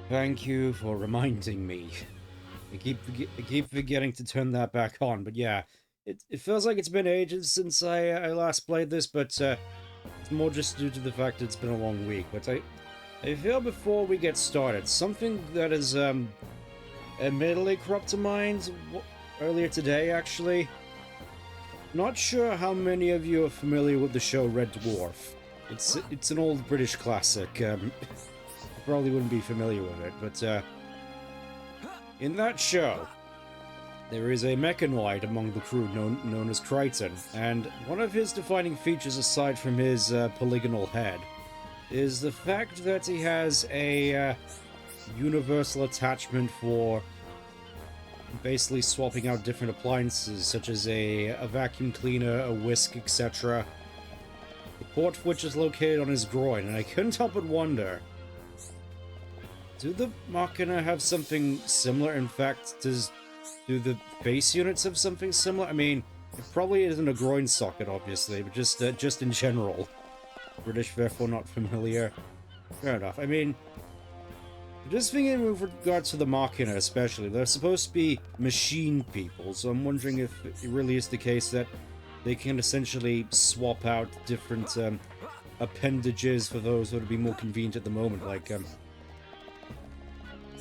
Thank you for reminding me. I keep forgetting to turn that back on, but yeah, it feels like it's been ages since I last played this, but it's more just due to the fact it's been a long week. But I feel before we get started, something that is admittedly cropped to mind earlier today, actually. Not sure how many of you are familiar with the show Red Dwarf. It's an old British classic. Probably wouldn't be familiar with it, but in that show, there is a mechanoid among the crew known as Crichton, and one of his defining features, aside from his polygonal head, is the fact that he has a universal attachment for basically swapping out different appliances, such as a vacuum cleaner, a whisk, etc. The port for which is located on his groin, and I couldn't help but wonder, do the Machina have something similar? In fact, do the base units have something similar? I mean, it probably isn't a groin socket, obviously, but just in general. British, therefore not familiar. Fair enough. I mean, just thinking with regards to the Machina especially, they're supposed to be machine people, so I'm wondering if it really is the case that they can essentially swap out different appendages for those that would be more convenient at the moment, like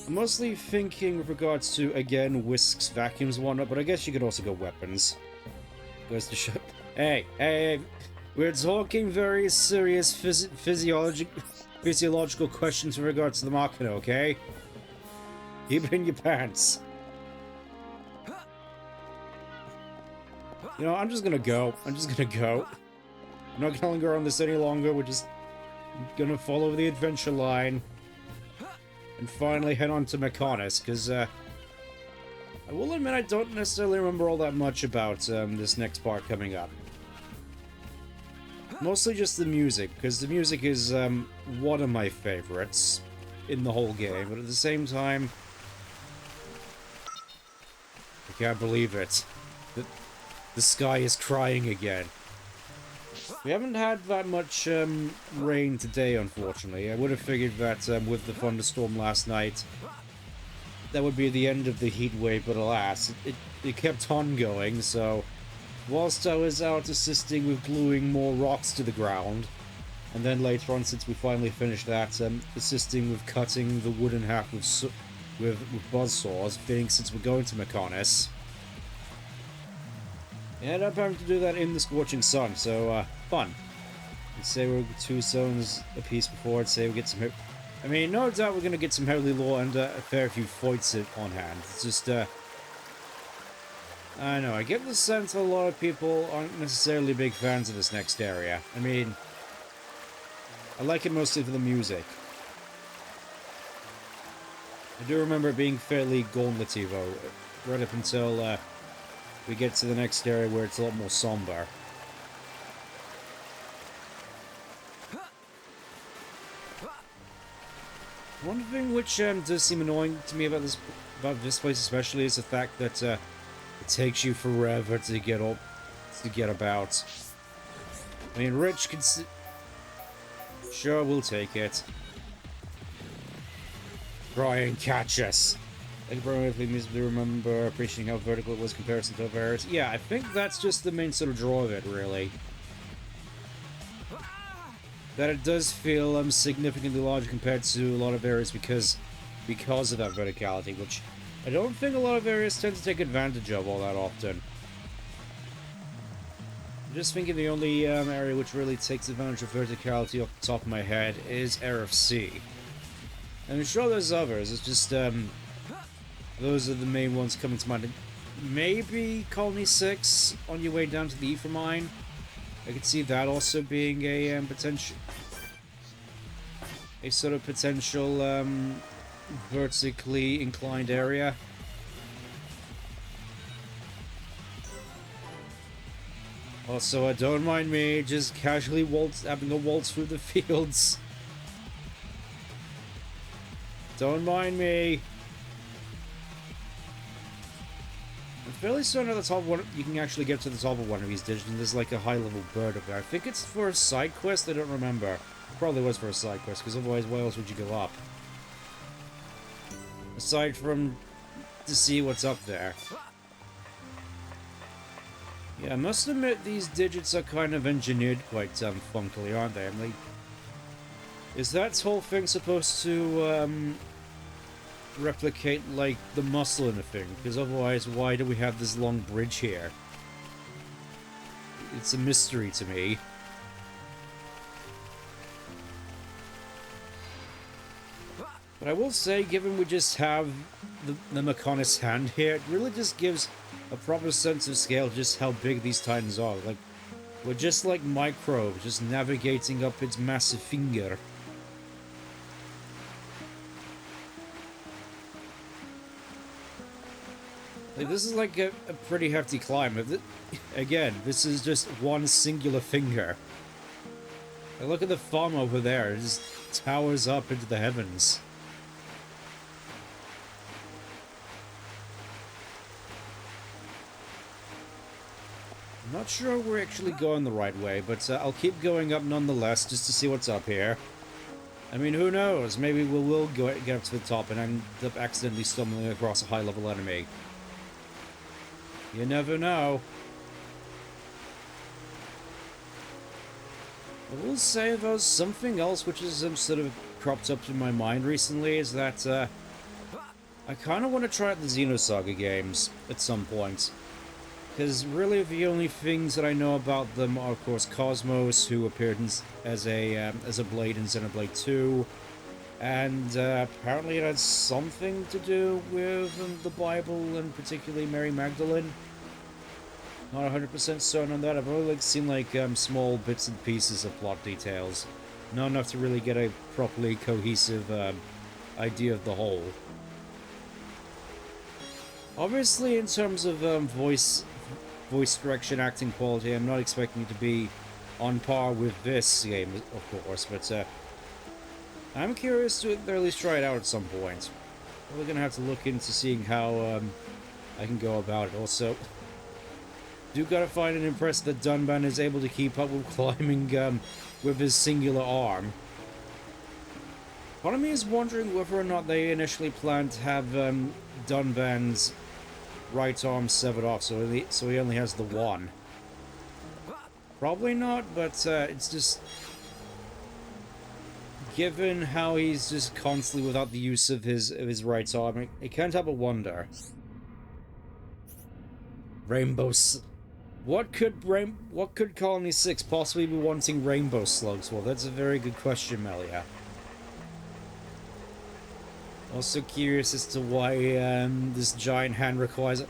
mostly thinking with regards to, again, whisks, vacuums, and whatnot, but I guess you could also go weapons. Goes to show... Hey, we're talking very serious physiological questions with regards to the Machina, okay? Keep it in your pants. You know, I'm just gonna go. I'm not gonna linger on this any longer, we're just gonna follow the adventure line. And finally head on to Mechonis, because I will admit I don't necessarily remember all that much about this next part coming up. Mostly just the music, because the music is one of my favorites in the whole game, but at the same time, I can't believe it. The sky is crying again. We haven't had that much rain today, unfortunately. I would have figured that with the thunderstorm last night, that would be the end of the heat wave, but alas, it kept on going, so whilst I was out assisting with gluing more rocks to the ground, and then later on, since we finally finished that, assisting with cutting the wood in half with buzzsaws, being since we're going to Mechonis, I ended up having to do that in the scorching sun, so fun. I'd say we're 2 zones apiece before. I'd say we get some... I mean, no doubt we're going to get some heavily lore and a fair few fights on hand. It's just, I don't know, I get the sense that a lot of people aren't necessarily big fans of this next area. I mean, I like it mostly for the music. I do remember it being fairly gauntletty, though, right up until we get to the next area where it's a lot more somber. One thing which does seem annoying to me about this place especially is the fact that it takes you forever to get about. I mean, Rich can sure, we'll take it. Try and catch us. Like, probably means to remember appreciating how vertical it was in comparison to other areas. Yeah, I think that's just the main sort of draw of it, really. That it does feel significantly larger compared to a lot of areas because of that verticality, which I don't think a lot of areas tend to take advantage of all that often. I'm just thinking the only area which really takes advantage of verticality off the top of my head is RFC. I'm sure there's others, it's just those are the main ones coming to mind. Maybe Colony 6 on your way down to the Ether Mine. I could see that also being a sort of potential vertically inclined area. Also, don't mind me just casually having a waltz through the fields. Don't mind me. I'm fairly certain at the top of one, you can actually get to the top of one of these digits, and there's like a high-level bird up there. I think it's for a side quest, I don't remember. It probably was for a side quest, because otherwise, why else would you go up? Aside from to see what's up there. Yeah, I must admit these digits are kind of engineered quite funkily, aren't they? I'm like, is that whole thing supposed to replicate like the muscle in the thing? Because otherwise, why do we have this long bridge here? It's a mystery to me. But I will say, given we just have the Mechonis hand here, it really just gives a proper sense of scale just how big these titans are. Like, we're just like microbes, just navigating up its massive finger. Like, this is like a pretty hefty climb. Again, this is just one singular finger. Like, look at the thumb over there. It just towers up into the heavens. I'm not sure we're actually going the right way, but I'll keep going up nonetheless, just to see what's up here. I mean, who knows? Maybe we will get up to the top and end up accidentally stumbling across a high-level enemy. You never know. I will say, though, something else which has sort of cropped up in my mind recently is that I kind of want to try out the Xenosaga games at some point. Because really the only things that I know about them are, of course, Cosmos, who appeared as a Blade in Xenoblade 2, and apparently it had something to do with the Bible, and particularly Mary Magdalene. Not 100% certain on that. I've only seen like small bits and pieces of plot details, not enough to really get a properly cohesive idea of the whole. Obviously, in terms of voice direction, acting quality, I'm not expecting it to be on par with this game, of course, but I'm curious to at least try it out at some point. We're gonna have to look into seeing how I can go about it. Also, do gotta find it impressive that Dunban is able to keep up with climbing with his singular arm. Part of me is wondering whether or not they initially planned to have Dunban's right arm severed off, so he only has the one. Probably not, but it's just... Given how he's just constantly without the use of his right arm, it can't help but wonder. What could Colony 6 possibly be wanting rainbow slugs for? That's a very good question, Melia. Also curious as to why this giant hand requires...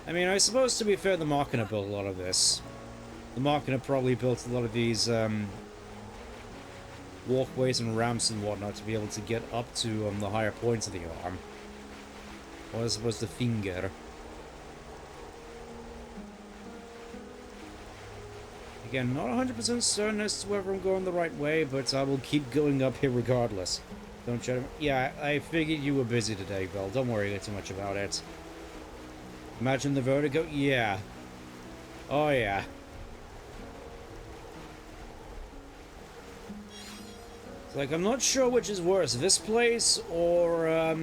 I mean, I suppose, to be fair, the Machina built a lot of this. The Machina probably built a lot of these walkways and ramps and whatnot to be able to get up to the higher points of the arm. Or I suppose the finger. Again, not 100% certain as to whether I'm going the right way, but I will keep going up here regardless. Don't try to... Yeah, I figured you were busy today, Bill. Don't worry too much about it. Imagine the vertigo? Yeah. Oh, yeah. It's like, I'm not sure which is worse, this place or,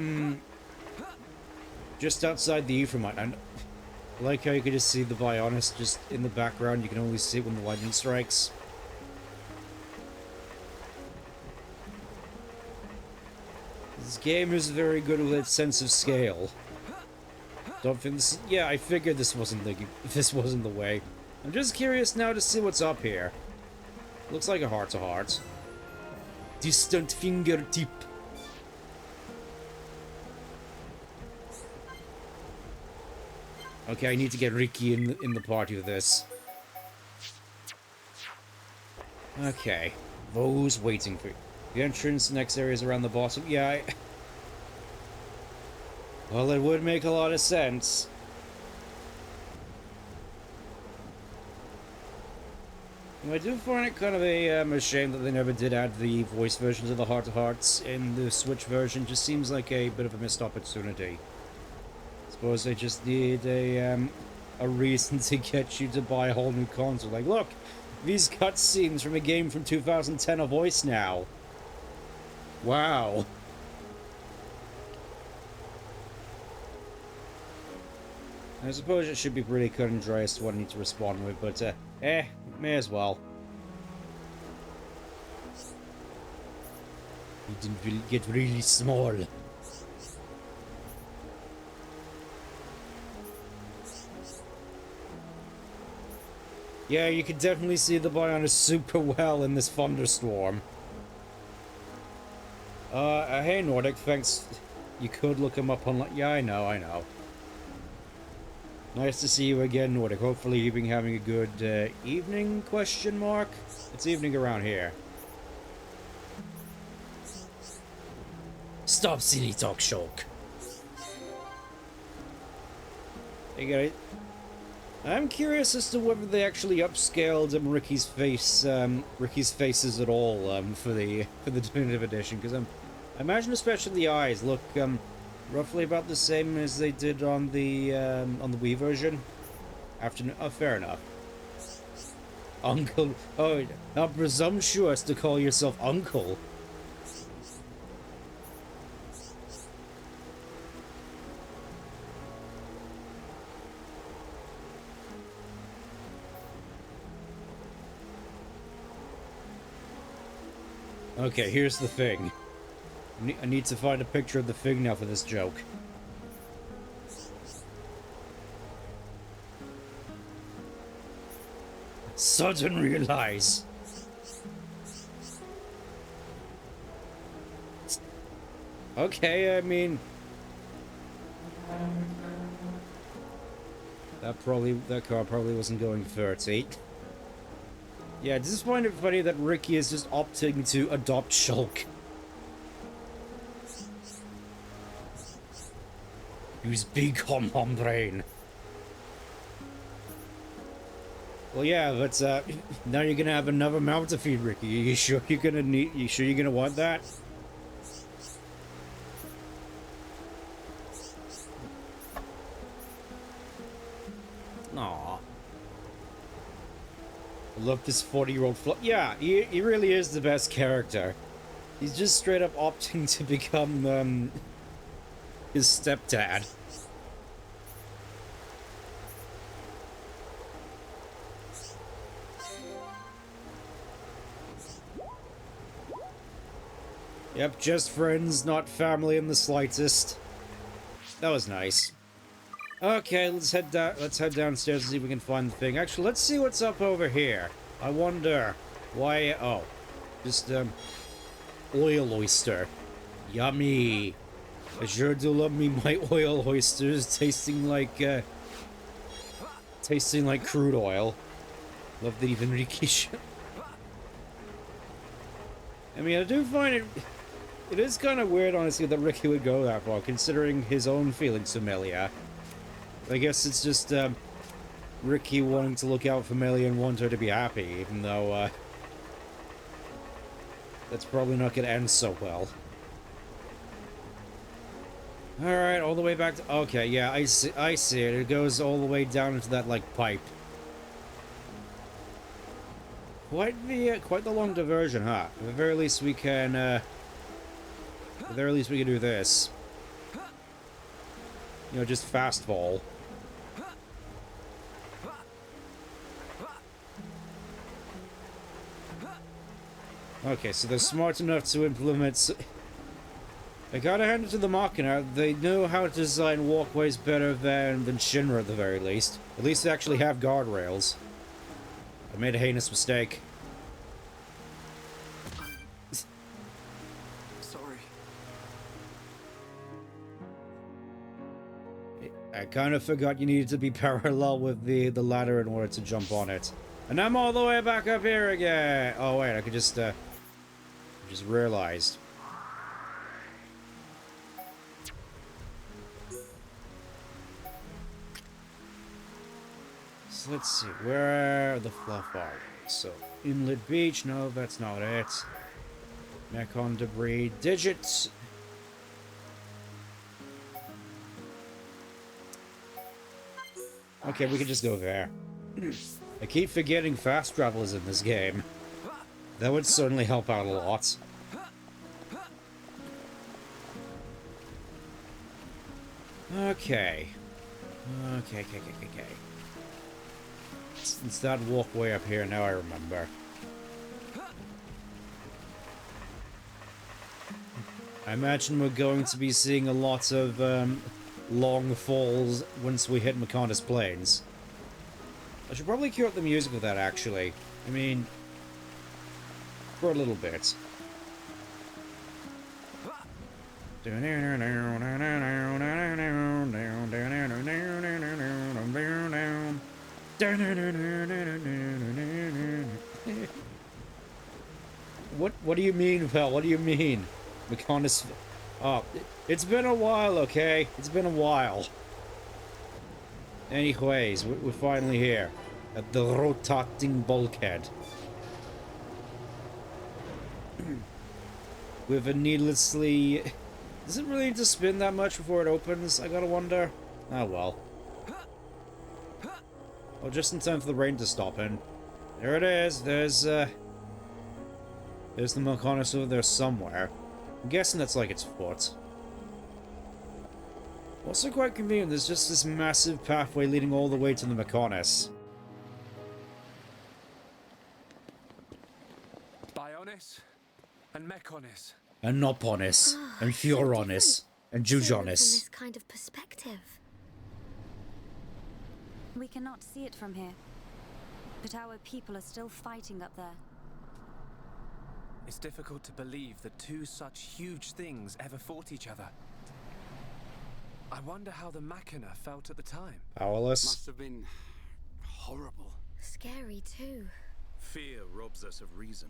just outside the Ephraimite. I like how you can just see the Bionis just in the background. You can only see it when the lightning strikes. This game is very good with its sense of scale. Don't think this... Yeah, I figured this wasn't the way. I'm just curious now to see what's up here. Looks like a heart-to-heart. Distant fingertip. Okay, I need to get Ricky in the party with this. Okay. Vo's waiting for you. The entrance, next area is around the bottom. Yeah, well, it would make a lot of sense. I do find it kind of a shame that they never did add the voice versions of the Heart-to-Hearts in the Switch version. Just seems like a bit of a missed opportunity. Suppose they just need a reason to get you to buy a whole new console. Like, look, these cutscenes from a game from 2010 are voiced now. Wow. I suppose it should be pretty cut and dry as to what I need to respond with, but, may as well. You didn't get really small. Yeah, you can definitely see the Bionis super well in this thunderstorm. Hey Nordic, thanks. You could look him up on... Yeah, I know. Nice to see you again, Nordic. Hopefully you've been having a good, evening, question mark? It's evening around here. Stop silly talk, Shulk. Hey guys. I'm curious as to whether they actually upscaled Ricky's faces at all for the definitive edition, because I imagine especially the eyes look roughly about the same as they did on the Wii version. Oh, fair enough. Uncle, oh, how presumptuous to call yourself Uncle. Okay, here's the thing. I need to find a picture of the thing now for this joke. Sudden realize. Okay, I mean... That car probably wasn't going 30. Yeah, I just find it funny that Ricky is just opting to adopt Shulk. Use big hom brain. Well, yeah, but now you're gonna have another mouth to feed, Ricky. You sure you're gonna want that? Aww. I love this 40-year-old yeah, he really is the best character. He's just straight up opting to become, his stepdad. Yep, just friends, not family in the slightest. That was nice. Okay, let's head downstairs and see if we can find the thing. Actually, let's see what's up over here. I wonder why... Oh, just, oil oyster. Yummy. I sure do love me my oil oysters tasting like crude oil. Love that even Rikishi. I mean, I do find it is kind of weird, honestly, that Ricky would go that far, considering his own feelings for Melia. I guess it's just, Ricky wanting to look out for Melia and want her to be happy, even though, that's probably not gonna end so well. Alright, all the way back to... Okay, yeah, I see it. It goes all the way down into that, like, pipe. Quite the long diversion, huh? At the very least we can, do this. You know, just fast fall. Okay, so they're smart enough to implement... I gotta hand it to the Machina. They know how to design walkways better than Shinra at the very least. At least they actually have guardrails. I made a heinous mistake. Sorry. I kind of forgot you needed to be parallel with the ladder in order to jump on it. And I'm all the way back up here again! Oh wait, I could just realized. So let's see, where are the fluff are we? So, Inlet Beach, no, that's not it. Mechon debris, digits. Okay, we can just go there. I keep forgetting fast travel is in this game. That would certainly help out a lot. Okay. Okay. It's that walkway up here, now I remember. I imagine we're going to be seeing a lot of long falls once we hit Mechonis Plains. I should probably cue up the music of that, actually. I mean, for a little bit. What do you mean, pal? What do you mean? Mechonis... Oh, it's been a while, okay? It's been a while. Anyways, we're finally here. At the rotating bulkhead. With a needlessly... Does it really need to spin that much before it opens? I gotta wonder. Oh well. Well, just in time for the rain to stop, and there it is. There's the Mechonis over there somewhere. I'm guessing that's like its foot. Also quite convenient, there's just this massive pathway leading all the way to the Mechonis. Bionis and Mechonis. And Noponis, and Fioronis, and Jujonis. From this kind of perspective. We cannot see it from here, but our people are still fighting up there. It's difficult to believe that two such huge things ever fought each other. I wonder how the Machina felt at the time. Powerless. Must have been horrible. Scary too. Fear robs us of reason.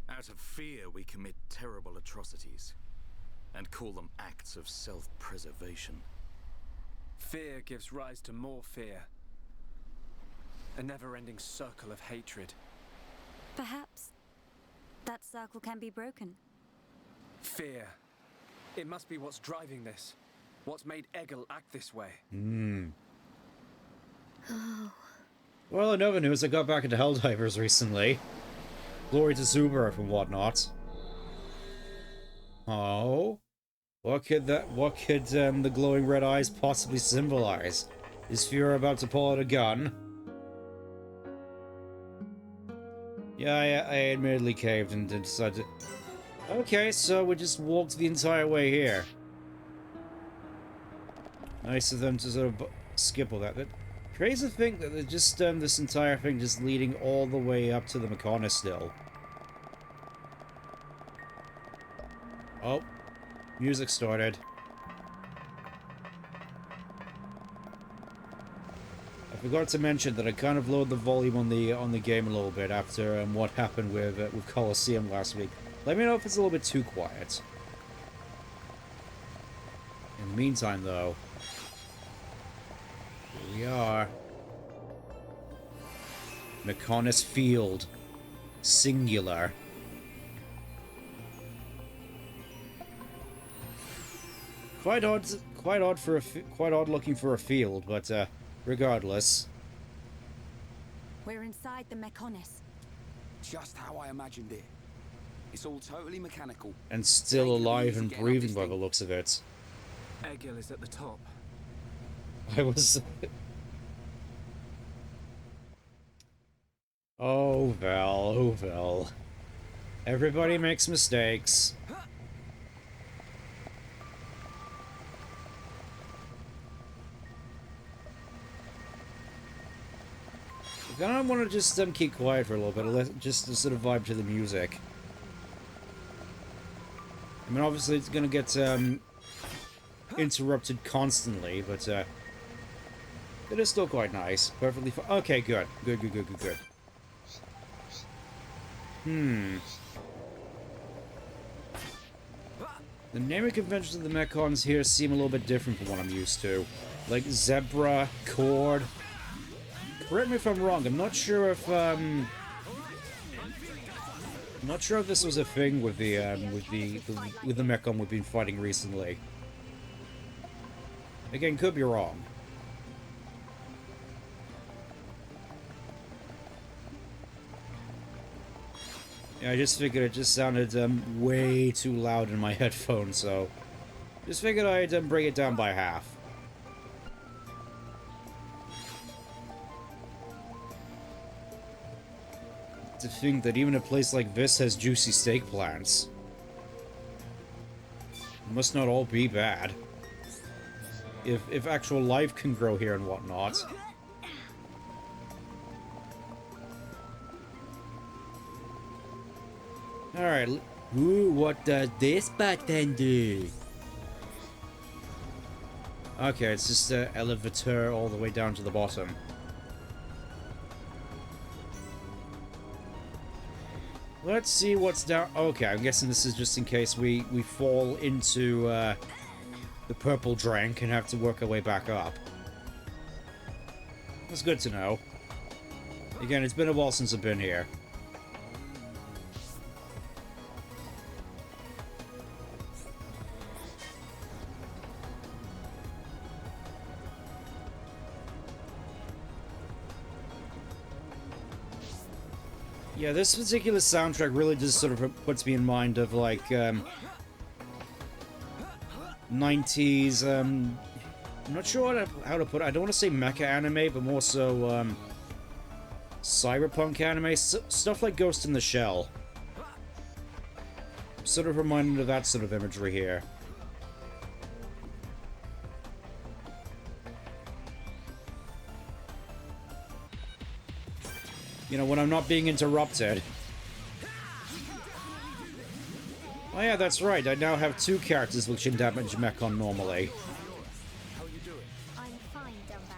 Out of fear, we commit terrible atrocities and call them acts of self-preservation. Fear gives rise to more fear. A never-ending circle of hatred. Perhaps that circle can be broken. Fear. It must be what's driving this. What's made Egil act this way. Oh. Well, in other news, I got back into Helldivers recently. Glory to Zuber and whatnot. Oh? What could the glowing red eyes possibly symbolize? Is Fuhrer about to pull out a gun? Yeah, I admittedly caved and decided to... Okay, so we just walked the entire way here. Nice of them to sort of skip all that. But crazy to think that they're just this entire thing just leading all the way up to the Mechonis still. Oh, music started. I forgot to mention that I kind of lowered the volume on the game a little bit after what happened with Colosseum last week. Let me know if it's a little bit too quiet. In the meantime, though, here we are. Mechonis Field. Singular. Quite odd looking for a field, but regardless. We're inside the Mechonis. Just how I imagined it. It's all totally mechanical. And still alive and breathing by the looks of it. Egil is at the top. I was... Oh, Val, oh, Val. Everybody makes mistakes. I kind of want to just keep quiet for a little bit, just to sort of vibe to the music. I mean, obviously it's gonna get interrupted constantly, but it is still quite nice. Perfectly fine. Okay, good. Good. The naming conventions of the Mechons here seem a little bit different from what I'm used to. Like Zebra, Cord. Correct me if I'm wrong, I'm not sure if this was a thing with the Mechon we've been fighting recently. Again, could be wrong. Yeah, I just figured it just sounded way too loud in my headphones, so just figured I'd bring it down by half. To think that even a place like this has juicy steak plants. It must not all be bad. If actual life can grow here and whatnot. Alright. Ooh, what does this button do? Okay, it's just an elevator all the way down to the bottom. Let's see what's down. Okay, I'm guessing this is just in case we fall into the purple drink and have to work our way back up. That's good to know. Again, it's been a while since I've been here. Yeah, this particular soundtrack really just sort of puts me in mind of, like, 90s, I'm not sure how to put it. I don't want to say mecha anime, but more so, cyberpunk anime. Stuff like Ghost in the Shell. Sort of reminded of that sort of imagery here. You know, when I'm not being interrupted. Oh yeah, that's right. I now have two characters which can damage Mechon normally. How are you doing? I'm fine, Dumban.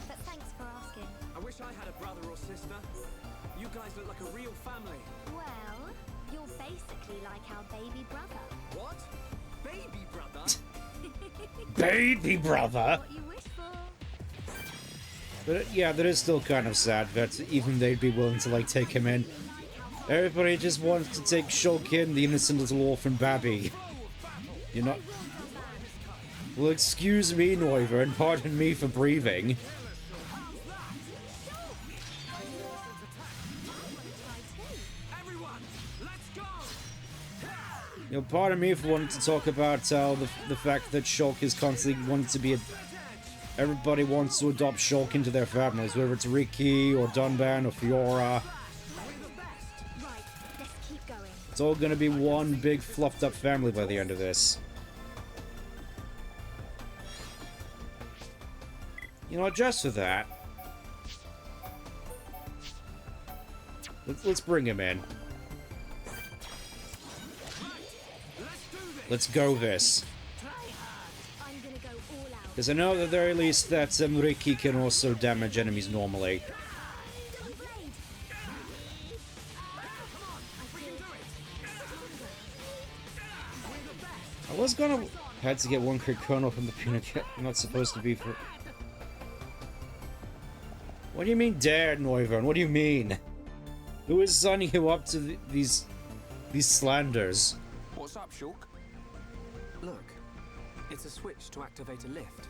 But thanks for asking. I wish I had a brother or sister. You guys look like a real family. Well, you're basically like our baby brother. What? Baby brother? Baby brother! What you wish for? But yeah, that is still kind of sad that even they'd be willing to, like, take him in. Everybody just wants to take Shulk in, the innocent little orphan babby. You're not... Well, excuse me, Noiver, and pardon me for breathing. Everyone, let's go! You know, pardon me for wanting to talk about the fact that Shulk is constantly wanting to be a... Everybody wants to adopt Shulk into their families, whether it's Riki, or Dunban, or Fiora. Right, let's keep going. It's all gonna be one big fluffed up family by the end of this. You know, just for that, let's bring him in. Let's go this. I'm gonna go all out. Because I know at the very least that Riki can also damage enemies normally. I was gonna... Had to get one crit kernel from the peanut. I'm not supposed to be for... What do you mean dare, Noivern? What do you mean? Who is signing you up to these slanders? What's up, Shulk? Look, it's a switch to activate a lift.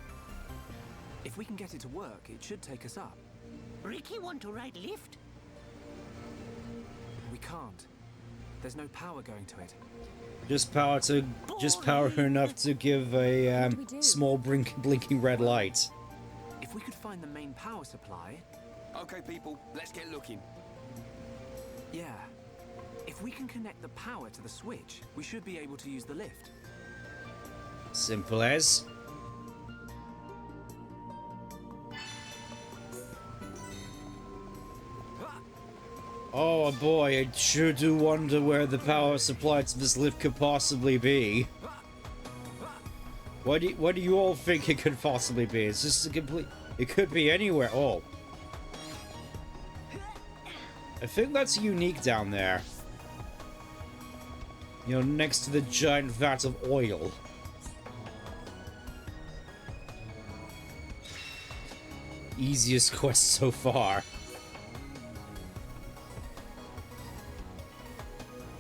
If we can get it to work, it should take us up. Ricky want to ride lift? We can't. There's no power going to it. Just power enough to give a small blinking red light. If we could find the main power supply... Okay, people, let's get looking. Yeah. If we can connect the power to the switch, we should be able to use the lift. Simple as. Oh boy, I sure do wonder where the power supply to this lift could possibly be. What do you all think it could possibly be? It's just a complete... It could be anywhere. Oh. I think that's unique down there. You know, next to the giant vat of oil. Easiest quest so far.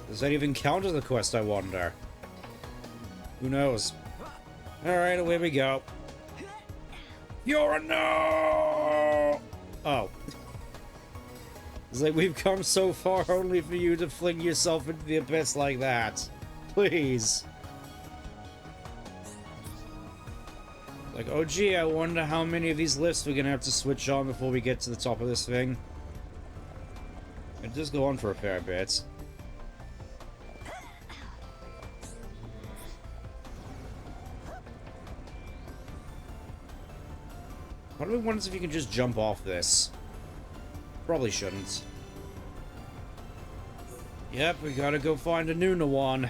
Does that even count as a quest, I wonder? Who knows? Alright, away we go. You're a no! Oh. It's like we've come so far only for you to fling yourself into the abyss like that. Please. Like, oh gee, I wonder how many of these lifts we're gonna have to switch on before we get to the top of this thing. It does go on for a fair bit. Part of me wonders if you can just jump off this. Probably shouldn't. Yep, we gotta go find a new one.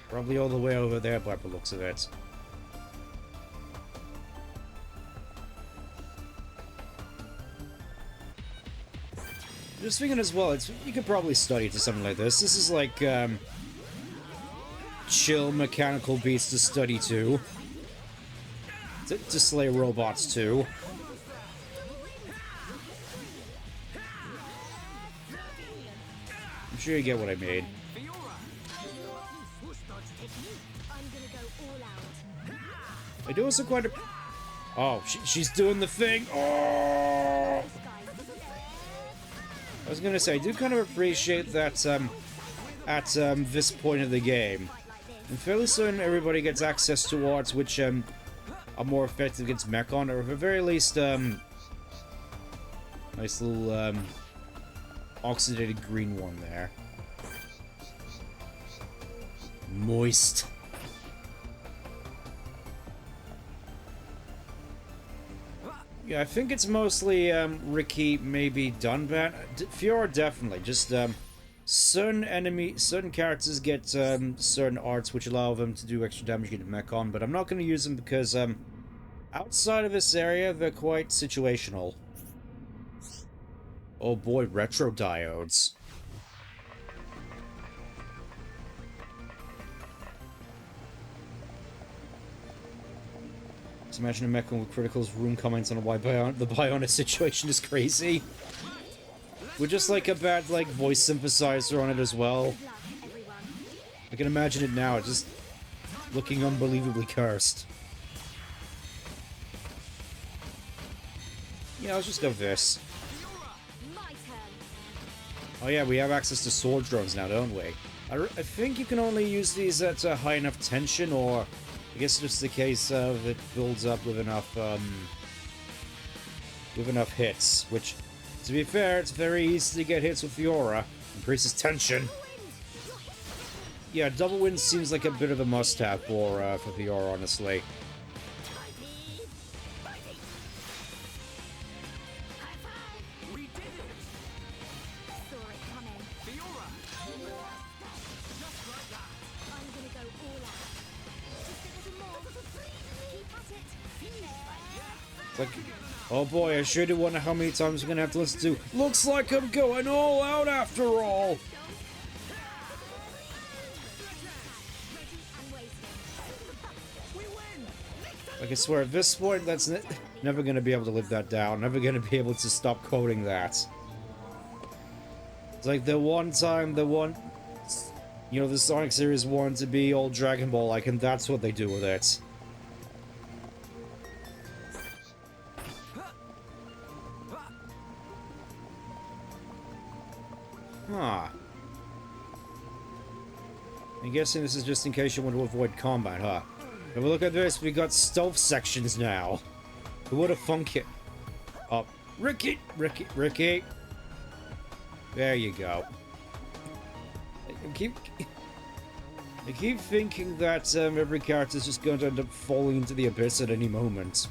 Probably all the way over there by the looks of it. Just thinking as well, you could probably study to something like this. This is like, chill mechanical beats to study to slay robots too. I'm sure you get what I mean. I do also quite a... Oh, she's doing the thing! Oh! I was gonna say, I do kind of appreciate that, at this point of the game, and fairly soon everybody gets access to arts which, are more effective against Mechon, or at the very least, nice little, oxidated green one there. Moist. Yeah, I think it's mostly, Ricky maybe done bad. Fiora definitely, just, certain characters get, certain arts which allow them to do extra damage against Mechon, but I'm not going to use them because, outside of this area, they're quite situational. Oh boy, retro diodes. Just imagine a Mechon with Critical's room comments on why the Bionic situation is crazy. With just like a bad like voice synthesizer on it as well. I can imagine it now, just looking unbelievably cursed. Yeah, let's just go with this. Oh yeah, we have access to sword drones now, don't we? I think you can only use these at high enough tension, or I guess it's just the case of it builds up with enough hits, which, to be fair, it's very easy to get hits with Fiora. Increases tension. Yeah, double wind seems like a bit of a must-have for Fiora, honestly. It's like, oh boy, I sure do wonder how many times I'm gonna have to listen to "Looks like I'm going all out after all." Like, I swear, at this point, that's never gonna be able to live that down. Never gonna be able to stop quoting that. It's like the one time, you know, the Sonic series wanted to be all Dragon Ball-like, and that's what they do with it. Huh. I'm guessing this is just in case you want to avoid combat, huh? But look at this, we got stealth sections now. Who would have thunk it? Oh, Ricky! There you go. I keep thinking that every character is just going to end up falling into the abyss at any moment.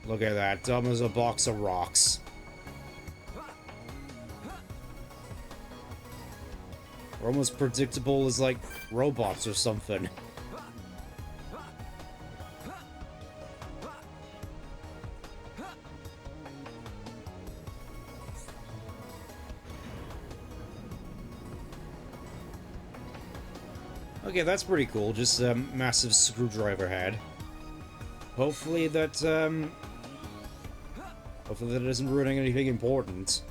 Look at that, dumb as a box of rocks. Or almost predictable as, like, robots or something. Okay, that's pretty cool, just a massive screwdriver head. Hopefully that isn't ruining anything important.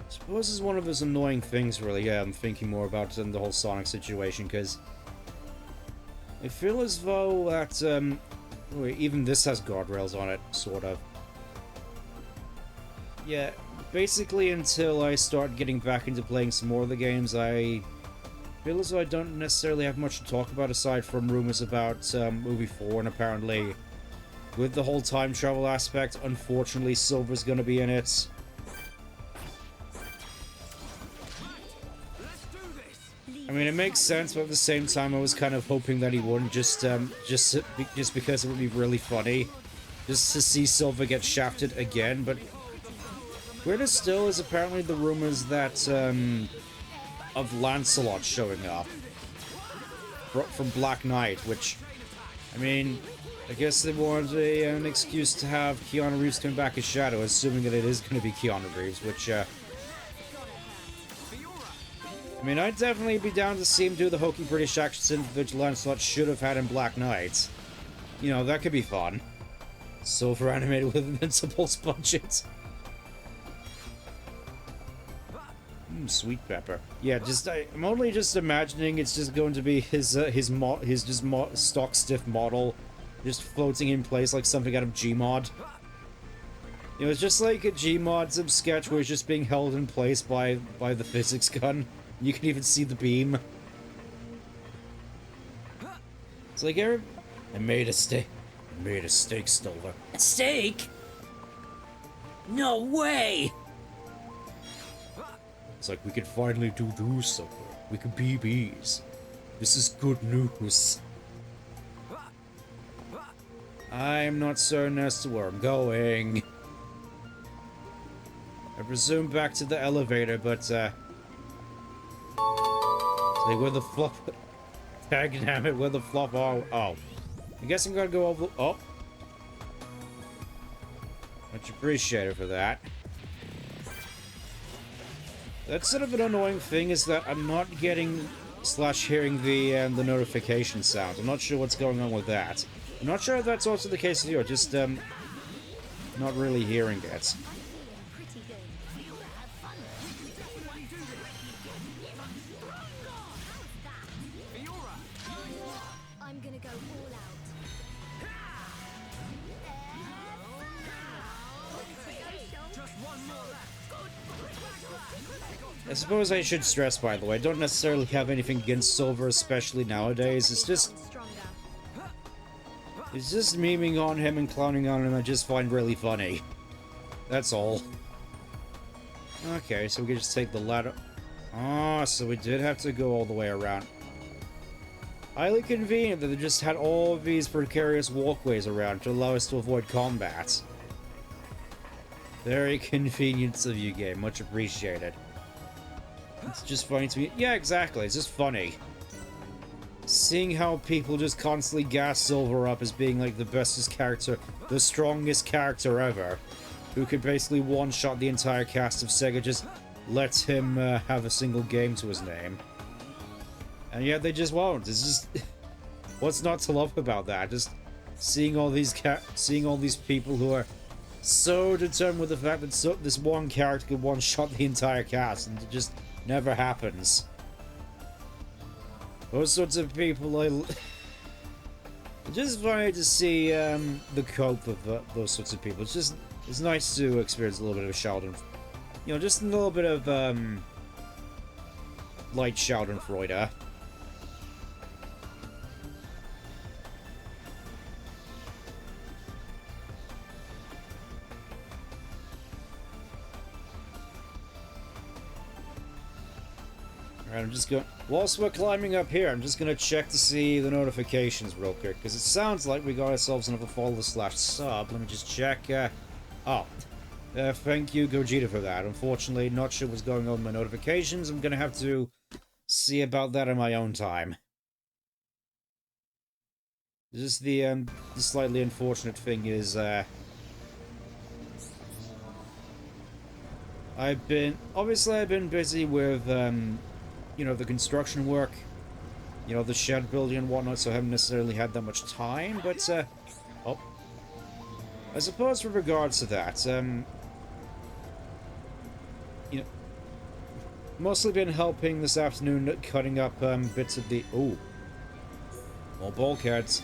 I suppose this is one of those annoying things, really. Yeah, I'm thinking more about the whole Sonic situation, because I feel as though that, even this has guardrails on it, sort of. Yeah, basically until I start getting back into playing some more of the games, I feel as though I don't necessarily have much to talk about aside from rumors about movie 4, and apparently with the whole time travel aspect, unfortunately Silver's gonna be in it. I mean, it makes sense, but at the same time, I was kind of hoping that he wouldn't, just because it would be really funny, just to see Silver get shafted again. But weirder still is apparently the rumors that of Lancelot showing up from Black Knight, which, I mean, I guess they wanted an excuse to have Keanu Reeves come back as Shadow, assuming that it is going to be Keanu Reeves, which, I mean, I'd definitely be down to see him do the hokey British accent which Lancelot should have had in Black Knight. You know, that could be fun. Silver animated with invincible sponges. Sweet pepper. Yeah, I'm only just imagining it's just going to be his stock stiff model just floating in place like something out of Gmod. You know, it's just like a Gmod sketch where he's just being held in place by the physics gun. You can even see the beam. It's like, I made a steak. I made a steak, Silver. A steak? No way! It's like, we can finally do this, Silver. We can be bees. This is good news. I'm not certain as to where I'm going. I presume back to the elevator, but, like, where the flop... Dagnammit, where the flop are... Oh. I guess I'm gonna go over... Oh. Much appreciated for that. That's sort of an annoying thing, is that I'm not getting / hearing the notification sound. I'm not sure what's going on with that. I'm not sure if that's also the case with you, just, not really hearing it. I suppose I should stress, by the way, I don't necessarily have anything against Silver, especially nowadays. It's just memeing on him and clowning on him I just find really funny. That's all. Okay, so we can just take the ladder. Ah, so we did have to go all the way around. Highly convenient that they just had all of these precarious walkways around to allow us to avoid combat. Very convenient of you, game. Much appreciated. It's just funny to me. Yeah, exactly. It's just funny. Seeing how people just constantly gas Silver up as being like the bestest character, the strongest character ever, who could basically one-shot the entire cast of Sega, just lets him have a single game to his name. And yet they just won't. It's just... what's not to love about that? Just seeing all these people who are so determined with the fact that this one character could one-shot the entire cast, and it just never happens. Those sorts of people, it's just funny to see the cope of those sorts of people. It's nice to experience a little bit of Sheldon, you know, just a little bit of light Schadenfreude. Alright, I'm just going... whilst we're climbing up here, I'm just going to check to see the notifications real quick, because it sounds like we got ourselves another follower/sub. Let me just check. Thank you, Gogeta, for that. Unfortunately, not sure what's going on with my notifications. I'm going to have to see about that in my own time. Just the slightly unfortunate thing is, I've been busy with, you know, the construction work, you know, the shed building and whatnot, so I haven't necessarily had that much time, but, oh. I suppose with regards to that, you know, mostly been helping this afternoon cutting up, bits of the, ooh, more bulkheads.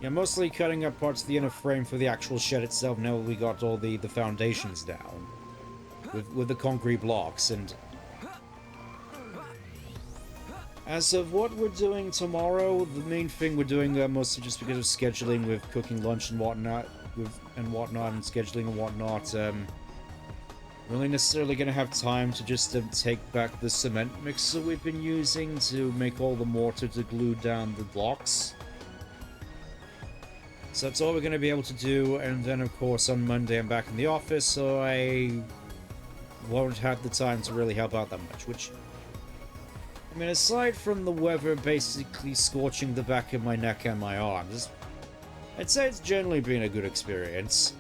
Yeah, mostly cutting up parts of the inner frame for the actual shed itself now that we got all the foundations down. With the concrete blocks, and As of what we're doing tomorrow, the main thing we're doing mostly just because of scheduling with cooking lunch and whatnot, and scheduling and whatnot. We're only necessarily going to have time to just take back the cement mixer we've been using to make all the mortar to glue down the blocks. So that's all we're going to be able to do, and then of course on Monday I'm back in the office, so I won't have the time to really help out that much, which... I mean, aside from the weather basically scorching the back of my neck and my arms, I'd say it's generally been a good experience.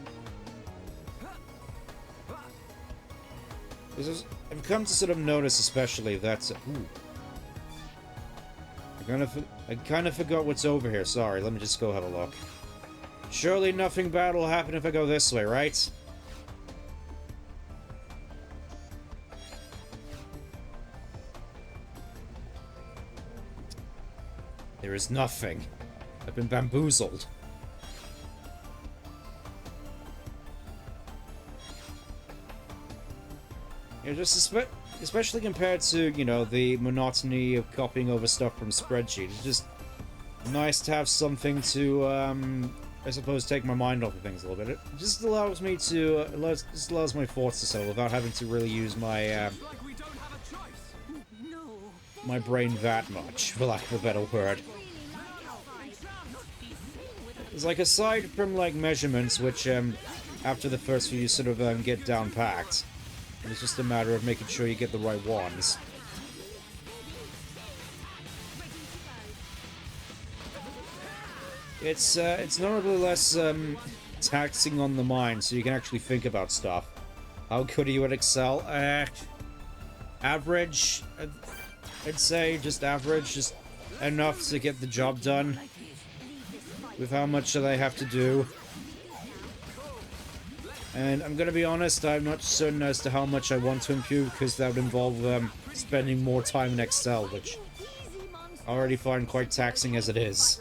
I've come to sort of notice especially that... Ooh. I kind of forgot what's over here, sorry, let me just go have a look. Surely nothing bad will happen if I go this way, right? There is nothing. I've been bamboozled. You know, just especially compared to, you know, the monotony of copying over stuff from spreadsheets. It's just nice to have something to, I suppose, take my mind off of things a little bit. It just allows me to, just allows my thoughts to settle without having to really use my, my brain that much, for lack of a better word. It's like, aside from, like, measurements, which, after the first few you sort of, get down packed, it's just a matter of making sure you get the right ones. It's notably less, taxing on the mind, so you can actually think about stuff. How good are you at Excel? Average, I'd say, just average, just enough to get the job done. With how much that I have to do. And I'm gonna be honest, I'm not certain as to how much I want to improve, because that would involve spending more time in Excel, which I already find quite taxing as it is.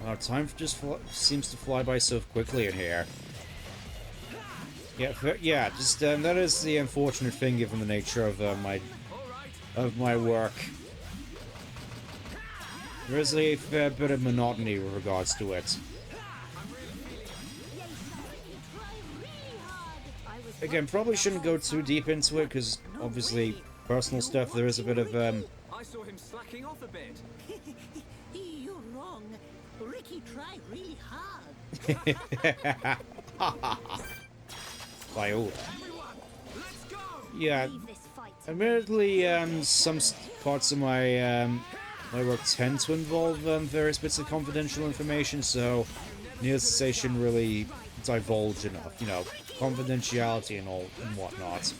Wow, time just seems to fly by so quickly in here. Yeah, just that is the unfortunate thing given the nature of my work. There is a fair bit of monotony with regards to it. Again, probably shouldn't go too deep into it, because obviously personal stuff, there is a bit of I saw him slacking off a bit. You're wrong. Ricky tried really hard. by all. Yeah, admittedly, some parts of my my work tend to involve various bits of confidential information, so needless to say, shouldn't really divulge enough, you know, confidentiality and all and whatnot.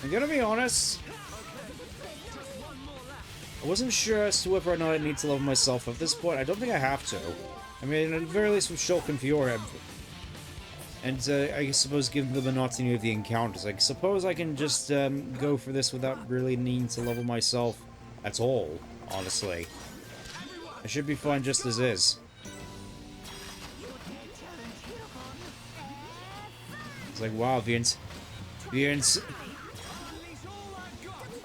I'm gonna be honest, I wasn't sure as to whether or not I need to level myself up at this point. I don't think I have to. I mean, at the very least with Shulk and Fiora. And I suppose given the monotony of the encounters, I suppose I can just go for this without really needing to level myself at all, honestly. I should be fine just as is. It's like, wow,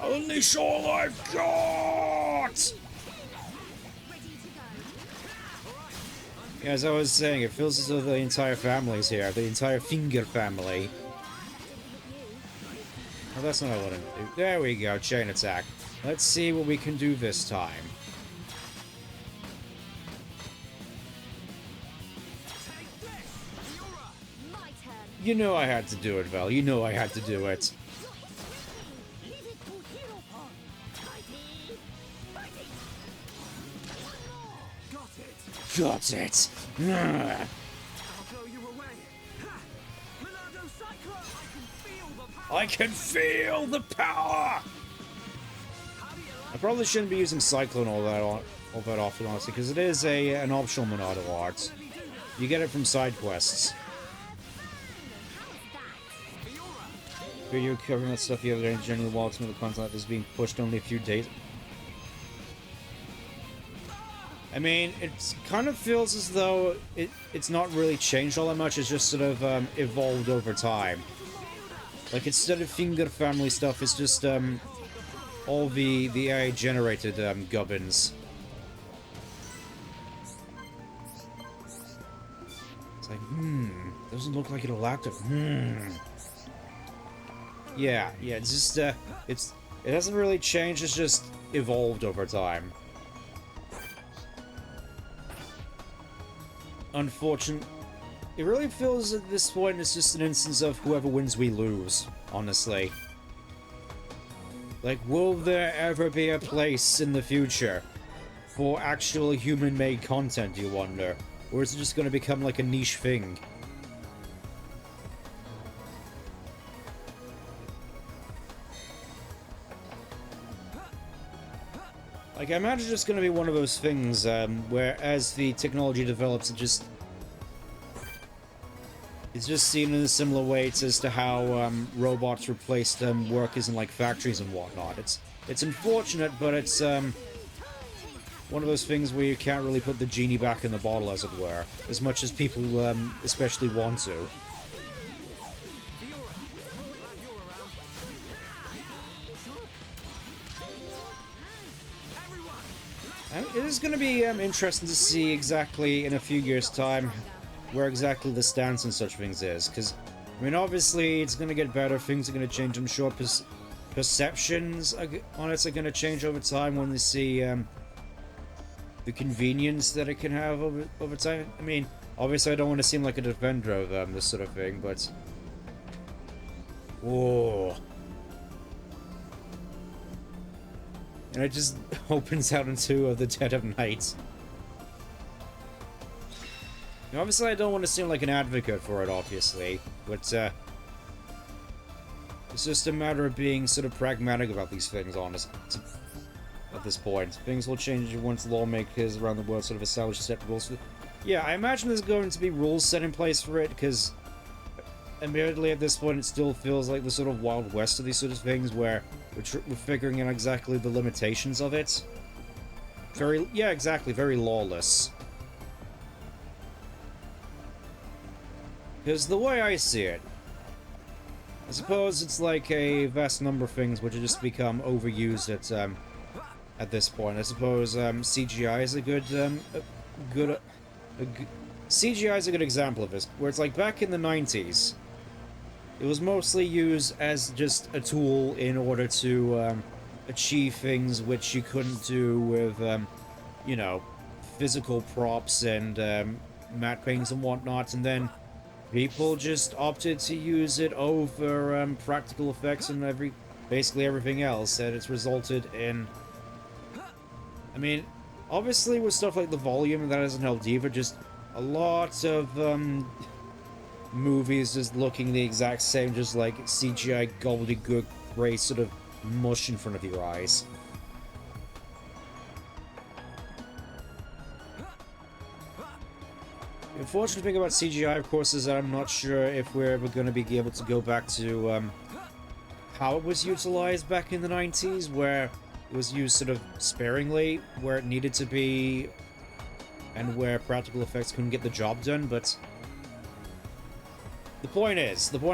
unleash all I've got! Yeah, as I was saying, it feels as though the entire family's here. The entire Finger family. Oh, that's not what I wanted to do. There we go, chain attack. Let's see what we can do this time. You know I had to do it, Val. You know I had to do it. Got it. I can feel the power. I probably shouldn't be using Cyclone all that often, honestly, because it is an optional Monado art. You get it from side quests. Video covering that stuff the other day, generally while some of the content is being pushed only a few days. I mean, it kind of feels as though it's not really changed all that much. It's just sort of evolved over time. Like, instead of finger family stuff, it's just all the AI-generated gubbins. It's like, doesn't look like it'll act up. Yeah, it's just, it hasn't really changed, it's just evolved over time. Unfortunate. It really feels at this point it's just an instance of whoever wins, we lose, honestly. Like, will there ever be a place in the future for actual human-made content, you wonder? Or is it just going to become like a niche thing? Like, I imagine it's going to be one of those things where as the technology develops, it's just seen in a similar way as to how robots replaced workers in like factories and whatnot. It's unfortunate, but it's one of those things where you can't really put the genie back in the bottle, as it were, as much as people especially want to. It is going to be interesting to see exactly in a few years' time where exactly the stance on such things is, because, I mean, obviously it's going to get better, things are going to change, I'm sure perceptions on it are going to change over time when they see the convenience that it can have over time. I mean, obviously I don't want to seem like a defender of this sort of thing, but... Whoa. And it just opens out into the dead of night. Now, obviously, I don't want to seem like an advocate for it, obviously, but it's just a matter of being sort of pragmatic about these things, honestly, at this point. Things will change once lawmakers around the world sort of establish set rules. Yeah, I imagine there's going to be rules set in place for it, because admittedly at this point it still feels like the sort of Wild West of these sort of things, where we're figuring out exactly the limitations of it. Yeah, exactly, very lawless. Because the way I see it, I suppose it's like a vast number of things which have just become overused at this point. I suppose CGI is a CGI is a good example of this, where it's like back in the 90s, it was mostly used as just a tool in order to achieve things which you couldn't do with, you know, physical props and matte paintings and whatnot, and then people just opted to use it over practical effects and basically everything else, and it's resulted in... I mean, obviously with stuff like the volume, that hasn't helped either, just a lot of movies just looking the exact same, just like CGI gobbledygook gray sort of mush in front of your eyes. The unfortunate thing about CGI, of course, is that I'm not sure if we're ever going to be able to go back to how it was utilized back in the 90s, where it was used sort of sparingly, where it needed to be, and where practical effects couldn't get the job done, but... the point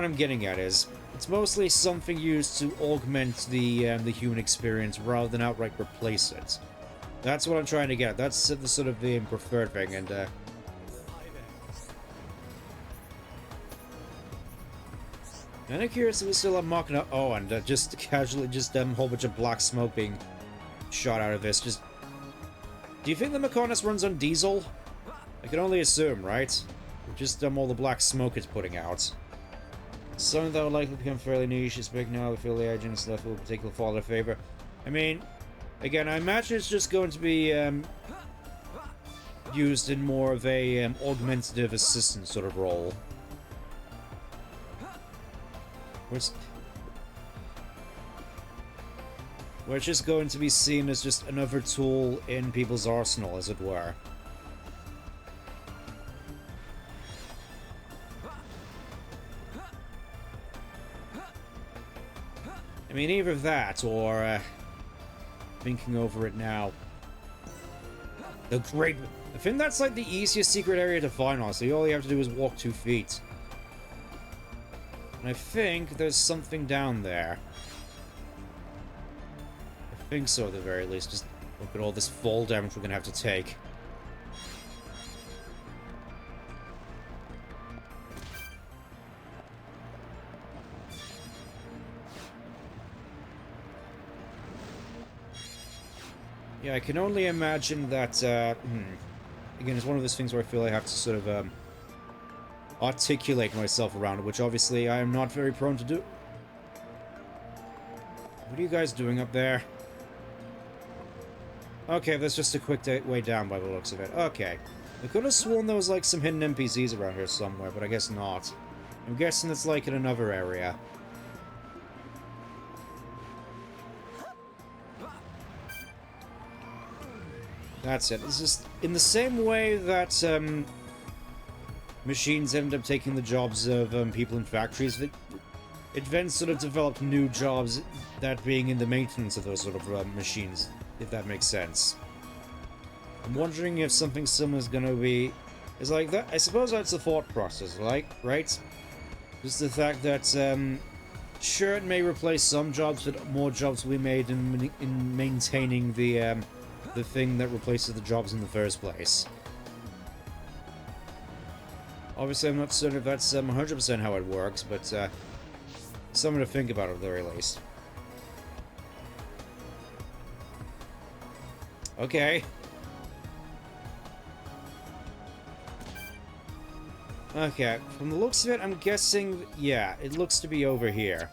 I'm getting at is, it's mostly something used to augment the human experience rather than outright replace it. That's what I'm trying to get. That's the sort of the preferred thing, and I'm curious if we still have mocking up. Oh, and just casually, just a whole bunch of black smoke being shot out of this. Just, do you think the Mechonis runs on diesel? I can only assume, right? Just all the black smoke it's putting out. Something that would likely become fairly niche is big now. I feel the agent stuff will particularly fall out of favor. I mean, again, I imagine it's just going to be used in more of a augmentative assistant sort of role. Where it's just going to be seen as just another tool in people's arsenal, as it were. I mean, either that, or, thinking over it now. The great... I think that's like the easiest secret area to find, honestly. All you have to do is walk 2 feet. And I think there's something down there. I think so, at the very least. Just look at all this fall damage we're gonna have to take. Yeah, I can only imagine that, again, it's one of those things where I feel I have to sort of, articulate myself around it, which obviously I am not very prone to do. What are you guys doing up there? Okay, that's just a quick way down by the looks of it. Okay. I could have sworn there was, like, some hidden NPCs around here somewhere, but I guess not. I'm guessing it's, like, in another area. That's it. It's just in the same way that machines end up taking the jobs of people in factories. It then sort of developed new jobs, that being in the maintenance of those sort of machines, if that makes sense. I'm wondering if something similar is going to be... It's like that. I suppose that's the thought process, like, right? Just the fact that, sure, it may replace some jobs, but more jobs will be made in maintaining the thing that replaces the jobs in the first place. Obviously, I'm not certain if that's 100% how it works, but something to think about at the very least. Okay. Okay, from the looks of it, I'm guessing, yeah, it looks to be over here.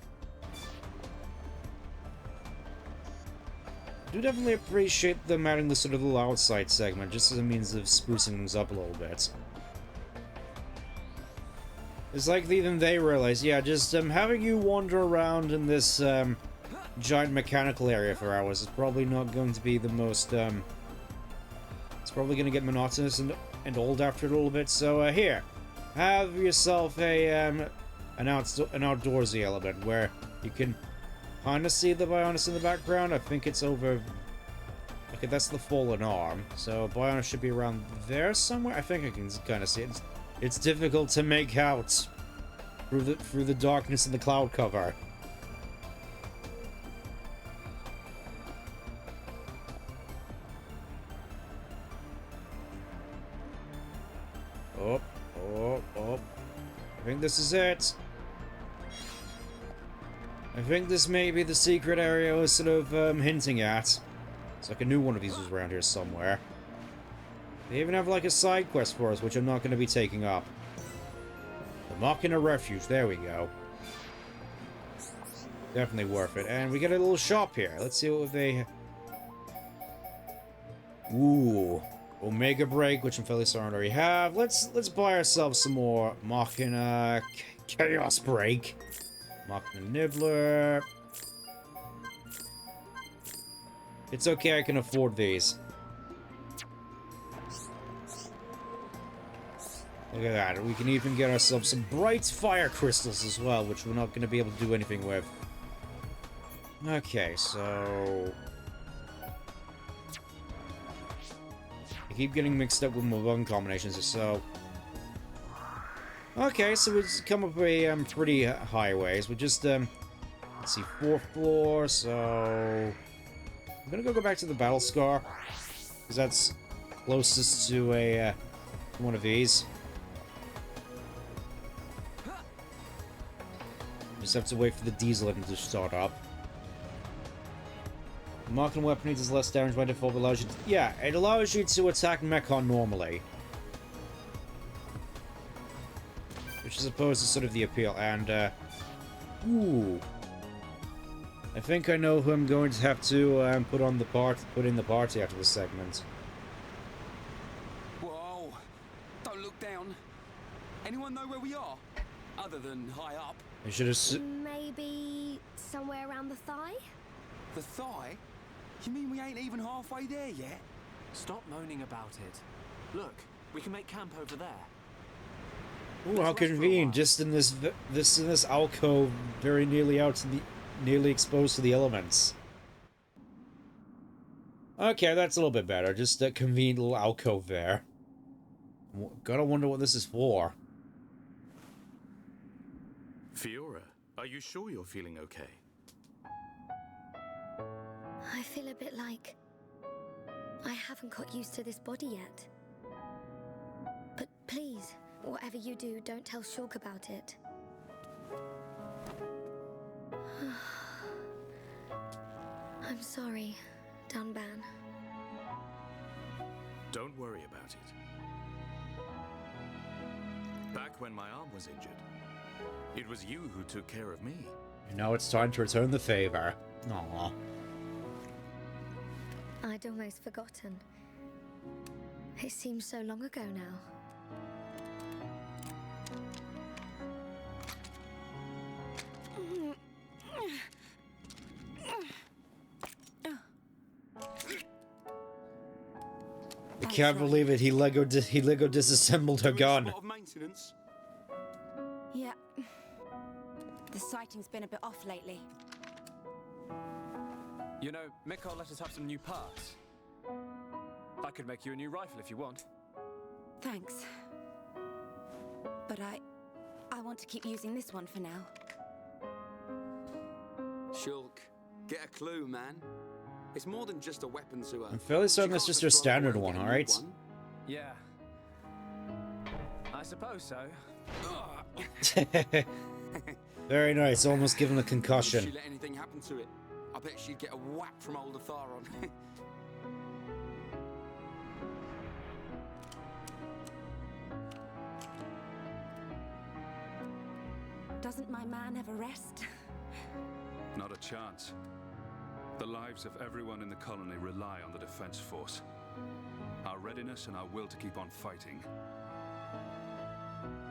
I do definitely appreciate them adding the sort of little outside segment, just as a means of sprucing things up a little bit. It's like even they realize, yeah, just having you wander around in this giant mechanical area for hours is probably not going to be the most, it's probably going to get monotonous and old after a little bit, so here, have yourself a, an outdoorsy element where you can kind of see the Bionis in the background. I think it's over... Okay, that's the fallen arm. So Bionis should be around there somewhere. I think I can kind of see it. It's difficult to make out through the darkness of the cloud cover. Oh, oh, oh. I think this is it. I think this may be the secret area I was sort of hinting at. It's like a new one of these was around here somewhere. They even have like a side quest for us, which I'm not going to be taking up. The Machina Refuge, there we go. Definitely worth it. And we get a little shop here. Let's see what they... Ooh. Omega Break, which I'm fairly certain I already have. Let's buy ourselves some more Machina Chaos Break. Machina Nibbler. It's okay, I can afford these. Look at that. We can even get ourselves some bright fire crystals as well, which we're not going to be able to do anything with. Okay, so... I keep getting mixed up with my button combinations, so... Okay, so we've come up a pretty high ways. We just, let's see, 4th floor, so... I'm gonna go back to the Battle Scar, because that's closest to a, one of these. Just have to wait for the diesel engine to start up. The Machina weapon does less damage by default, but allows you to... Yeah, it allows you to attack Mechon normally. Which is opposed to sort of the appeal, and, ooh. I think I know who I'm going to have to put in the party after this segment. Whoa! Don't look down. Anyone know where we are? Other than high up. I should have... Maybe somewhere around the thigh? The thigh? You mean we ain't even halfway there yet? Stop moaning about it. Look, we can make camp over there. Ooh, how convenient! Just in this alcove, very nearly exposed to the elements. Okay, that's a little bit better. Just a convenient little alcove there. Gotta wonder what this is for. Fiora, are you sure you're feeling okay? I feel a bit like I haven't got used to this body yet. But please, whatever you do, don't tell Shulk about it. I'm sorry, Dunban. Don't worry about it. Back when my arm was injured, it was you who took care of me. Now it's time to return the favor. Aww. I'd almost forgotten. It seems so long ago now. I can't believe it. He Lego disassembled her gun. Spot of maintenance. Yeah. The sighting's been a bit off lately. You know, Mikko let us have some new parts. I could make you a new rifle if you want. Thanks. But I want to keep using this one for now. Shulk, get a clue, man. It's more than just a weapon to her. I'm fairly certain that's just her standard one, alright? Yeah. I suppose so. Very nice, almost given a If she concussion. let anything happen to it, I bet she'd get a whack from old Atharon. Doesn't my man ever rest? Not a chance. The lives of everyone in the colony rely on the defense force. Our readiness and our will to keep on fighting.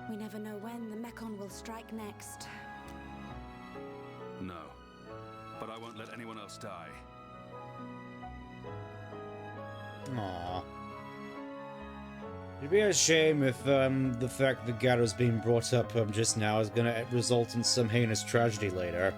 We never know when the Mekon will strike next. No. But I won't let anyone else die. Aww. It'd be a shame if the fact that Gado's being brought up just now is gonna result in some heinous tragedy later.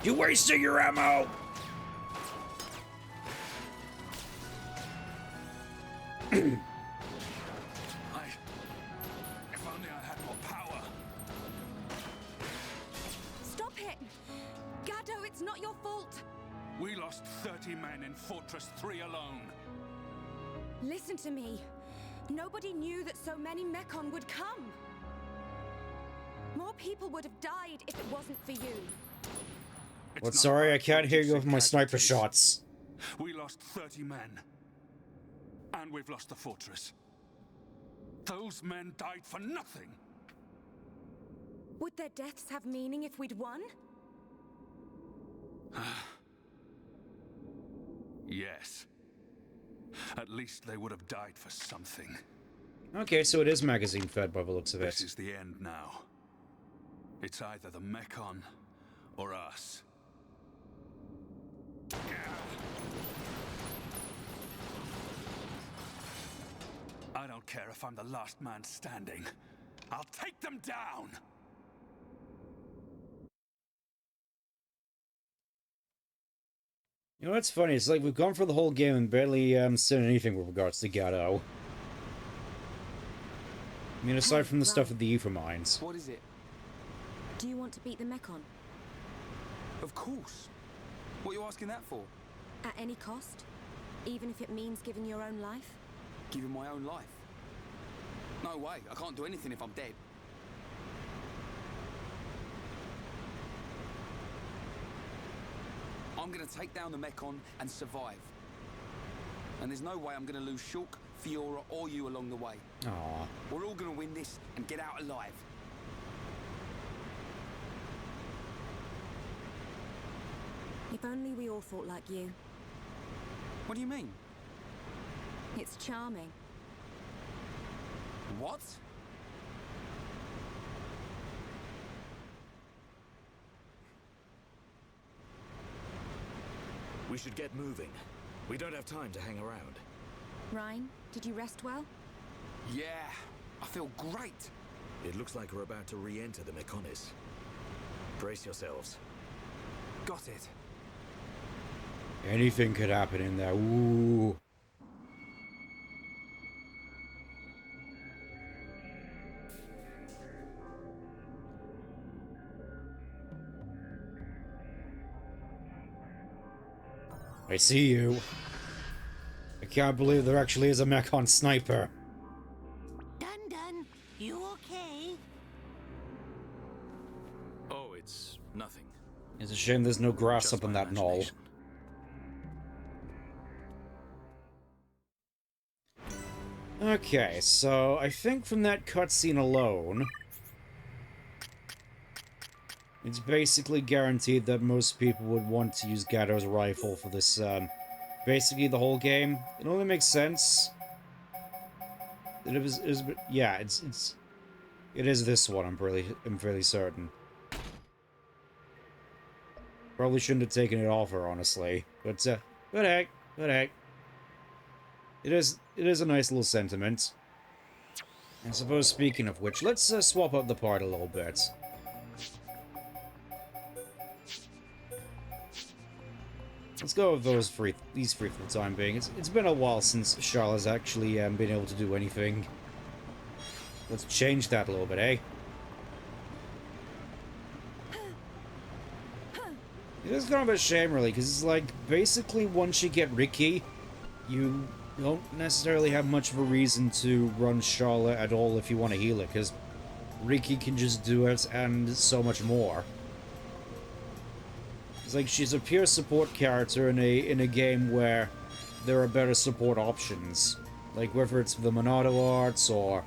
You're wasting your ammo! If only I had more power. Stop it! Gado, it's not your fault! We lost 30 men in Fortress 3 alone. Listen to me. Nobody knew that so many Mekon would come. More people would have died if it wasn't for you. It's Well, not sorry, I about can't hear you with my casualties. sniper shots. We lost 30 men. And we've lost the fortress. Those men died for nothing. Would their deaths have meaning if we'd won? Yes. At least they would have died for something. Okay, so it is magazine fed by the looks of This it. is the end now. It's either the Mekon or us. I don't care if I'm the last man standing. I'll take them down! You know what's funny? It's like we've gone for the whole game and barely said anything with regards to Gado. I mean, aside from the stuff with the Ether mines. What is it? Do you want to beat the Mekon? Of course. What are you asking that for? At any cost? Even if it means giving your own life? Giving my own life? No way. I can't do anything if I'm dead. I'm gonna take down the Mekon and survive. And there's no way I'm gonna lose Shulk, Fiora, or you along the way. Aww. We're all gonna win this and get out alive. If only we all thought like you. What do you mean? It's charming. What? We should get moving. We don't have time to hang around. Ryan, did you rest well? Yeah, I feel great. It looks like we're about to re-enter the Mechonis. Brace yourselves. Got it. Anything could happen in there. Ooh. I see you. I can't believe there actually is a Mechon sniper. Dun, you okay? Oh, it's nothing. It's a shame there's no grass Just up in my that knoll. imagination. Okay, so I think from that cutscene alone, it's basically guaranteed that most people would want to use Gatto's rifle for this, basically the whole game. It only makes sense that it was yeah, it is this one, I'm fairly certain. Probably shouldn't have taken it off her, honestly. But heck. It is a nice little sentiment. I suppose, speaking of which, let's swap up the part a little bit. Let's go with these three for the time being. It's been a while since Charlotte's actually been able to do anything. Let's change that a little bit, eh? It is kind of a shame, really, because it's like, basically, once you get Ricky, you don't necessarily have much of a reason to run Charlotte at all if you want to heal it, because Ricky can just do it and so much more. It's like she's a pure support character in a game where there are better support options, like whether it's the Monado arts or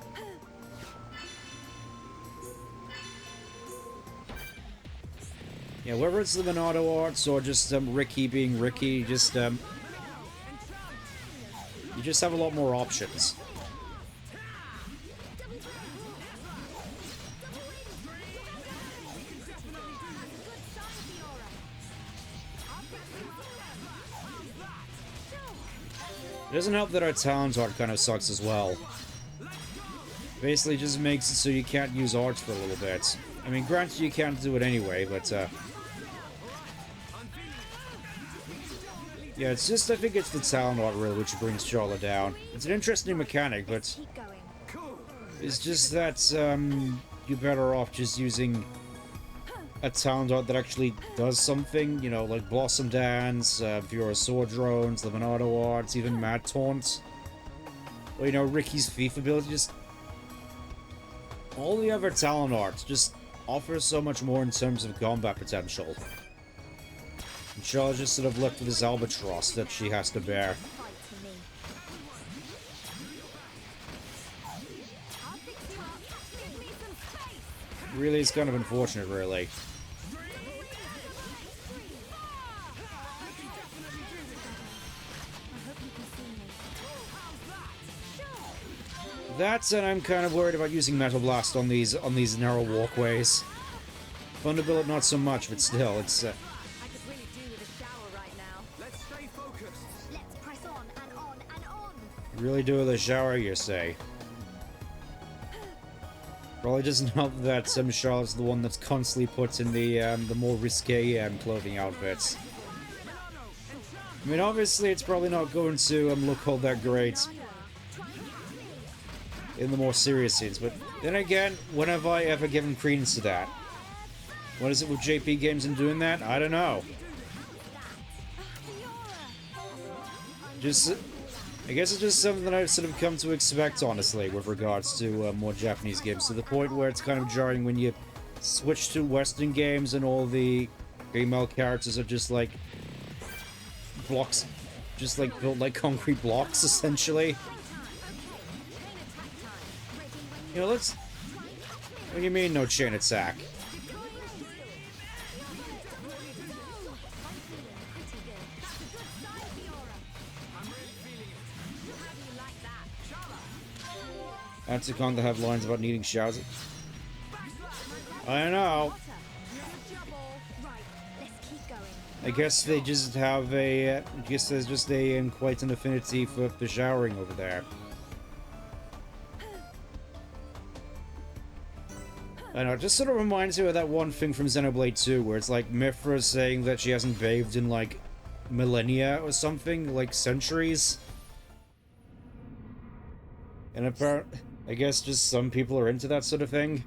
yeah, whether it's the Monado arts or just Ricky being Ricky, just you just have a lot more options. It doesn't help that our talent art kind of sucks as well. Basically just makes it so you can't use art for a little bit. I mean, granted you can't do it anyway, but yeah, it's just, I think it's the talent art really which brings Charlotte down. It's an interesting mechanic, but it's just that you're better off just using a talent art that actually does something, you know, like Blossom Dance, Vura Sword Drones, the Monado arts, even Mad Taunt. Well, you know, Ricky's thief ability, just all the other talent arts just offer so much more in terms of combat potential. And Charlotte's just sort of left with this albatross that she has to bear. Really, it's kind of unfortunate, really. That, and I'm kind of worried about using Metal Blast on these narrow walkways. Thunderbolt, not so much, but still, it's. I could really do with a shower right now. Let's stay focused. Let's press on and on and on. Really do with a shower, you say? Probably doesn't help that Charlotte's the one that's constantly put in the more risque clothing outfits. I mean, obviously, it's probably not going to look all that great in the more serious scenes, but then again, when have I ever given credence to that? What is it with JP Games and doing that? I don't know. Just, I guess it's just something that I've sort of come to expect, honestly, with regards to more Japanese games, to the point where it's kind of jarring when you switch to Western games and all the female characters are just like blocks, just like built like concrete blocks, essentially. You know, let's... What do you mean, no chain attack? Anticon to have lines about needing showers. I know. Right, let's keep going. I guess they just have a... I guess there's just a quite an affinity for showering over there. I know, it just sort of reminds me of that one thing from Xenoblade 2, where it's like Mithra saying that she hasn't bathed in like millennia or something, like centuries. And apparently, I guess just some people are into that sort of thing.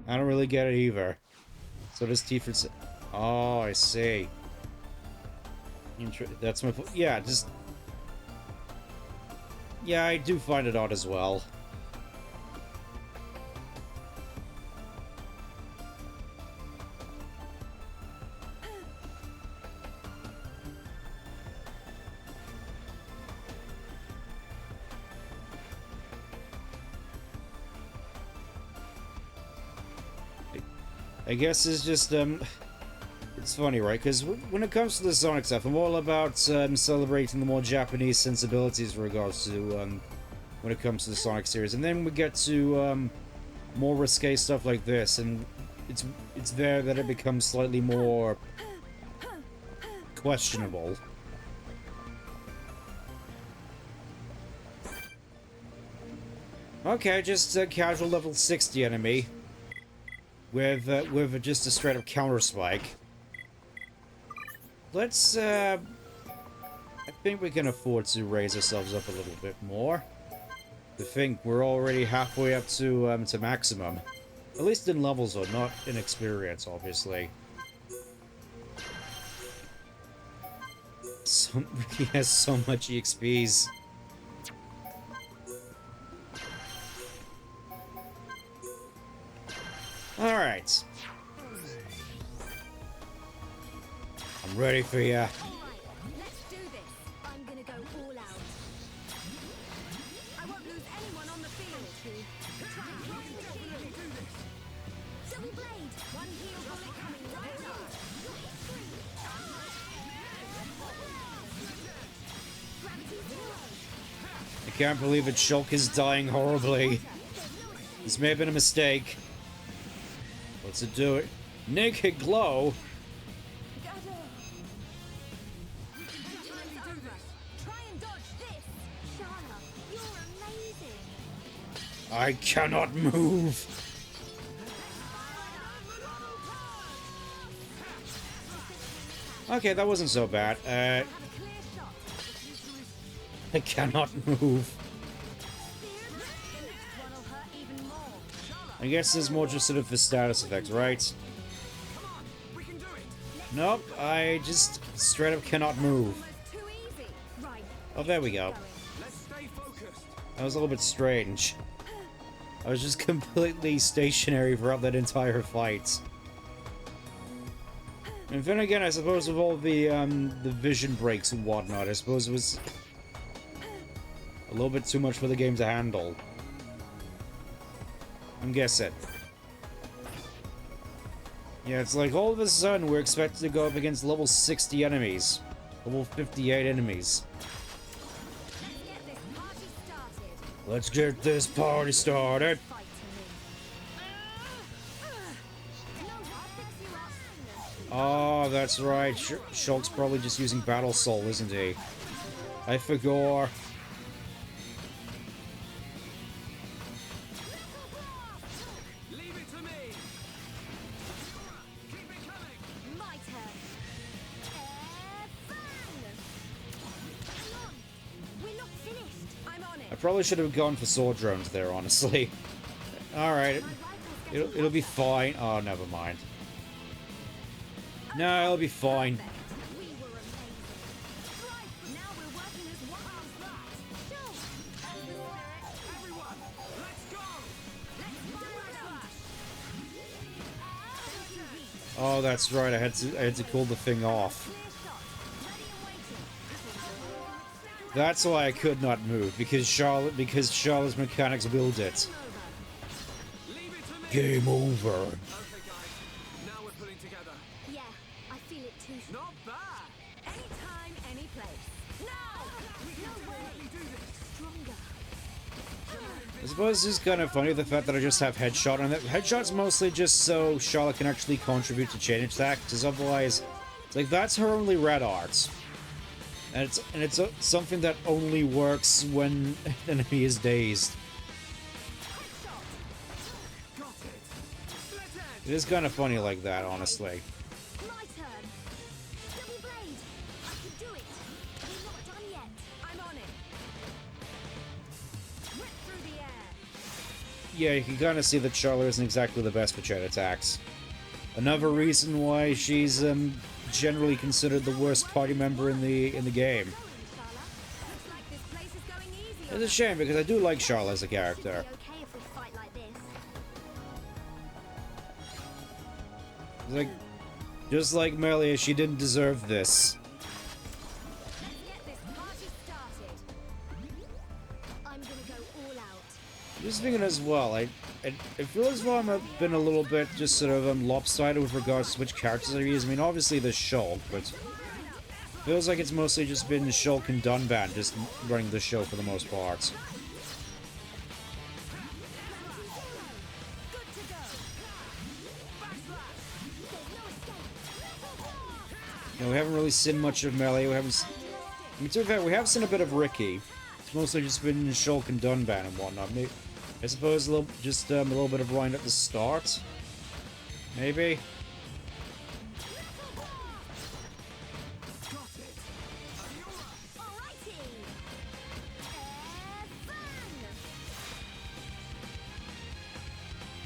I don't really get it either. So does Tifa. Oh, I see. That's my... Yeah, just... Yeah, I do find it odd as well. I guess it's just, it's funny, right? Because when it comes to the Sonic stuff, I'm all about celebrating the more Japanese sensibilities in regards to, when it comes to the Sonic series. And then we get to, more risque stuff like this, and it's there that it becomes slightly more questionable. Okay, just a casual level 60 enemy. With just a straight-up counter-spike. Let's, I think we can afford to raise ourselves up a little bit more. I think we're already halfway up to maximum. At least in levels, though, not in experience, obviously. He has so much EXPs. Alright. I'm ready for you. Let's do this. I'm gonna go all out. I won't lose anyone on the field. Double blade. One heal bullet coming right up. Gravity zero. I can't believe it. Shulk is dying horribly. This may have been a mistake. Let's do it. Naked glow. Try and dodge this. Sharna, you're amazing. I cannot move. Okay, that wasn't so bad. I cannot move. I guess there's more just sort of the status effects, right? Nope, I just straight up cannot move. Oh, there we go. That was a little bit strange. I was just completely stationary throughout that entire fight. And then again, I suppose with all the vision breaks and whatnot, I suppose it was a little bit too much for the game to handle. I'm guessing. Yeah, it's like all of a sudden we're expected to go up against level 60 enemies. Level 58 enemies. Let's get this party started. Oh, that's right. Shulk's probably just using Battle Soul, isn't he? I forgot. I probably should have gone for sword drones there, honestly. Alright. It'll be fine. Oh, never mind. No, it'll be fine. Oh, that's right. I had to cool the thing off. That's why I could not move, because Charlotte's mechanics willed it. Game over. Okay, guys. Now we're pulling together. Yeah, I feel it too. Not bad. Anytime, any place. No! No way! Stronger. I suppose this is kind of funny, the fact that I just have Headshot on it. Headshot's mostly just so Charlotte can actually contribute to chain attack, because otherwise Like, that's her only red art. And it's something that only works when an enemy is dazed. It is kind of funny like that, honestly. My turn. Double blade. I can do it. We're not done yet. I'm on it. Rip through the air. Yeah, you can kind of see that Charlotte isn't exactly the best for chain attacks. Another reason why she's generally considered the worst party member in the game. Looks like this place is going easy. It's a shame because I do like Charlotte as a character. Okay if we fight like this. Like, just like Melia, she didn't deserve this. Let's get this party started. I'm gonna go all out. Just thinking as well, I feel as though I've been a little bit just sort of lopsided with regards to which characters I use. I mean, obviously there's Shulk, but feels like it's mostly just been Shulk and Dunban just running the show for the most part. You know, we haven't really seen much of Melee. We haven't. I mean, to be fair, we have seen a bit of Ricky. It's mostly just been Shulk and Dunban and whatnot. Maybe, I suppose a little bit of Ryan at the start. Maybe.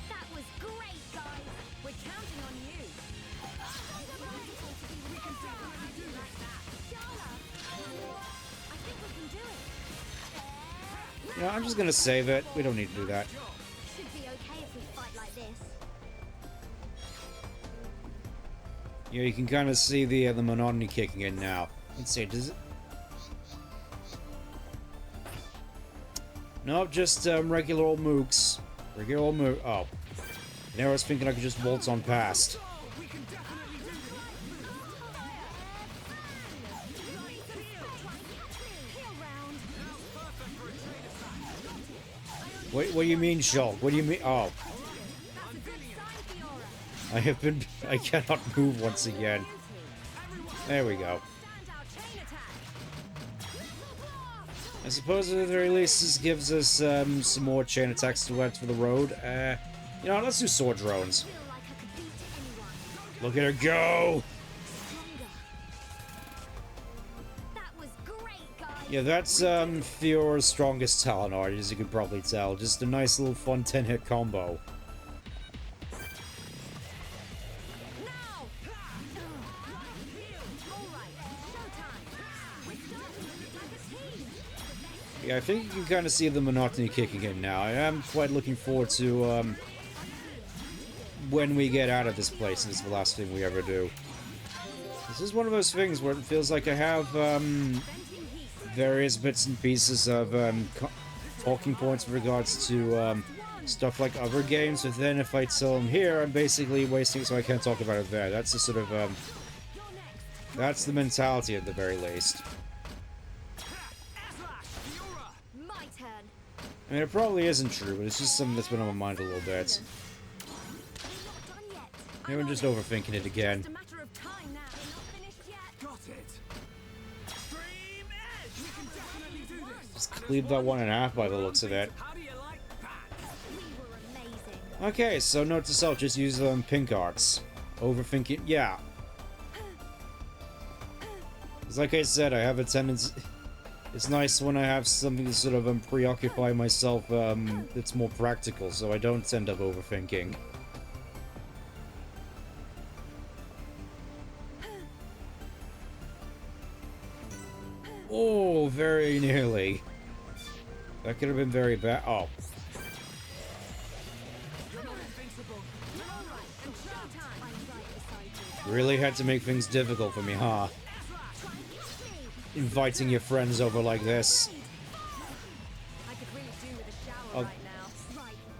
That was great, guys. We're counting on you. We can definitely do like that. I think we can do it. You know, I'm just gonna save it. We don't need to do that. Should be okay if we fight like this. Yeah, you can kind of see the monotony kicking in now. Let's see, does it? Nope, just regular old mooks. Regular old mook. Oh, now I was thinking I could just waltz on past. What do you mean, Shulk? What do you mean? Oh. I cannot move once again. There we go. I suppose at the very least this gives us some more chain attacks to add for the road. You know, let's do sword drones. Look at her go! Yeah, that's Fiora's strongest talent art, as you can probably tell. Just a nice little fun 10-hit combo. Yeah, I think you can kind of see the monotony kicking in now. I am quite looking forward to when we get out of this place, and it's the last thing we ever do. This is one of those things where it feels like I have various bits and pieces of talking points with regards to stuff like other games, but then if I tell them here, I'm basically wasting it, so I can't talk about it there. That's the sort of that's the mentality at the very least. I mean, it probably isn't true, but it's just something that's been on my mind a little bit. Maybe I'm just overthinking it again. Just cleave that 1.5 by the looks of it. Okay, so note to self, just use pink arts. Overthinking, yeah. Because like I said, I have a tendency... It's nice when I have something to sort of preoccupy myself that's more practical, so I don't end up overthinking. Oh, very nearly. That could have been very bad. Oh. Really had to make things difficult for me, huh? Inviting your friends over like this. Oh.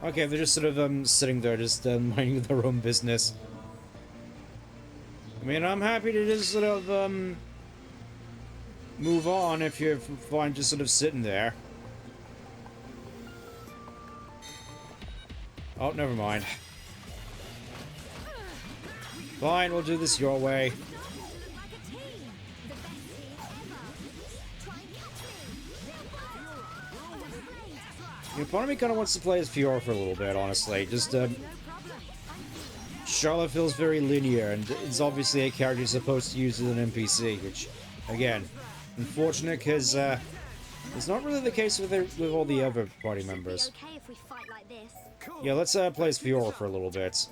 Okay, they're just sort of sitting there, just minding their own business. I mean, I'm happy to just sort of move on if you're fine just sort of sitting there. Oh, never mind. Fine, we'll do this your way. You know, part of me kind of wants to play as Fiora for a little bit, honestly. Just, Charlotte feels very linear, and it's obviously a character you're supposed to use as an NPC, which, again, unfortunate because, it's not really the case with all the other party members. Okay if we fight like this. Yeah, let's play as Fiora for a little bit.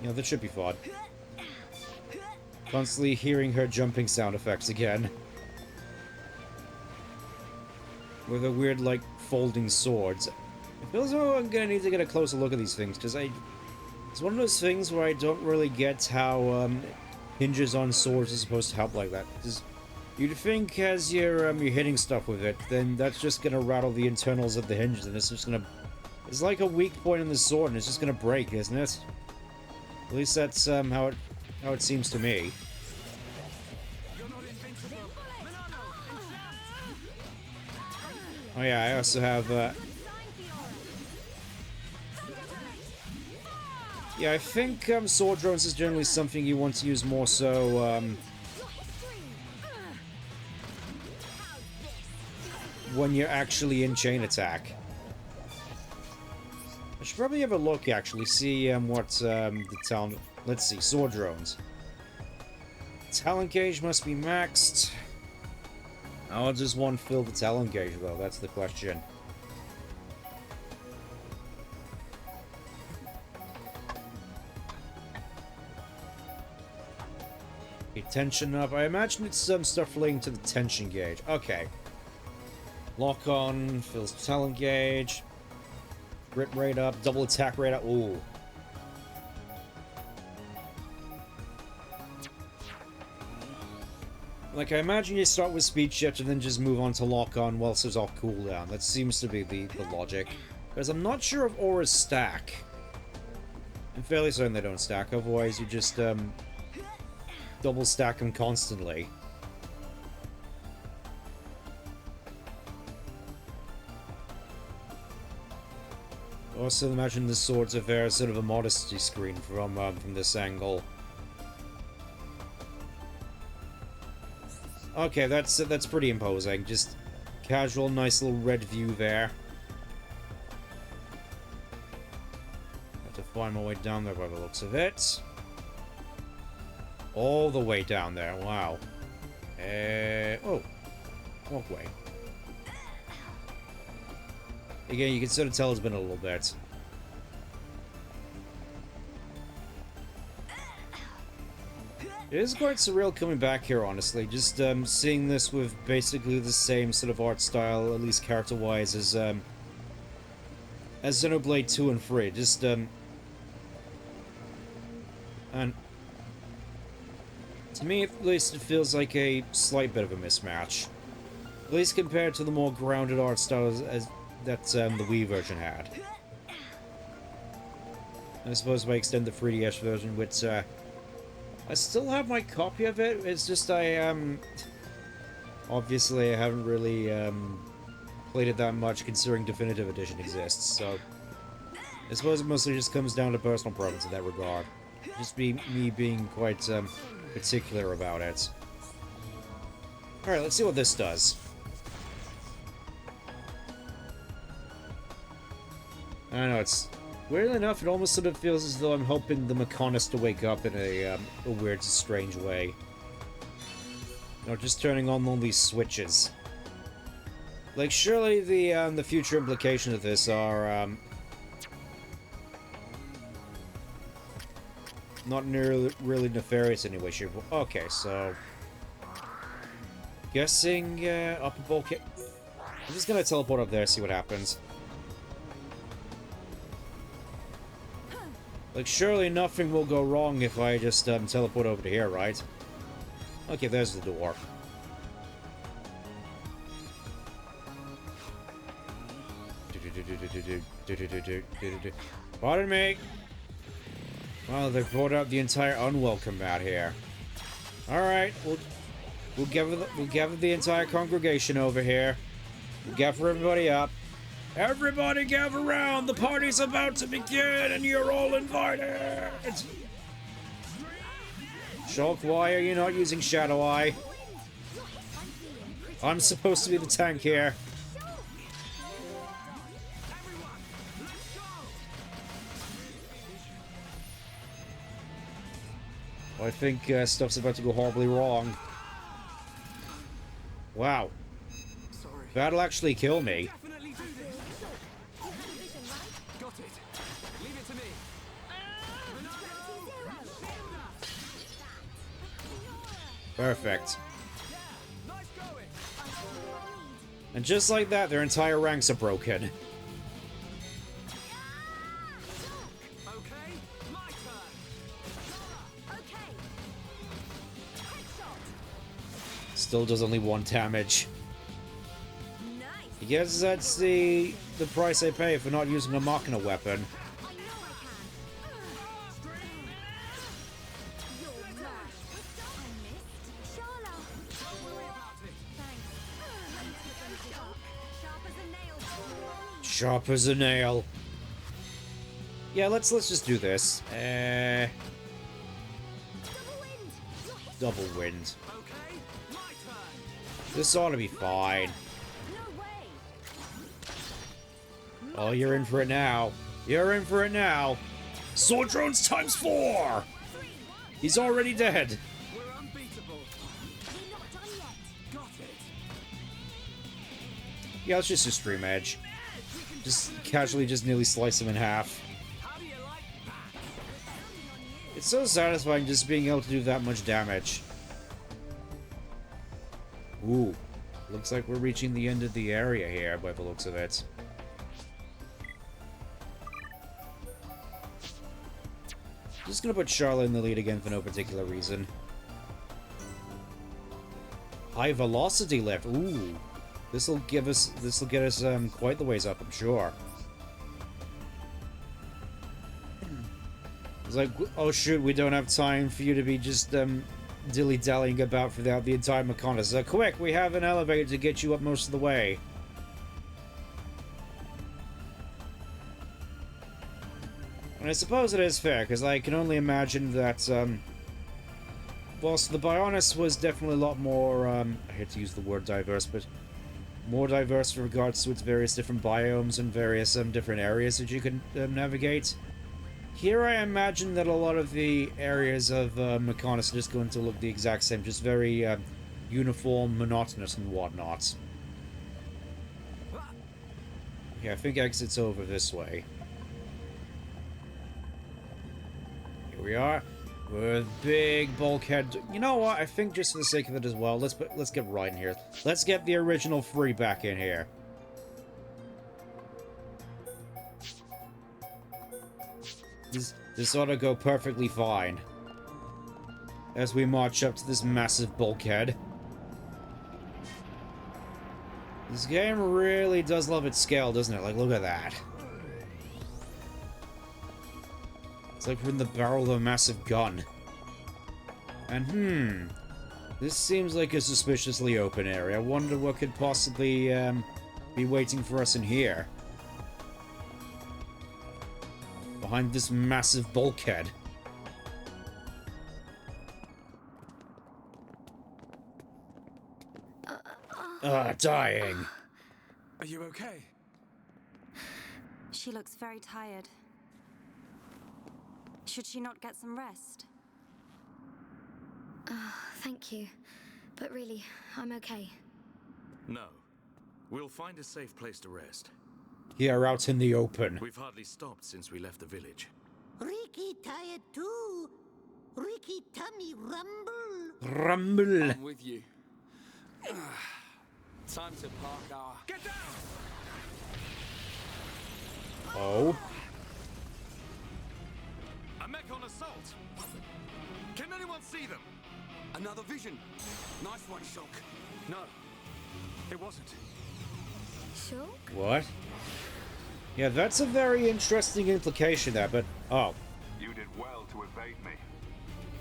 You know, that should be fun. Constantly hearing her jumping sound effects again. With a weird, like, folding swords. It feels though I'm gonna need to get a closer look at these things, because it's one of those things where I don't really get how, hinges on swords are supposed to help like that. Because you'd think as you're hitting stuff with it, then that's just gonna rattle the internals of the hinges, and it's just gonna... It's like a weak point in the sword, and it's just gonna break, isn't it? At least that's, how it seems to me. Oh yeah, I also have, yeah, I think, sword drones is generally something you want to use more so, when you're actually in chain attack. I should probably have a look, actually, see, what, the talent... Let's see, sword drones. Talent gauge must be maxed. How does one fill the talent gauge, though? That's the question. Okay, tension up. I imagine it's some stuff relating to the tension gauge. Okay. Lock on, fills talent gauge. Grip rate up, double attack rate up. Ooh. Like, I imagine you start with speed shift and then just move on to lock on whilst it's off cooldown. That seems to be the logic. Because I'm not sure if auras stack. I'm fairly certain they don't stack, otherwise you just, double stack them constantly. Also imagine the swords are there as sort of a modesty screen from this angle. Okay, that's pretty imposing. Just casual, nice little red view there. Have to find my way down there by the looks of it. All the way down there. Wow. Oh. Walkway. Again, you can sort of tell it's been a little bit. It is quite surreal coming back here, honestly. Just seeing this with basically the same sort of art style, at least character-wise, as Xenoblade 2 and 3. Just and to me, at least, it feels like a slight bit of a mismatch. At least compared to the more grounded art styles that the Wii version had. I suppose if I extend the 3DS version, which I still have my copy of it. It's just obviously I haven't really played it that much, considering Definitive Edition exists. So I suppose it mostly just comes down to personal preference in that regard. Just me being quite particular about it. All right, let's see what this does. I don't know, it's... Weirdly enough, it almost sort of feels as though I'm hoping the Mechonis to wake up in a weird, strange way. Or just turning on all these switches. Like, surely the future implications of this are, not nearly really nefarious in any way, shape, or form. Okay, so... Guessing, upper bulkhead... I'm just gonna teleport up there, see what happens. Like, surely nothing will go wrong if I just teleport over to here, right? Okay, there's the door. Pardon me. Well, they've brought out the entire unwelcome mat here. All right, we'll gather the entire congregation over here. We'll gather everybody up. Everybody gather around! The party's about to begin, and you're all invited! Shulk, why are you not using Shadow Eye? I'm supposed to be the tank here. I think stuff's about to go horribly wrong. Wow. Sorry. That'll actually kill me. Definitely do this. Got it. Leave it to me. Perfect. Nice going. And just like that, their entire ranks are broken. Okay, my turn. Okay. Headshot. Still does only 1 damage. Nice. I guess that's the price I pay for not using a Machina weapon. I know I can. You're mad. I missed. Shala. Don't worry about it. Thanks. Sharp as a nail. Sharp as a nail. Yeah, let's just do this. Double wind. You're hit. Double wind. Okay, my turn. This ought to be fine. No way. Oh, you're in for it now. You're in for it now. Sword drones times 4! He's already dead. We're unbeatable. We're not done yet. Got it. Yeah, it's just a stream edge. Just casually just nearly slice him in half. How do you like that? It's so satisfying just being able to do that much damage. Ooh. Looks like we're reaching the end of the area here by the looks of it. Just gonna put Charlotte in the lead again for no particular reason. High velocity lift. Ooh. This'll get us quite the ways up, I'm sure. It's like, oh shoot, we don't have time for you to be just dilly-dallying about throughout the entire Machina. So quick, we have an elevator to get you up most of the way. And I suppose it is fair, because I can only imagine that, whilst the Bionis was definitely a lot more, I hate to use the word diverse, but more diverse with regards to its various different biomes and various different areas that you can navigate. Here I imagine that a lot of the areas of Machina are just going to look the exact same, just very uniform, monotonous and whatnot. Yeah, I think exit's over this way. Here we are. With big bulkhead. You know what? I think just for the sake of it as well, let's get right in here. Let's get the original 3 back in here. This ought to go perfectly fine. As we march up to this massive bulkhead. This game really does love its scale, doesn't it? Like, look at that. It's like we're in the barrel of a massive gun. And this seems like a suspiciously open area. I wonder what could possibly be waiting for us in here. Behind this massive bulkhead. Dying. Are you okay? She looks very tired. Should she not get some rest? Thank you. But really, I'm okay. No. We'll find a safe place to rest. Here out in the open. We've hardly stopped since we left the village. Ricky tired too. Ricky tummy rumble. Rumble. I'm with you. Time to park our... Get down! Oh. A Mechon assault! Can anyone see them? Another vision. Nice one, Shulk. No, it wasn't. Shulk? What? Yeah, that's a very interesting implication there, but... Oh. You did well to evade me.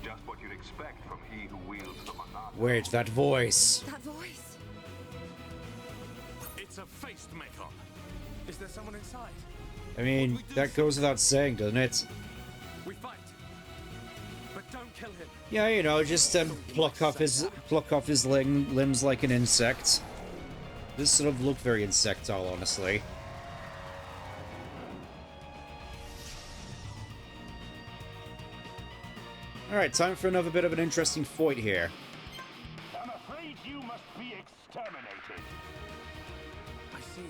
Just what you'd expect from he who wields the Monolith. Wait, that voice. That voice. It's a faced Mechon. Is there someone inside? I mean, that goes without saying, doesn't it? We fight. But don't kill him. Yeah, you know, just pluck off his limbs like an insect. This sort of looked very insectile, honestly. Alright, time for another bit of an interesting fight here. I'm afraid you must be exterminated. I see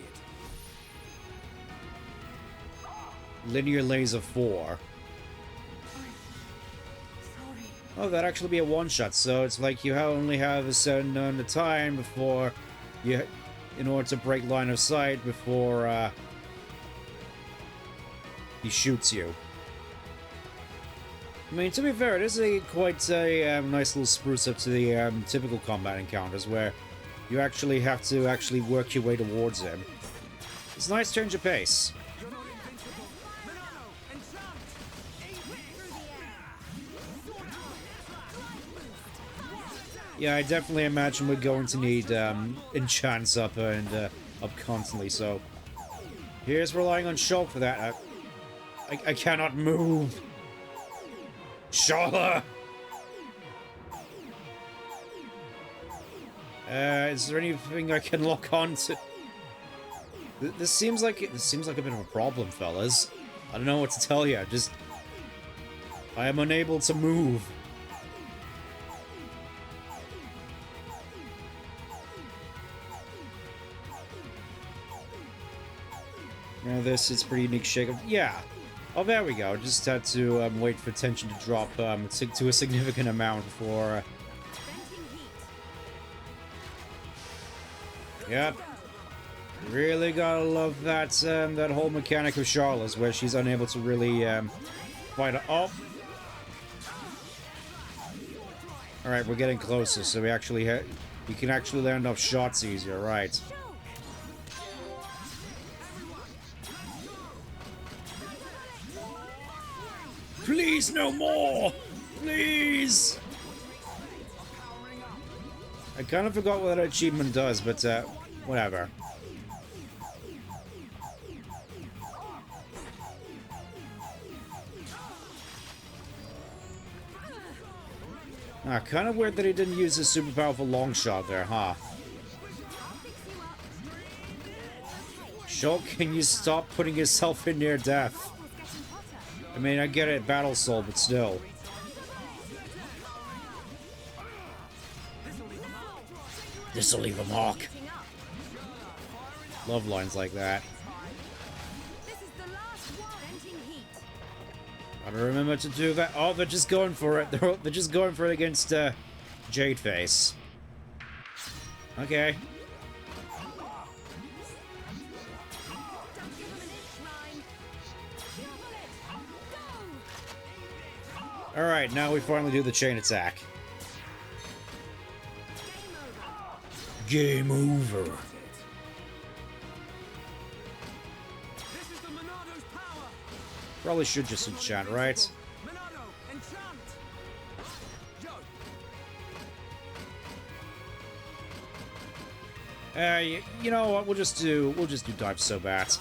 it. Linear Laser 4. Oh, that'd actually be a one-shot, so it's like you only have a certain amount of time before you... in order to break line of sight before, he shoots you. I mean, to be fair, it is quite a nice little spruce up to the typical combat encounters, where you actually have to work your way towards him. It's a nice change of pace. Yeah, I definitely imagine we're going to need enchants up and up constantly, so here's relying on Shulk for that. I cannot move. Shala! Is there anything I can lock on to? This seems like a bit of a problem, fellas. I don't know what to tell you. I am unable to move. Now this is pretty unique shake of... Yeah. Oh, there we go. Just had to wait for tension to drop to a significant amount before... Yep. Really gotta love that that whole mechanic of Charlotte's, where she's unable to really fight... Oh! Alright, we're getting closer, so we can actually land off shots easier, right. Please, no more! Please! I kind of forgot what that achievement does, but, whatever. Ah, kind of weird that he didn't use his super powerful long shot there, huh? Shulk, can you stop putting yourself in near death? I mean, I get it, Battle Soul, but still. This'll leave a mark. Love lines like that. Gotta remember to do that. Oh, they're just going for it. They're just going for it against Jadeface. Okay. Alright, now we finally do the chain attack. Game over. Probably should just enchant, right? You know what? We'll just do Dive So Bat.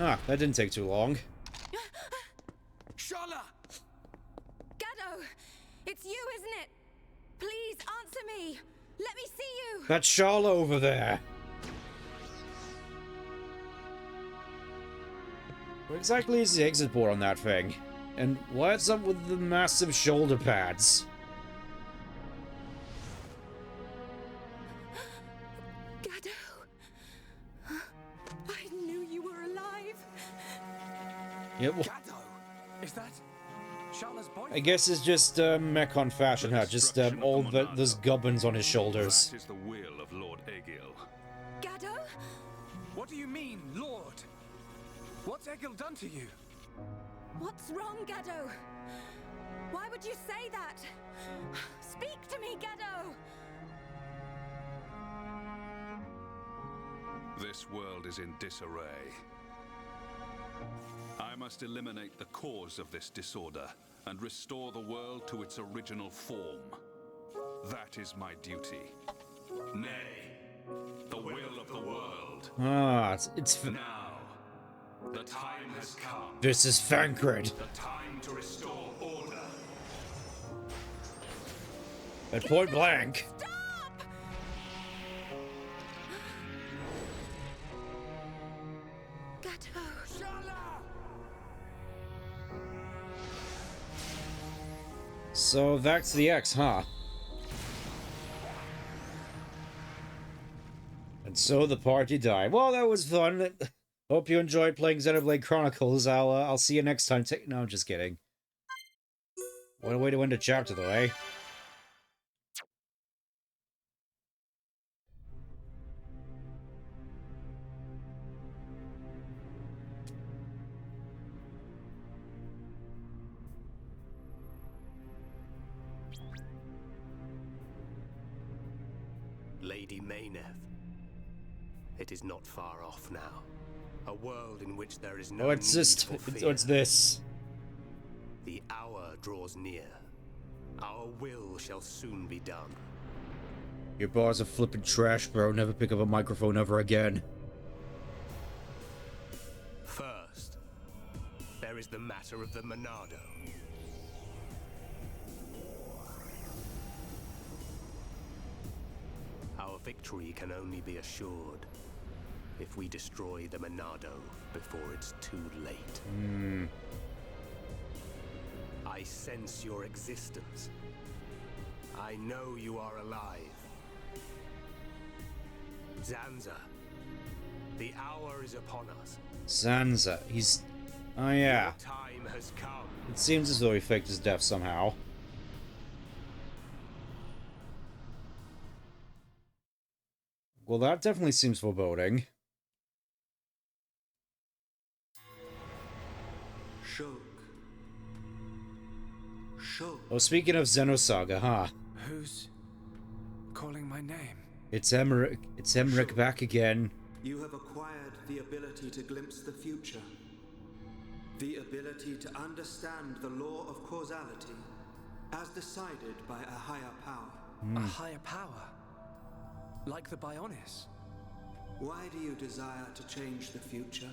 Ah, that didn't take too long. Shala! Gado! It's you, isn't it? Please answer me! Let me see you! That's Shala over there. What exactly is the exit port on that thing? And what's up with the massive shoulder pads? Gado! I knew you were alive! Yeah, well, Gado! Is that Shala's boyfriend? I guess it's just Mechon fashion, huh? Just all those gubbins on his shoulders. That is the will of Lord Egil. Gado? What do you mean, Lord? What's Egil done to you? What's wrong, Gado? Why would you say that? Speak to me, Gado! This world is in disarray. I must eliminate the cause of this disorder and restore the world to its original form. That is my duty. Nay, the will of the world. Ah, it's Now, the time has come. this is Thancred. The time to restore order. At point blank. Stop! So that's the X, huh? And so the party died. Well, that was fun. Hope you enjoyed playing XENOBLADE Chronicles. I'll see you next time. No, I'm just kidding. What a way to end a chapter, though, eh? Lady Mayneth. It is not far off now. A world in which there is no What's this? The hour draws near. Our will shall soon be done. Your bars are flipping trash, bro. Never pick up a microphone ever again. First, there is the matter of the Monado. Our victory can only be assured if we destroy the Monado before it's too late. I sense your existence. I know you are alive. Zanza, the hour is upon us. Zanza, he's... Oh yeah. Your time has come. It seems as though he faked his death somehow. Well, that definitely seems foreboding. Oh, speaking of Xenosaga, huh? Who's calling my name? It's Emmerich. It's Emmerich back again. You have acquired the ability to glimpse the future. The ability to understand the law of causality as decided by a higher power. A higher power? Like the Bionis? Why do you desire to change the future?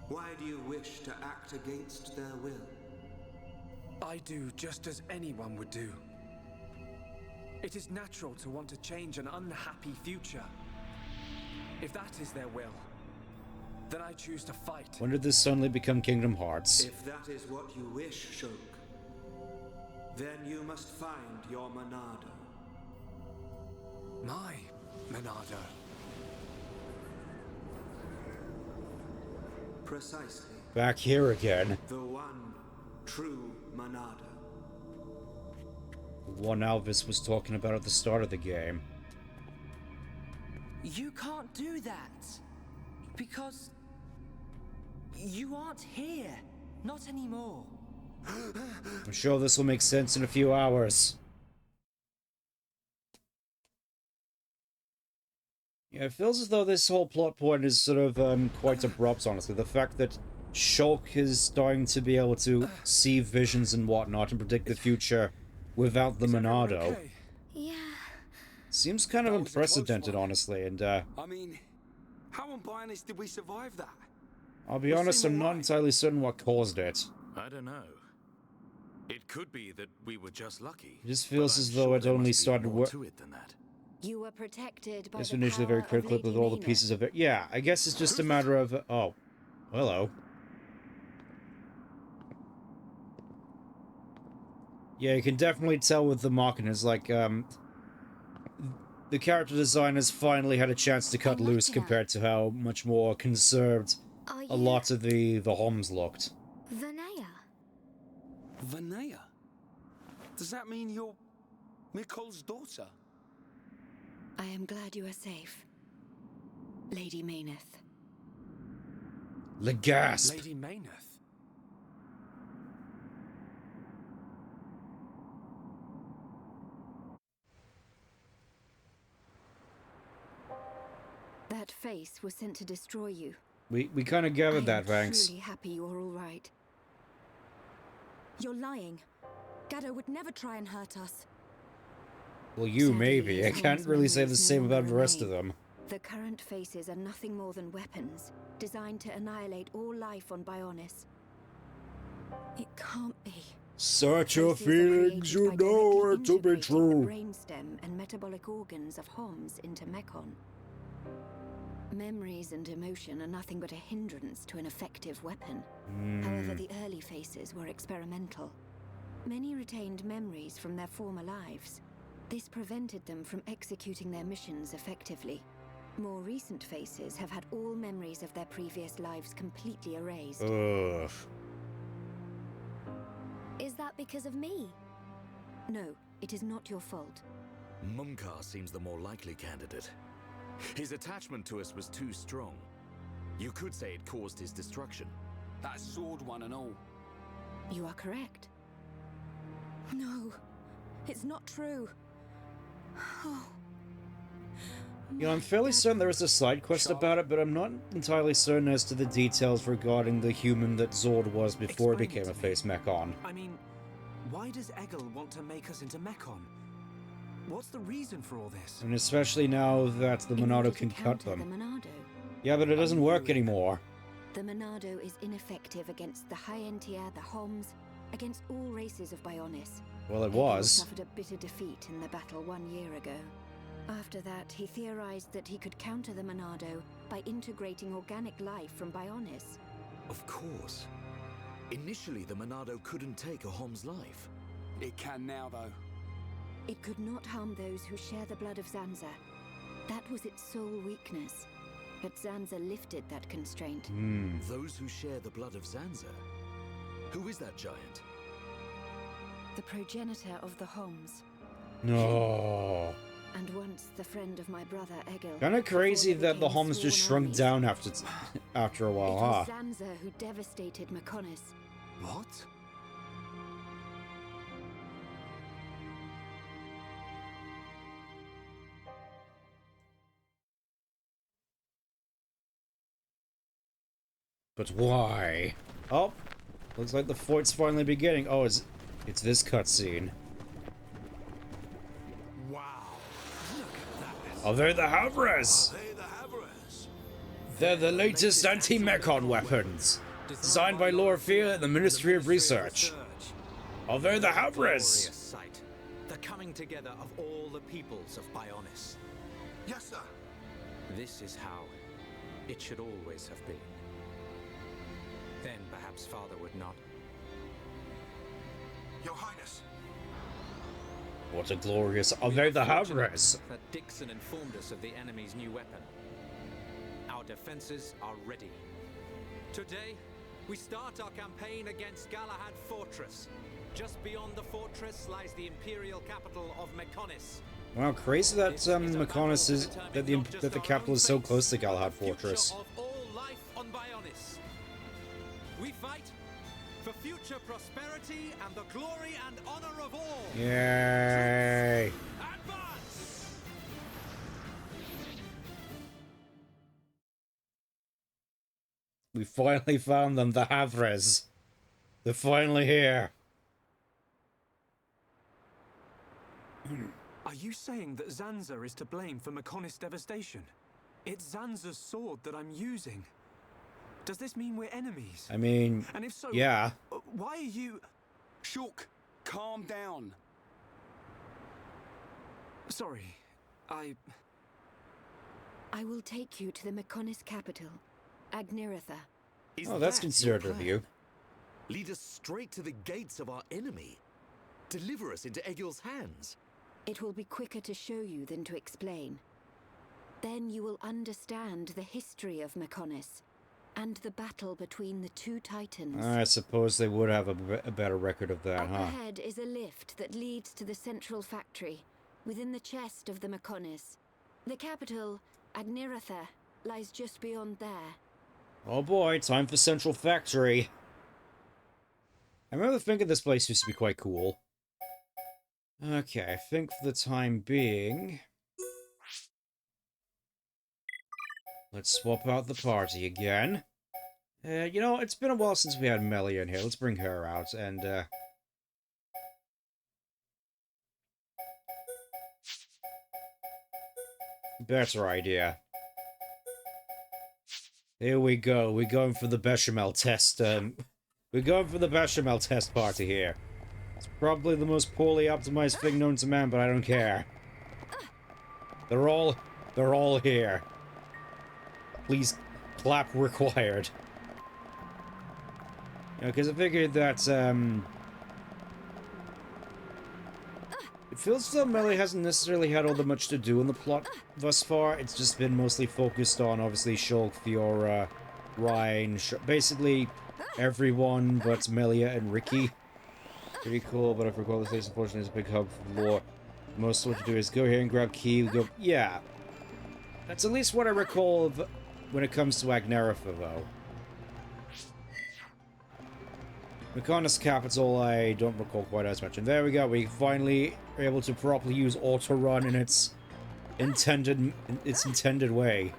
Why do you wish to act against their will? I do just as anyone would do. It is natural to want to change an unhappy future. If that is their will, then I choose to fight. When did this suddenly become Kingdom Hearts? If that is what you wish, Shulk, then you must find your Monado. My Monado? Precisely. Back here again. The one true Monado. The one Alvis was talking about at the start of the game. You can't do that. Because... you aren't here. Not anymore. I'm sure this will make sense in a few hours. Yeah, it feels as though this whole plot point is sort of quite abrupt, honestly. The fact that Shulk is starting to be able to see visions and whatnot and predict the future without the Monado. Okay? Yeah. Seems kind of unprecedented, honestly, and I mean, how on Bionis did we survive that? I'll be honest, I'm not entirely certain what caused it. I don't know. It could be that we were just lucky. It just feels as though it only started to it than that. You were protected by This the initially power very critical of with Lady all the Mayneth. pieces of it. Yeah, I guess it's just a matter of... oh. Hello. Yeah, you can definitely tell with the markings, like, the character designers finally had a chance to cut loose compared to how much more conserved a lot of the Homs looked. Vanaya. Vanaya? Does that mean you're Mikol's daughter? I am glad you are safe. Lady Mayneth. Legasp! Lady Mayneth? That face was sent to destroy you. We kind of gathered that, thanks. I'm truly happy you're all right. You're lying. Gado would never try and hurt us. Well, you Sadly, maybe. I his can't Hom's really say the memories same no about longer the rest of remain. them. The current faces are nothing more than weapons, designed to annihilate all life on Bionis. It can't be. Such your Faces are feelings, created you by know directly it to be integrating true. The brainstem and metabolic organs of Homs into Mekon. Memories and emotion are nothing but a hindrance to an effective weapon. However, the early faces were experimental. Many retained memories from their former lives. This prevented them from executing their missions effectively. More recent faces have had all memories of their previous lives completely erased. Ugh. Is that because of me? No, it is not your fault. Mumkar seems the more likely candidate. His attachment to us was too strong. You could say it caused his destruction. That sword one and all. You are correct. No, it's not true. Oh. You know, I'm fairly certain there is a side quest about it, but I'm not entirely certain as to the details regarding the human that Zord was before he became a face Mechon. I mean, why does Egil want to make us into Mechon? What's the reason for all this? And especially now that the Monado can cut them. Yeah, but it doesn't work anymore. The Monado is ineffective against the High Entier, the Homs, against all races of Bionis. Well, it Egil was. suffered a bitter defeat in the battle 1 year ago. After that, he theorized that he could counter the Monado by integrating organic life from Bionis. Of course. Initially, the Monado couldn't take a Hom's life. It can now, though. It could not harm those who share the blood of Zanza. That was its sole weakness. But Zanza lifted that constraint. Those who share the blood of Zanza? Who is that giant? The progenitor of the Homs. No. And once the friend of my brother Egil. Kinda crazy that the Homs just shrunk down after a while, It huh? was Zanza who devastated Mechonis. What? But why? Oh, looks like the fight's finally beginning. Oh, it's this cutscene. Wow. Look at that. Oh, they're the Havres! They're the latest anti-Mechon weapons, designed by Lorfia and the Ministry of Research. Oh, they're the Havres! Sight. The coming together of all the peoples of Bionis. Yes, sir. This is how it should always have been. Then perhaps Father would not. Your Highness. What a glorious... Oh, they're the Havres! That Dixon informed us of the enemy's new weapon. Our defenses are ready. Today, we start our campaign against Galahad Fortress. Just beyond the fortress lies the imperial capital of Mechonis. Wow, crazy that Mechonis is... that the capital is so close to Galahad Fortress. Of all life on Bionis. We fight for future prosperity and the glory and honor of all. Yay! Advance! We finally found them, the Havres. They're finally here. Are you saying that Zanza is to blame for Mechonis' devastation? It's Zanza's sword that I'm using. Does this mean we're enemies? I mean, and if so, yeah. Why are you... Shulk, calm down. Sorry, I will take you to the Mechonis capital, Agniratha. Oh, that's considerate of you. Lead us straight to the gates of our enemy. Deliver us into Egil's hands. It will be quicker to show you than to explain. Then you will understand the history of Mechonis and the battle between the two titans. I suppose they would have a better record of that, Up huh? ahead is a lift that leads to the central factory, within the chest of the Mechonis. The capital, Agniratha, lies just beyond there. Oh boy, time for Central Factory. I remember thinking this place used to be quite cool. Okay, I think for the time being... let's swap out the party again. You know, it's been a while since we had Melly in here. Let's bring her out, and, better idea. Here we go. We're going for the bechamel test, we're going for the bechamel test party here. It's probably the most poorly optimized thing known to man, but I don't care. They're all here. Please, clap required. You know, because I figured that, It feels as though Melee hasn't necessarily had all that much to do in the plot thus far. It's just been mostly focused on, obviously, Shulk, Fiora, Ryan, basically everyone but Melia and Ricky. Pretty cool, but I forgot this place, unfortunately, is a big hub for the lore. Most of what you do is go here and grab key, go... Yeah. That's at least what I recall of when it comes to Agneritha, though. Mechonis Capital, I don't recall quite as much. And there we go, we finally are able to properly use auto-run in its intended way.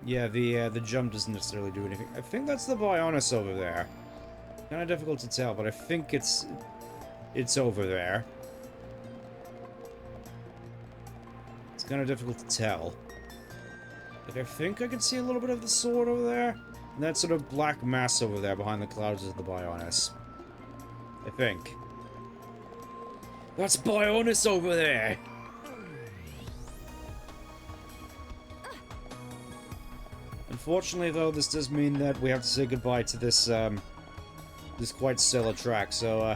Yeah, the jump doesn't necessarily do anything. I think that's the Bionis over there. Kind of difficult to tell, but I think it's over there. It's kind of difficult to tell. Like, I think I can see a little bit of the sword over there. And that sort of black mass over there behind the clouds is the Bionis. I think. That's Bionis over there! Unfortunately, though, this does mean that we have to say goodbye to this, this quite stellar track, so,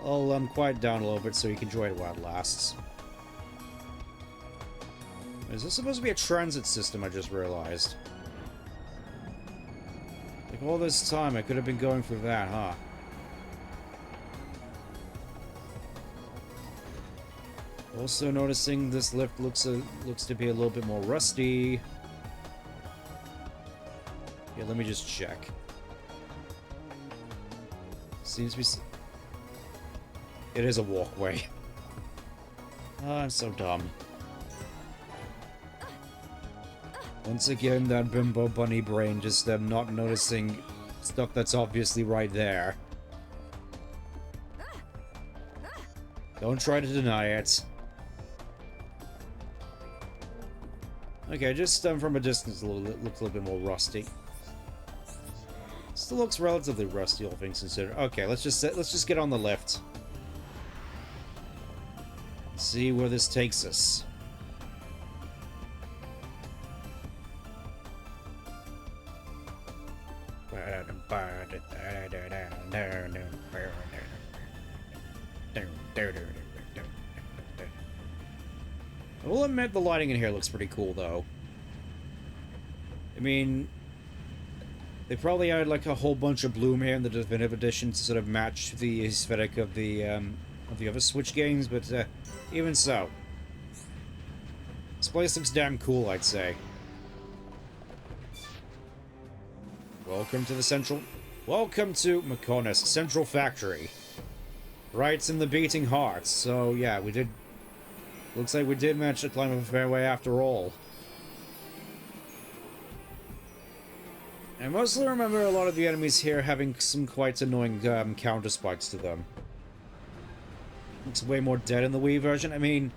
I'll, quiet down a little bit so you can enjoy it while it lasts. Is this supposed to be a transit system, I just realized? Like, all this time, I could have been going through that, huh? Also noticing this lift looks to be a little bit more rusty. Yeah, let me just check. Seems to be... It is a walkway. Oh, I'm so dumb. Once again, that bimbo bunny brain just not noticing stuff that's obviously right there. Don't try to deny it. Okay, just from a distance, it looks a little bit more rusty. Still looks relatively rusty, all things considered. Okay, let's just get on the lift. See where this takes us. I will admit the lighting in here looks pretty cool, though. I mean, they probably added like a whole bunch of bloom here in the Definitive Edition to sort of match the aesthetic of the other Switch games, but even so, this place looks damn cool, I'd say. Welcome to the central... Welcome to Mechonis Central Factory. Right in the beating heart. So, yeah, we did... Looks like we did manage to climb up a fairway after all. I mostly remember a lot of the enemies here having some quite annoying counter spikes to them. Looks way more dead in the Wii version. I mean,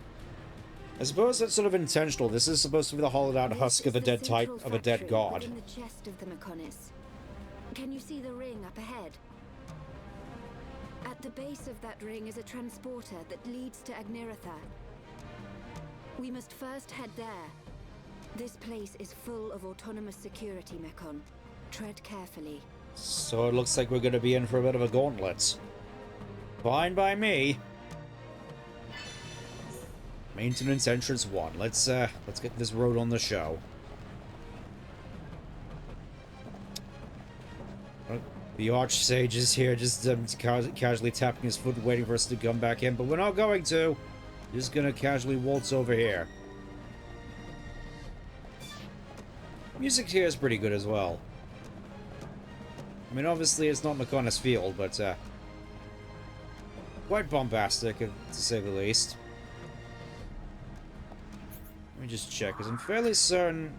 I suppose that's sort of intentional. This is supposed to be the hollowed out husk of the dead type of a dead god. In the chest of the Mechonis. Can you see the ring up ahead? At the base of that ring is a transporter that leads to Agneritha. We must first head there. This place is full of autonomous security, Mechon. Tread carefully. So it looks like we're going to be in for a bit of a gauntlet. Fine by me. Maintenance entrance 1. Let's get this road on the show. The Archsage is here, just casually tapping his foot, waiting for us to come back in, but we're not going to. Just gonna casually waltz over here. Music here is pretty good as well. I mean, obviously it's not Mechonis Field, but quite bombastic, to say the least. Let me just check, because I'm fairly certain...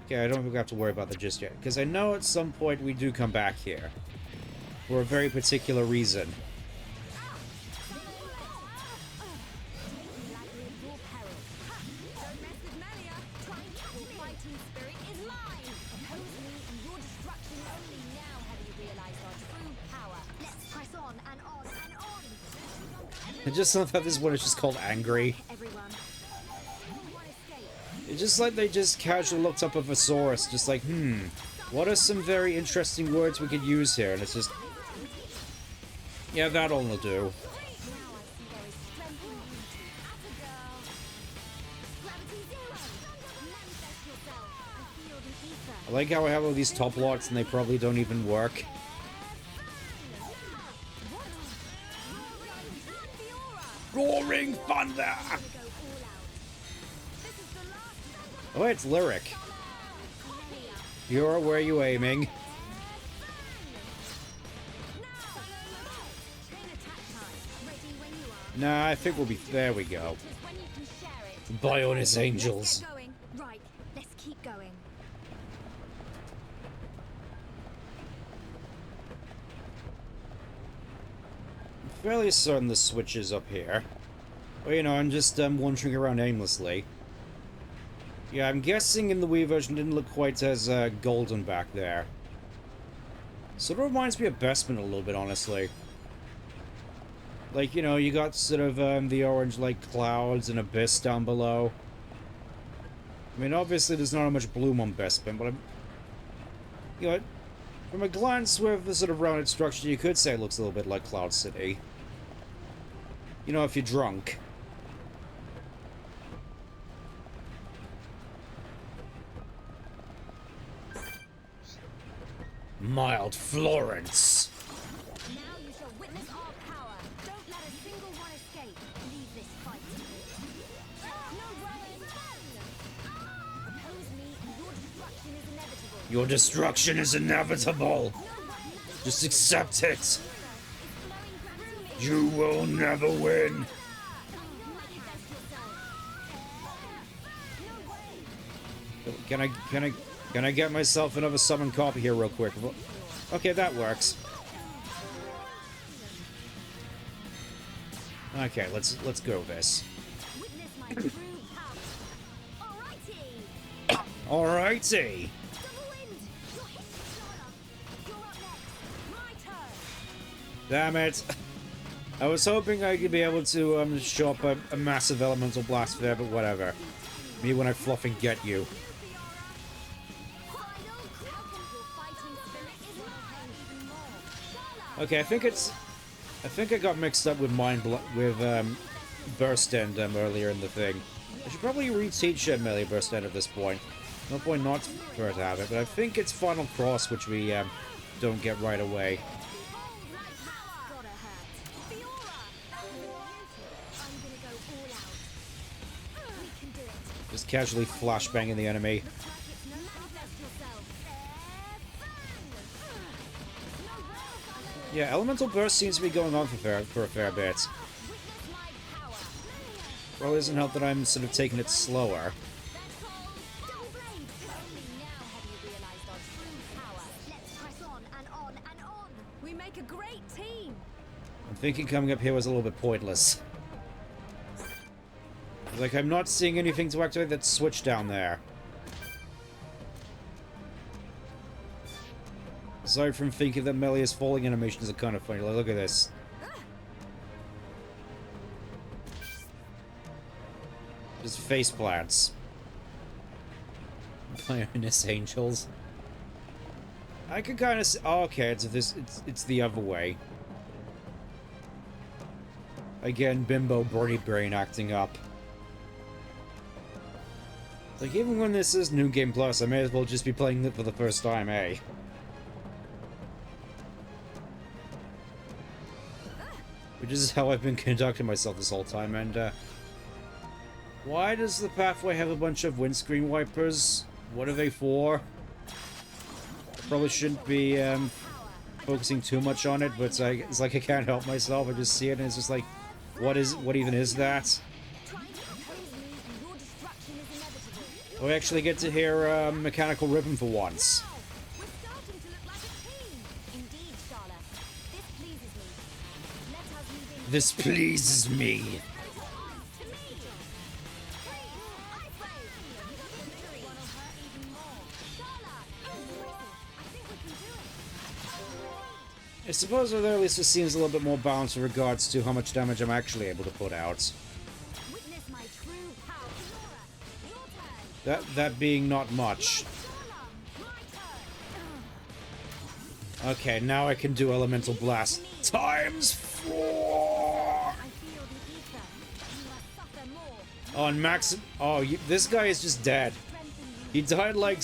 Okay, I don't think we have to worry about that just yet, because I know at some point we do come back here. For a very particular reason. I just love how this one is just called Angry. It's just like they just casually looked up a thesaurus, just like, what are some very interesting words we could use here? And it's just... Yeah, that'll do. Now I see there is strength in unity. Gravity zero. Manifest yourself. I feel the ether. I like how I have all these top lots and they probably don't even work. Roaring thunder! Oh, it's Lyric. Fiora, where are you aiming? Nah, I think we'll be... There we go. Bionis Angels. Right, let's keep going. I'm fairly certain the switch is up here. Well, you know, I'm just wandering around aimlessly. Yeah, I'm guessing in the Wii version didn't look quite as golden back there. Sort of reminds me of Bestman a little bit, honestly. Like, you know, you got sort of the orange, like, clouds and abyss down below. I mean, obviously there's not much bloom on Bestman, but I'm... You know, from a glance with the sort of rounded structure, you could say it looks a little bit like Cloud City. You know, if you're drunk. Mild Florence. Now you shall witness our power. Don't let a single one escape. Leave this fight. No way. Oppose me and your destruction is inevitable. Your destruction is inevitable. Just accept it. You will never win. Can I get myself another summon copy here real quick? Okay, that works. Okay, let's go this. Alrighty. Damn it. I was hoping I could be able to show up a massive elemental blast there, but whatever. Me when I fluff and get you. Okay, I think I got mixed up with Burst End earlier in the thing. I should probably reteach Melee Burst End at this point. No point not for it to have it, but I think it's Final Cross, which we don't get right away. Just casually flashbanging the enemy. Yeah, Elemental Burst seems to be going on for a fair bit. Well, it doesn't help that I'm sort of taking it slower. We make a great team. I'm thinking coming up here was a little bit pointless. Like, I'm not seeing anything to activate that switch down there. Aside from thinking that Melia's falling animations are kind of funny. Like, look at this. Just face plants. Bionis Angels. I could kind of see... Oh, okay, it's the other way. Again, Bimbo Bernie Brain acting up. Like, even when this is New Game Plus, I may as well just be playing it for the first time, eh? Which is how I've been conducting myself this whole time, and, why does the pathway have a bunch of windscreen wipers? What are they for? Probably shouldn't be, focusing too much on it, but it's like I can't help myself. I just see it, and it's just like, what even is that? We actually get to hear Mechanical Ribbon for once. This pleases me. I suppose at least it seems a little bit more balanced in regards to how much damage I'm actually able to put out. That being not much. Okay, now I can do Elemental Blast times 4. Oh, and Max. Oh, this guy is just dead. He died like.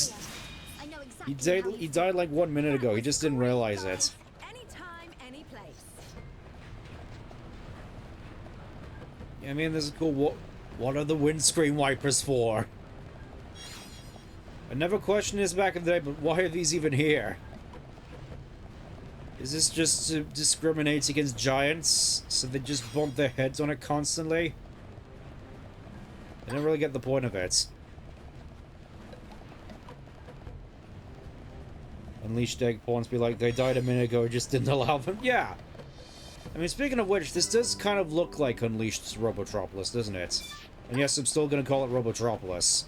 He died like 1 minute ago. He just didn't realize it. Anytime, any place. I mean, this is cool. What are the windscreen wipers for? I never questioned this back in the day, but why are these even here? Is this just to discriminate against giants, so they just bump their heads on it constantly? I don't really get the point of it. Unleashed egg pawns be like, they died a minute ago, just didn't allow them. Yeah. I mean, speaking of which, this does kind of look like Unleashed's Robotropolis, doesn't it? And yes, I'm still gonna call it Robotropolis.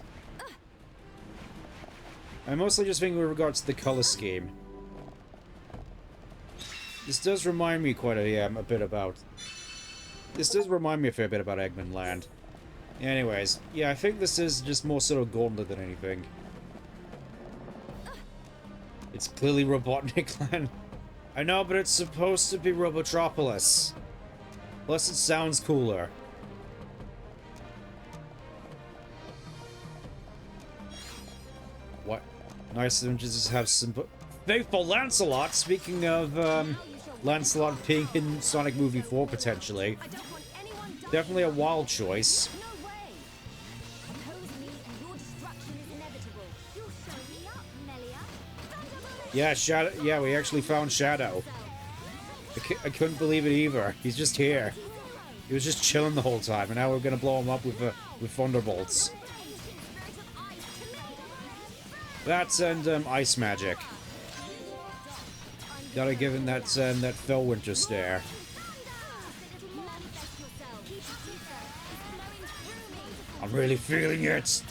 I'm mostly just thinking with regards to the color scheme. This does remind me quite a bit about... This does remind me a fair bit about Eggman Land. Anyways, yeah, I think this is just more sort of Gauntlet than anything. It's clearly Robotnik Land. I know, but it's supposed to be Robotropolis. Plus, it sounds cooler. What? Nice of just have some... Faithful Lancelot! Speaking of, Lancelot being in Sonic Movie 4, potentially. Definitely a wild choice. Yeah, Shadow. Yeah, we actually found Shadow. I couldn't believe it either. He's just here. He was just chilling the whole time, and now we're gonna blow him up with thunderbolts. That's and ice magic. Gotta give him that that Fellwinter stare. I'm really feeling it.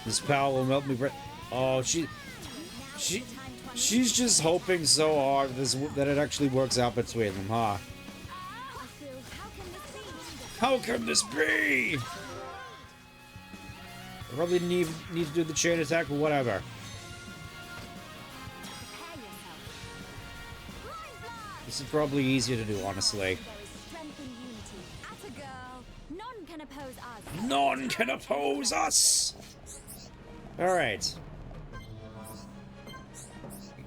This power will melt me. Oh, she's just hoping so hard that it actually works out between them, huh? How can this be? I probably need to do the chain attack or whatever. This is probably easier to do, honestly. None can oppose us! Alright.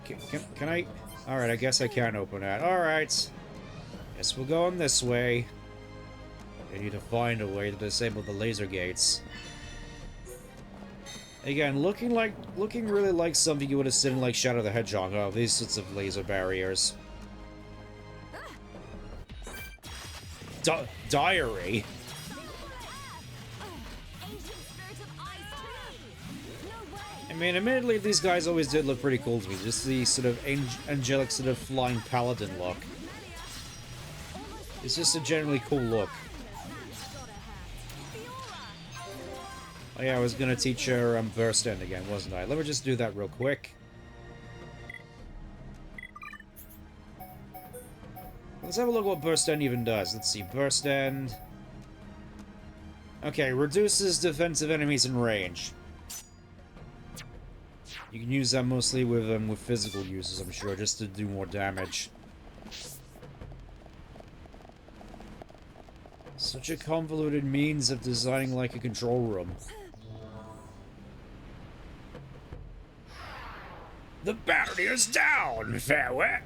Can I... Alright, I guess I can open that. Alright. Guess we're going this way. I need to find a way to disable the laser gates. Again, looking really like something you would have seen in, like, Shadow the Hedgehog. Oh, these sorts of laser barriers. Diary? I mean, admittedly, these guys always did look pretty cool to me. Just the sort of angelic sort of flying paladin look. It's just a generally cool look. Oh yeah, I was gonna teach her Burst End again, wasn't I? Let me just do that real quick. Let's have a look at what Burst End even does. Let's see, Burst End... Okay, reduces defensive enemies in range. You can use that mostly with physical uses, I'm sure, just to do more damage. Such a convoluted means of designing like a control room. The barrier's down! Farewell!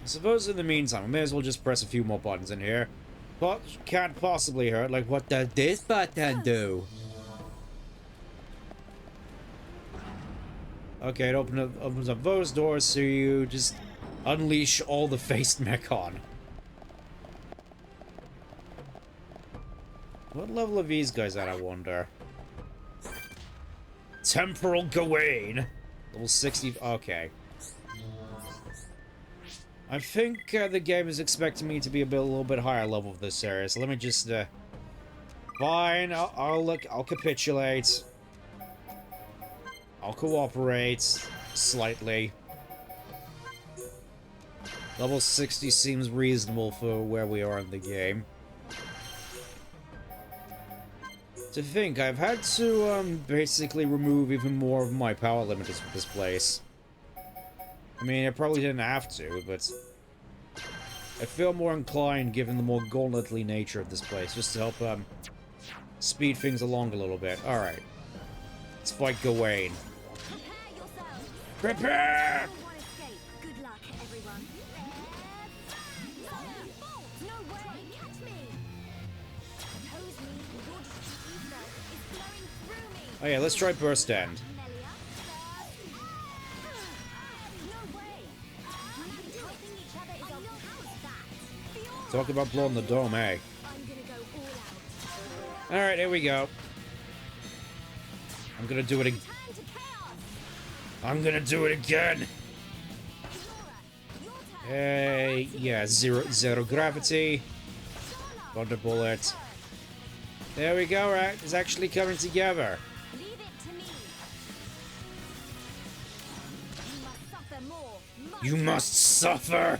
I suppose in the meantime, I may as well just press a few more buttons in here. But can't possibly hurt. Like, what does this button do? Okay, it opens up those doors so you just unleash all the faced Mechon. What level are these guys at, I wonder? Temporal Gawain! Level 60... Okay. I think the game is expecting me to be a little bit higher level of this area, so let me just, fine, I'll capitulate. I'll cooperate, slightly. Level 60 seems reasonable for where we are in the game. To think, I've had to, basically remove even more of my power limiters for this place. I mean, I probably didn't have to, but I feel more inclined given the more gauntletly nature of this place, just to help, speed things along a little bit. Alright. Let's fight Gawain. Prepare! Good luck, everyone. No way! Catch me! Oppose me, your ether is flowing through me. Oh yeah, let's try Burst End. No way! Helping each other is our power. Talk about blowing the dome, eh? I'm gonna go all out. Alright, here we go. I'm gonna do it again. I'm gonna do it again! Hey, yeah, zero gravity. Thunder Bullet. There we go, right? It's actually coming together. Leave it to me. You must suffer more. You must suffer!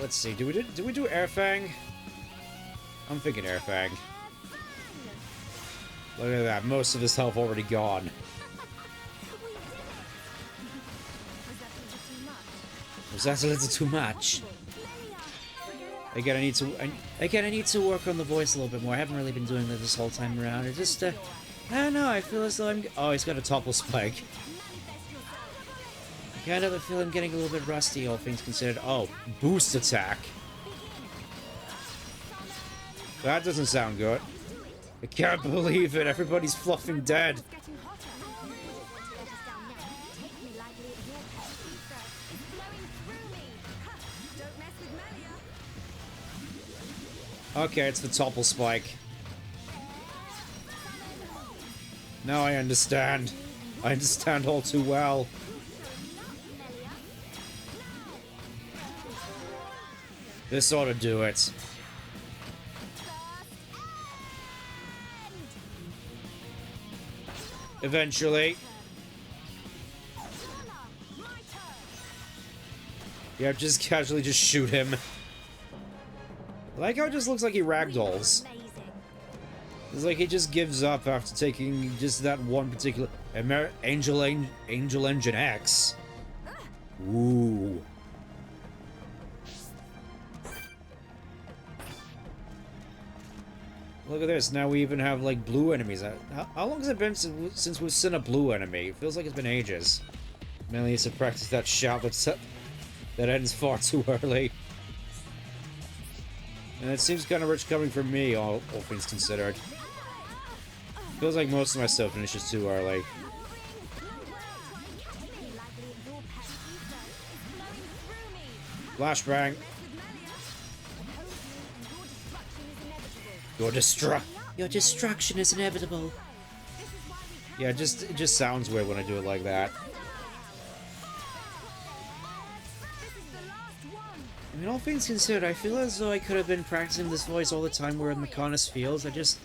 Let's see. Do we do Air Fang? I'm thinking Air Fang. Look at that. Most of his health already gone. Was that a little too much? Again, I need to work on the voice a little bit more. I haven't really been doing that this whole time around. It just, I don't know. I feel as though I'm. Oh, he's got a topple spike. I kind of feel I'm getting a little bit rusty, all things considered. Oh, boost attack. That doesn't sound good. I can't believe it. Everybody's fluffing dead. Okay, it's the topple spike. Now I understand. I understand all too well. This ought to do it. Eventually. Yeah, just casually just shoot him. I like how it just looks like he ragdolls. It's like he just gives up after taking just that one particular Angel Engine X. Ooh. Look at this, now we even have, like, blue enemies. How long has it been since we've seen a blue enemy? It feels like it's been ages. Mainly it's to practice that shout that ends far too early. And it seems kind of rich coming from me, all things considered. Feels like most of my stuff finishes too early. Flashbang. Your destruction is inevitable. Yeah, it just sounds weird when I do it like that. I mean, all things considered, I feel as though I could have been practicing this voice all the time we're in the Mechonis Fields. I just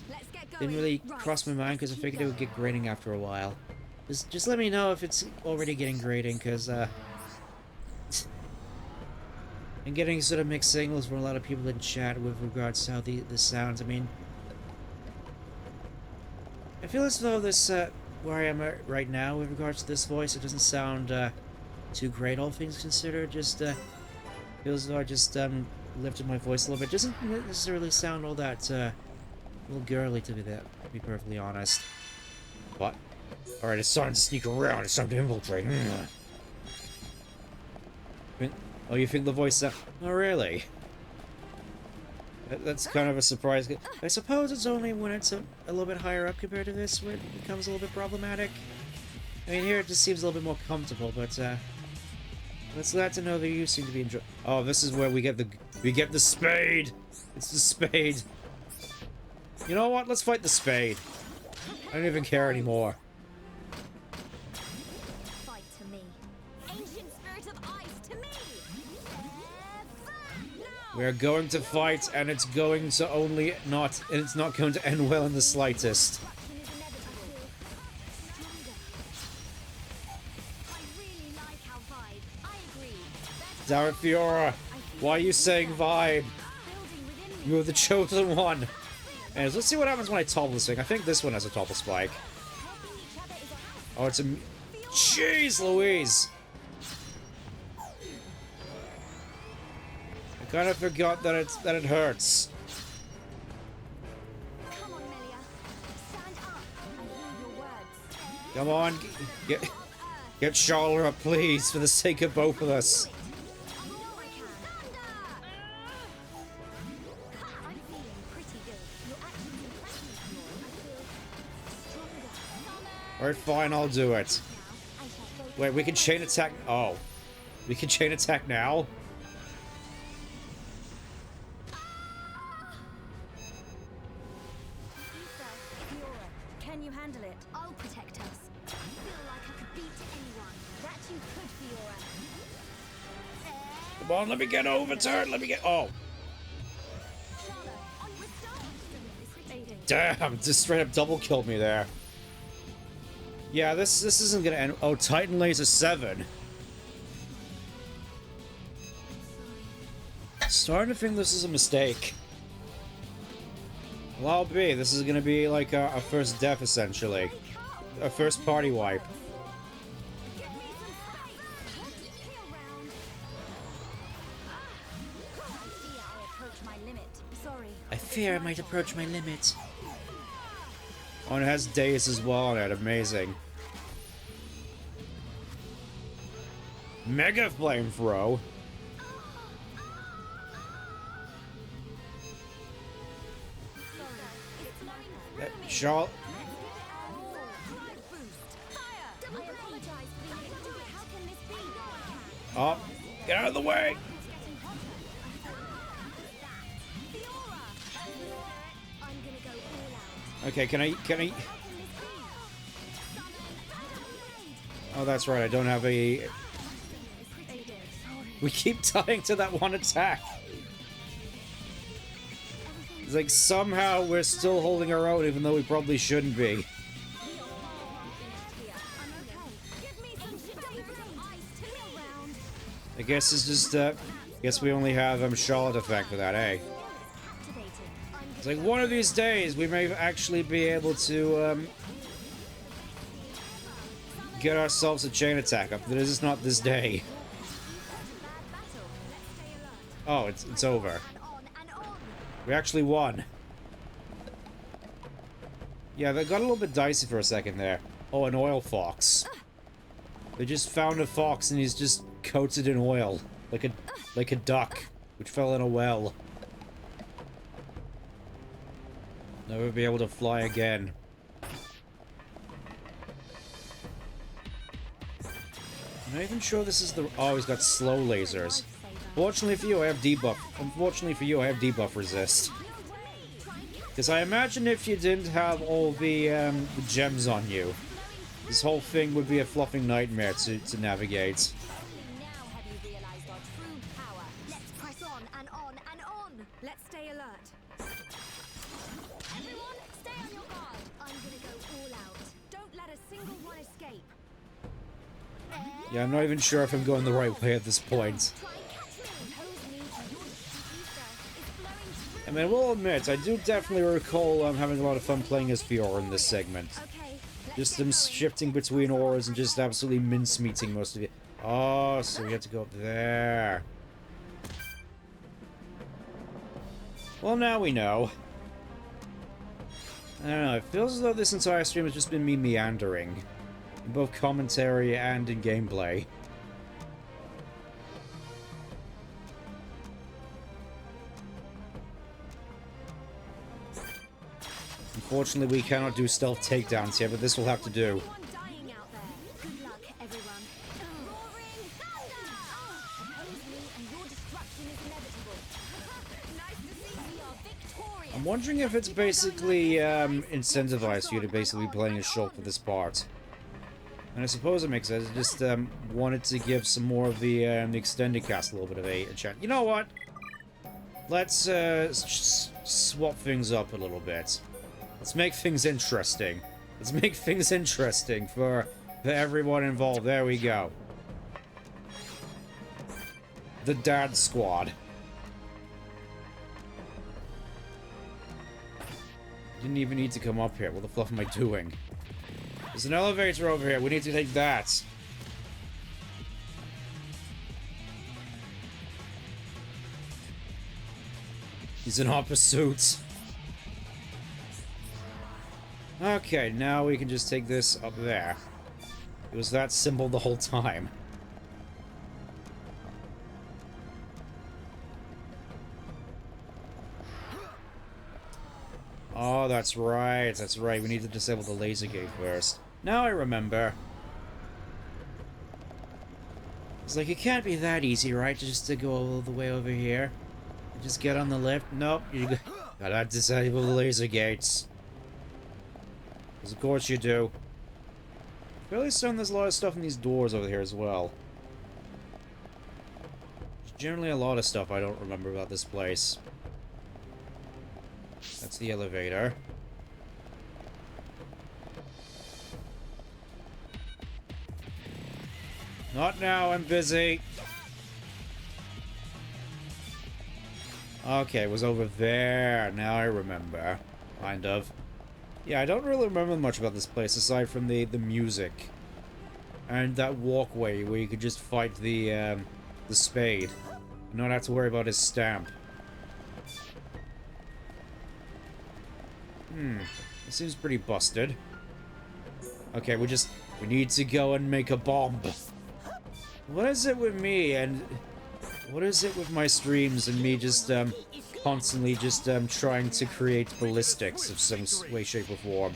didn't really cross my mind because I figured it would get grating after a while. Just let me know if it's already getting grating, because, I'm getting sort of mixed signals from a lot of people in chat with regards to how this sounds. I mean, I feel as though this, where I am right now with regards to this voice, it doesn't sound, too great, all things considered. Just, feels as though I just, lifted my voice a little bit. Doesn't necessarily sound all that, a little girly, to be perfectly honest. What? Alright, it's starting to sneak around. It's time to infiltrate. Oh, you think the voice... Oh, really? That's kind of a surprise. I suppose it's only when it's a little bit higher up compared to this where it becomes a little bit problematic. I mean, here it just seems a little bit more comfortable, but, it's glad to know that you seem to be enjoying... Oh, this is where we get the spade! It's the spade. You know what? Let's fight the spade. I don't even care anymore. Fight to me. Ancient spirit of ice to me. We're going to fight, and it's going to it's not going to end well in the slightest. Dareth Fiora, why are you saying vibe? You're the chosen one. Anyways, let's see what happens when I topple this thing. I think this one has a topple spike. Oh, it's a... Jeez Louise! I kind of forgot that it hurts. Come on, get Charlotte up, please, for the sake of both of us. Alright, fine, I'll do it. Wait, we can chain attack... Oh. We can chain attack now? Can you handle it? I'll protect us. I feel like I could beat anyone. That you could, Fiora. Come on, let me get overturned. Let me get... Oh. Damn, just straight up double killed me there. Yeah, this isn't gonna end. Oh, Titan Laser 7. Starting to think this is a mistake. Well, I'll be. This is gonna be like our first death, essentially. Our first party wipe. I fear I might approach my limit. Oh, and it has days as well on it. Amazing. Mega Flame Throw. Charlotte. Oh, get out of the way. Okay, can I... Oh, that's right, I don't have a... We keep dying to that one attack. It's like somehow we're still holding our own even though we probably shouldn't be. I guess it's just, guess we only have Charlotte effect for that, eh? It's like one of these days we may actually be able to get ourselves a chain attack up. This is not this day. Oh, it's over. We actually won. Yeah, that got a little bit dicey for a second there. Oh, an oil fox. They just found a fox and he's just coated in oil, like a duck, which fell in a well. Never be able to fly again. I'm not even sure this is the... Oh, he's got slow lasers. Fortunately for you, I have debuff. Unfortunately for you, I have debuff resist. Because I imagine if you didn't have all the gems on you, this whole thing would be a fluffing nightmare to navigate. Let's press on and on and on. Let's stay alert. Everyone, stay on your guard. I'm gonna go all out. Don't let a single one escape. Yeah, I'm not even sure if I'm going the right way at this point. I mean, I will admit, I do definitely recall having a lot of fun playing as Fiora in this segment. Just them shifting between auras and just absolutely mincemeating most of it. Oh, so we have to go up there. Well, now we know. I don't know, it feels as though this entire stream has just been me meandering. In both commentary and in gameplay. Unfortunately, we cannot do stealth takedowns here, but this will have to do. I'm wondering if it's basically incentivized for you to basically be playing as Shulk for this part. And I suppose it makes sense. I just wanted to give some more of the extended cast a little bit of a chance. You know what? Let's swap things up a little bit. Let's make things interesting. Let's make things interesting for everyone involved. There we go. The Dad Squad. Didn't even need to come up here. What the fluff am I doing? There's an elevator over here. We need to take that. He's in hot pursuit. Okay, now we can just take this up there. It was that simple the whole time. Oh, that's right. That's right. We need to disable the laser gate first. Now I remember. It's like, it can't be that easy, right? Just to go all the way over here. Just get on the lift. Nope. You gotta disable the laser gates. Because of course you do. Fairly certain there's a lot of stuff in these doors over here as well. There's generally a lot of stuff I don't remember about this place. That's the elevator. Not now, I'm busy. Okay, it was over there. Now I remember. Kind of. Yeah, I don't really remember much about this place aside from the music. And that walkway where you could just fight the spade. And not have to worry about his stamp. It seems pretty busted. Okay, we need to go and make a bomb. What is it with me and what is it with my streams and me just constantly just trying to create ballistics of some way, shape, or form?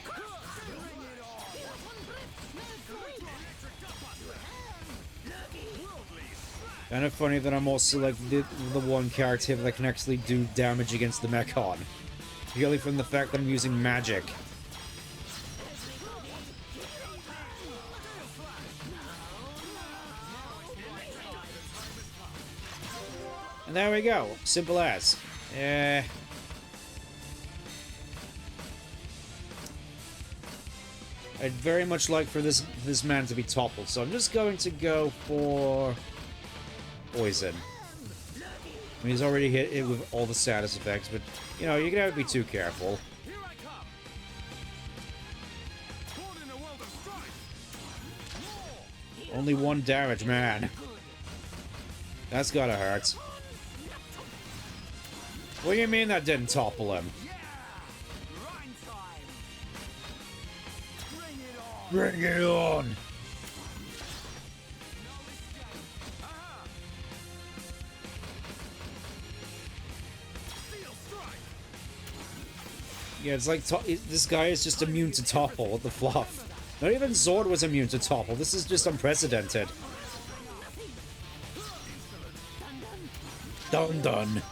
Kind of funny that I'm also like the one character that can actually do damage against the Mechon. Purely from the fact that I'm using magic. And there we go. Simple as. I'd very much like for this man to be toppled, so I'm just going to go for poison. I mean, he's already hit it with all the status effects, but you know, you can never be too careful. Only 1 damage, man. That's gotta hurt. What do you mean that didn't topple him? Bring it on! Yeah, it's like this guy is just immune to topple. What the fluff? Not even Zord was immune to topple. This is just unprecedented. Dun.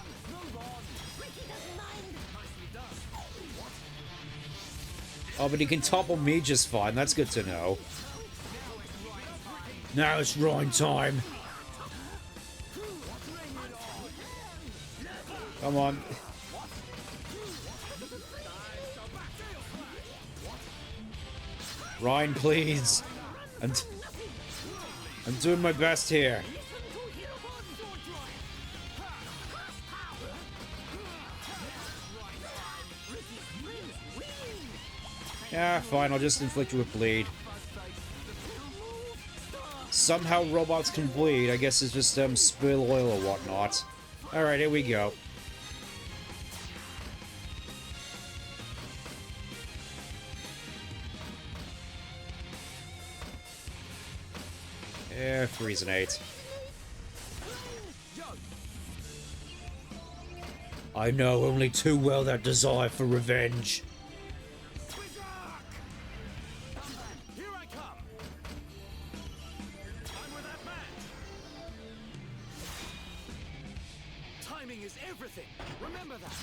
Oh, but he can topple me just fine. That's good to know. Now it's Rhine time. Come on. Rhine, please. I'm doing my best here. Yeah, fine, I'll just inflict you with bleed. Somehow robots can bleed. I guess it's just spill oil or whatnot. Alright, here we go. Yeah, Freezenate. I know only too well that desire for revenge.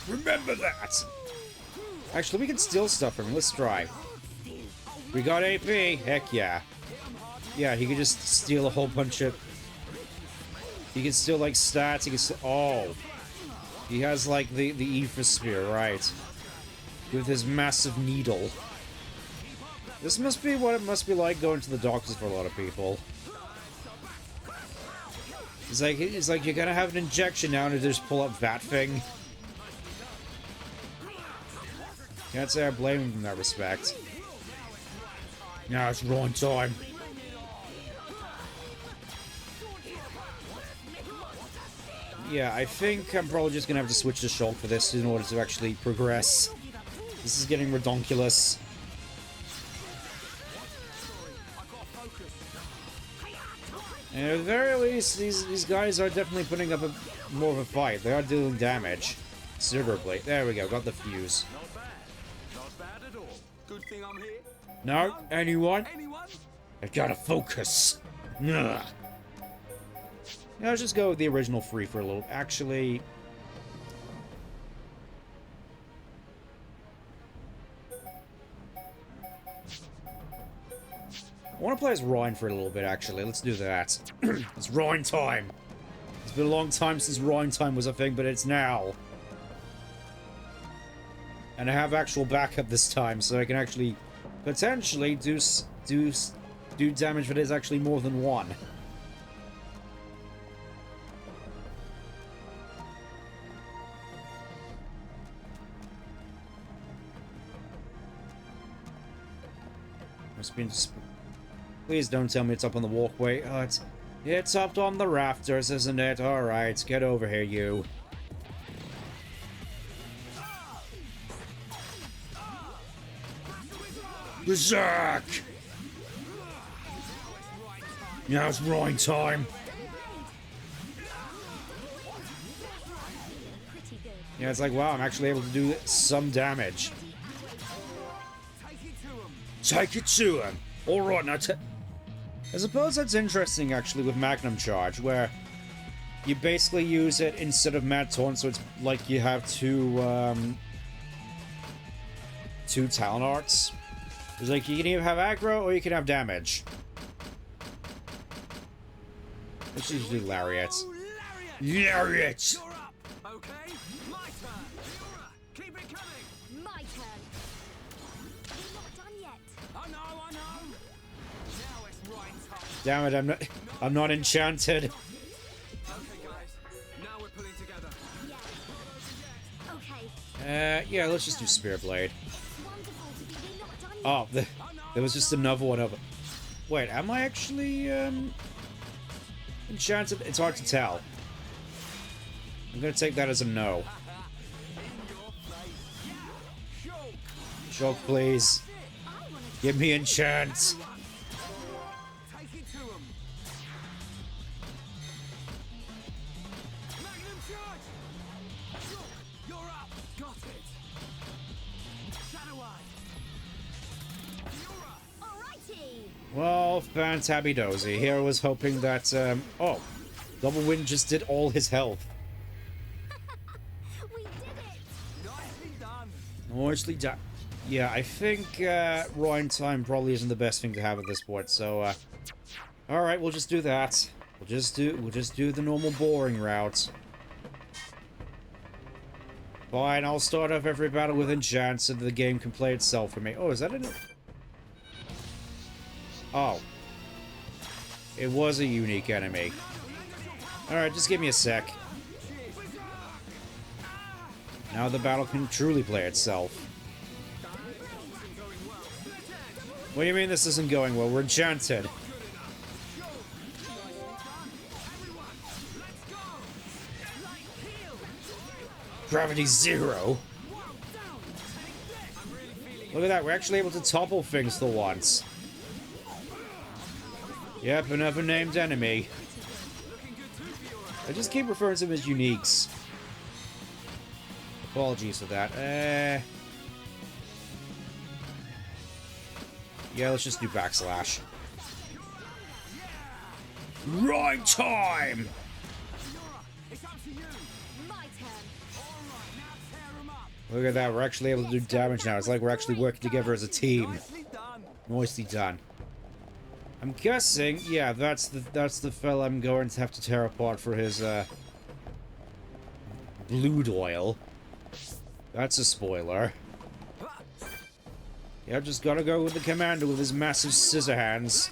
Remember that! Actually, we can steal stuff from him. Let's try. We got AP. Heck yeah. Yeah, he could just steal a whole bunch of... He can steal, like, stats. He can steal... Oh. He has, like, the Ether Sphere, right. With his massive needle. This must be what it must be like going to the doctors for a lot of people. It's like you're gonna have an injection now and just pull up that thing. Can't say I blame him in that respect. Now it's wrong time. Yeah, I think I'm probably just gonna have to switch to Shulk for this in order to actually progress. This is getting redonkulous. And at the very least, these guys are definitely putting up more of a fight. They are dealing damage. Considerably. There we go, got the fuse. Not bad at all. Good thing I'm here. No? Anyone? I gotta focus. Ugh. Yeah, let's just go with the original free for a little. Actually... I want to play as Rhine for a little bit, actually. Let's do that. It's Rhine time! It's been a long time since Rhine time was a thing, but it's now. And I have actual backup this time, so I can actually potentially do damage that is actually more than one. Must be. Please don't tell me it's up on the walkway. Oh, it's up on the rafters, isn't it? All right, get over here, you. Berserk! Now it's Rhine time. Yeah, it's like, wow, I'm actually able to do some damage. Take it to him. All right, now I suppose that's interesting, actually, with Magnum Charge, where you basically use it instead of Mad Taunt, so it's like you have two talent arts. It's like you can either have aggro or you can have damage. Let's just do Lariat. Lariat! Okay, my turn. Keep it coming. My turn. We're not done yet. I know. Now it's right time. Damn it, I'm not enchanted. Okay, guys. Now we're pulling together. Yeah. Okay. Yeah, let's just do Spear Blade. Oh, there was just another one of it. Wait, am I actually, enchanted? It's hard to tell. I'm gonna take that as a no. Shulk, please. Give me enchant. Well, fantabby-dozy. Here I was hoping that, oh, Double Wind just did all his health. We did it! Nicely done. Nicely done. Yeah, I think, Rhine time probably isn't the best thing to have at this point, so, alright, we'll just do that. We'll just do the normal boring route. Fine, I'll start off every battle with enchant so that the game can play itself for me. Oh, is that it? Oh. It was a unique enemy. Alright, just give me a sec. Now the battle can truly play itself. What do you mean this isn't going well? We're enchanted. Gravity 0? Look at that, we're actually able to topple things for once. Yep, another named enemy. I just keep referring to them as uniques. Apologies for that. Yeah, let's just do backslash. Right time! Look at that, we're actually able to do damage now. It's like we're actually working together as a team. Nicely done. I'm guessing, yeah, that's the fella I'm going to have to tear apart for his, blood oil. That's a spoiler. Yeah, I've just gotta go with the commander with his massive scissor hands.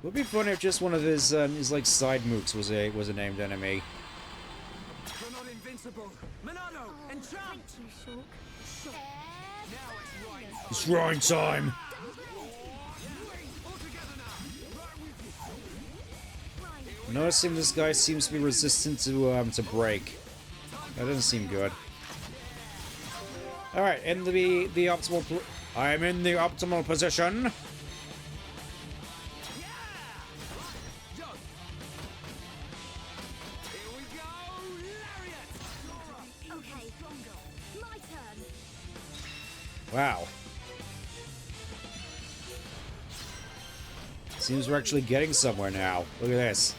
Would be funny if just one of his like, side mooks was a named enemy. You're not invincible. Monado, Thank you, Shulk. It's shrine time! Noticing this guy seems to be resistant to break. That doesn't seem good. Alright, in the optimal... I'm in the optimal position. Okay, my turn. Wow. Seems we're actually getting somewhere now. Look at this.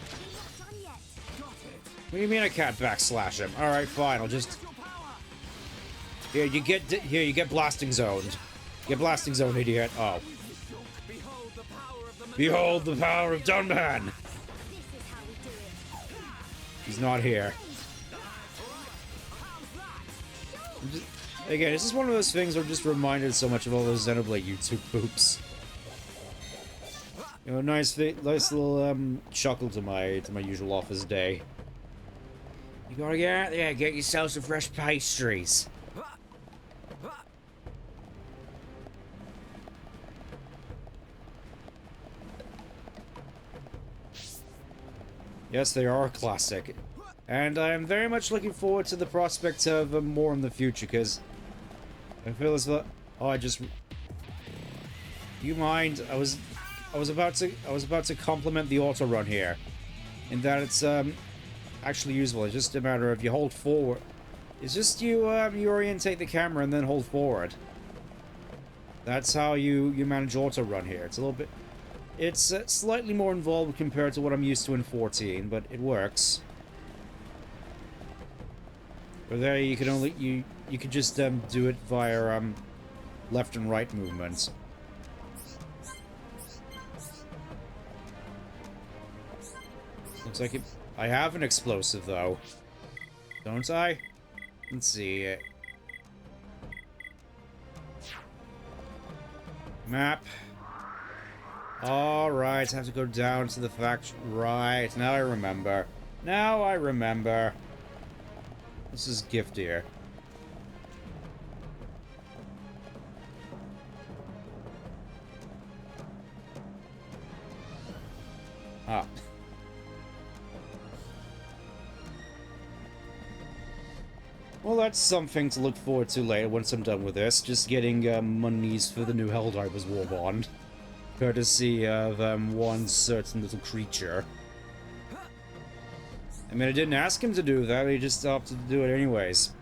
What do you mean I can't backslash him? Alright, fine, I'll just... Here, you get blasting zoned. Get blasting zone, idiot. Oh. Behold the power of Dunman! He's not here. Again, this is one of those things where I'm just reminded so much of all those Xenoblade YouTube poops. You know, nice little chuckle to my usual office day. You gotta get out there, get yourself some fresh pastries. Yes, they are classic. And I am very much looking forward to the prospect of more in the future, because I feel as though... Oh, I just... You mind? I was about to compliment the auto run here, in that it's actually useful. It's just a matter of you hold forward. It's just you orientate the camera and then hold forward. That's how you manage auto run here. It's a little bit... It's slightly more involved compared to what I'm used to in 14, but it works. But there you can only you could just do it via left and right movements. Looks like it. I have an explosive though, don't I? Let's see. Map. Alright, I have to go down to the faction. Right, now I remember. Now I remember. This is giftier. Ah. Well, that's something to look forward to later once I'm done with this. Just getting monies for the new Helldivers War Bond. Courtesy of one certain little creature. I mean, I didn't ask him to do that, he just opted to do it anyways.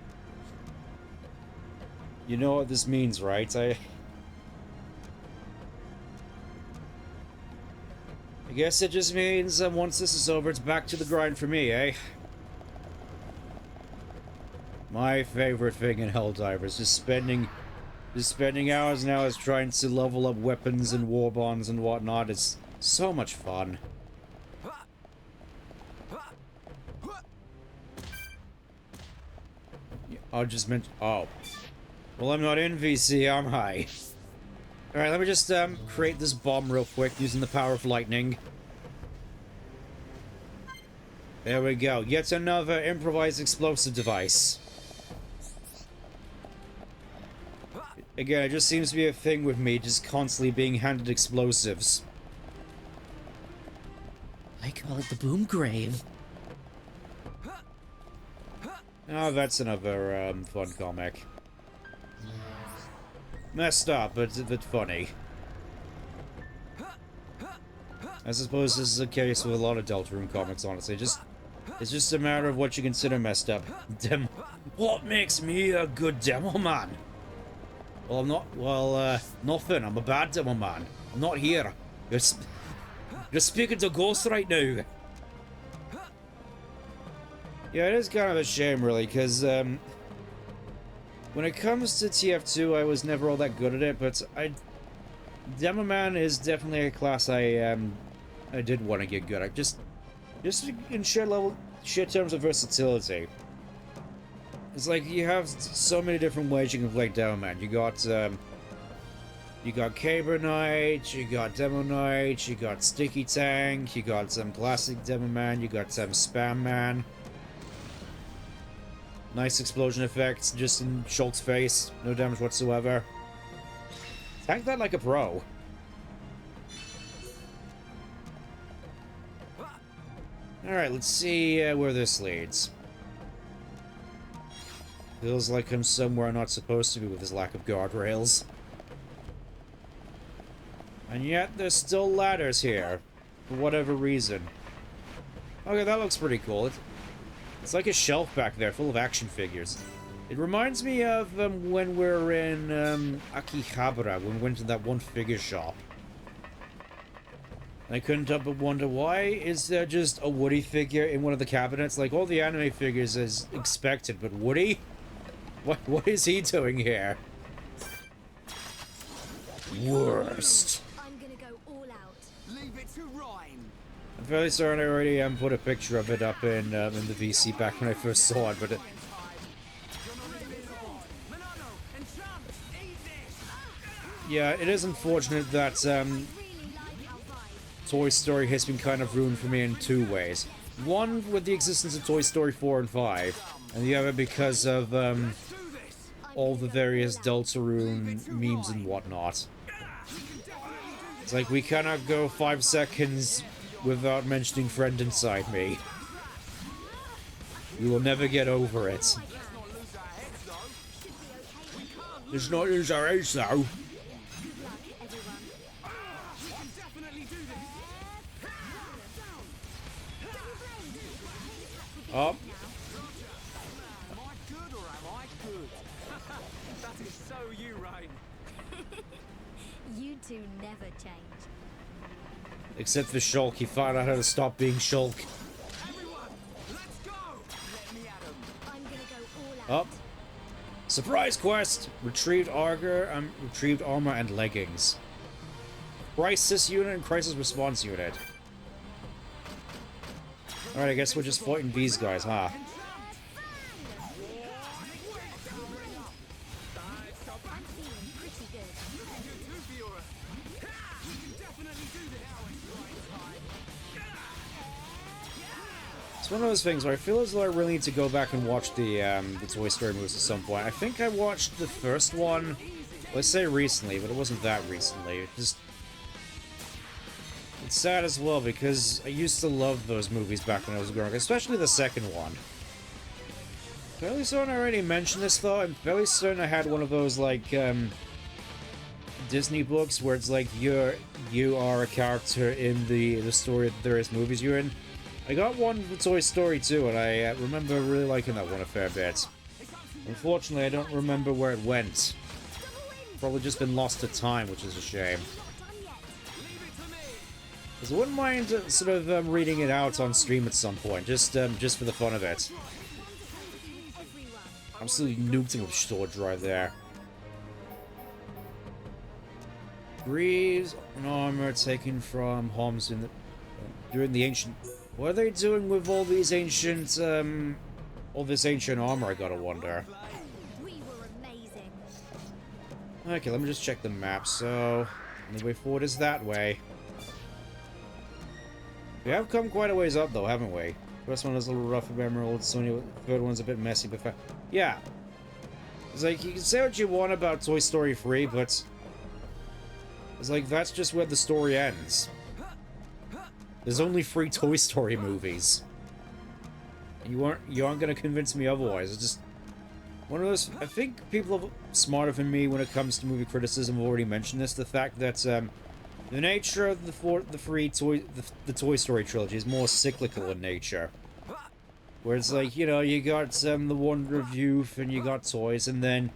You know what this means, right? I guess it just means once this is over, it's back to the grind for me, eh? My favorite thing in Helldivers, just spending hours and hours trying to level up weapons and war bonds and whatnot. It's so much fun. I'll just mention... Oh. Well, I'm not in VC, am I? Alright, let me just create this bomb real quick using the power of lightning. There we go. Yet another improvised explosive device. Again, it just seems to be a thing with me, just constantly being handed explosives. I call it the boom grave. Oh, that's another fun comic. Messed up, but funny. I suppose this is a case with a lot of Deltarune comics, honestly. It's just a matter of what you consider messed up. What makes me a good demo man? Well, I'm not. Well, nothing. I'm a bad demo man. I'm not here. You're speaking to Ghost right now. Yeah, it is kind of a shame, really, because when it comes to TF2, I was never all that good at it, but Demo Man is definitely a class I did want to get good at, just in sheer terms of versatility. It's like you have so many different ways you can play Demo Man. You got Caber Knight, you got Demo Knight, you got Sticky Tank, you got some classic Demo Man, you got some Spam Man. Nice explosion effects just in Shulk's face. No damage whatsoever. Tank that like a pro. Alright, let's see where this leads. Feels like I'm somewhere I'm not supposed to be with this lack of guardrails. And yet, there's still ladders here. For whatever reason. Okay, that looks pretty cool. It's like a shelf back there full of action figures. It reminds me of when we were in Akihabara, when we went to that one figure shop. I couldn't help but wonder, why is there just a Woody figure in one of the cabinets? Like, all the anime figures as expected, but Woody? What is he doing here? Worst. I'm gonna go all out. Leave it to Ryan. I'm fairly certain I already put a picture of it up in the VC back when I first saw it, but yeah, it is unfortunate that Toy Story has been kind of ruined for me in two ways. One, with the existence of Toy Story 4 and 5, and the other because of all the various Deltarune memes and whatnot. It's like, we cannot go 5 seconds without mentioning Friend Inside Me. We will never get over it. Let's not lose our heads, though. Oh. Am I good or am I good? That is so you, Ryan. You two never change. Except for Shulk, he found out how to stop being Shulk. I'm gonna go all out. Up. Surprise quest! Retrieved armor and leggings. Crisis unit and crisis response unit. Alright, I guess we're just fighting these guys, huh? It's one of those things where I feel as though I really need to go back and watch the Toy Story movies at some point. I think I watched the first one, let's say recently, but it wasn't that recently. It's sad as well, because I used to love those movies back when I was growing up, especially the second one. Fairly certain I already mentioned this, though. I'm fairly certain I had one of those, like, Disney books where it's like you are a character in the story of the various movies you're in. I got one for Toy Story 2, and I remember really liking that one a fair bit. Unfortunately, I don't remember where it went. Probably just been lost to time, which is a shame. Because I wouldn't mind sort of reading it out on stream at some point, just for the fun of it. Absolutely nuked him with Sword Drive there. Greaves and armor taken from Homs in the during the ancient. What are they doing with all these ancient all this ancient armor? I gotta wonder. We were amazing. Okay, let me just check the map. So the way forward is that way. We have come quite a ways up, though, haven't we? First one is a little rough of emeralds. The third one's a bit messy, but yeah. It's like, you can say what you want about Toy Story 3, but it's like, that's just where the story ends. There's only 3 Toy Story movies. And you aren't gonna convince me otherwise. It's just one of those. I think people are smarter than me when it comes to movie criticism have already mentioned this. The fact that the nature of the Toy Story trilogy is more cyclical in nature. Where it's like, you know, you got the Wonder of Youth and you got toys, and then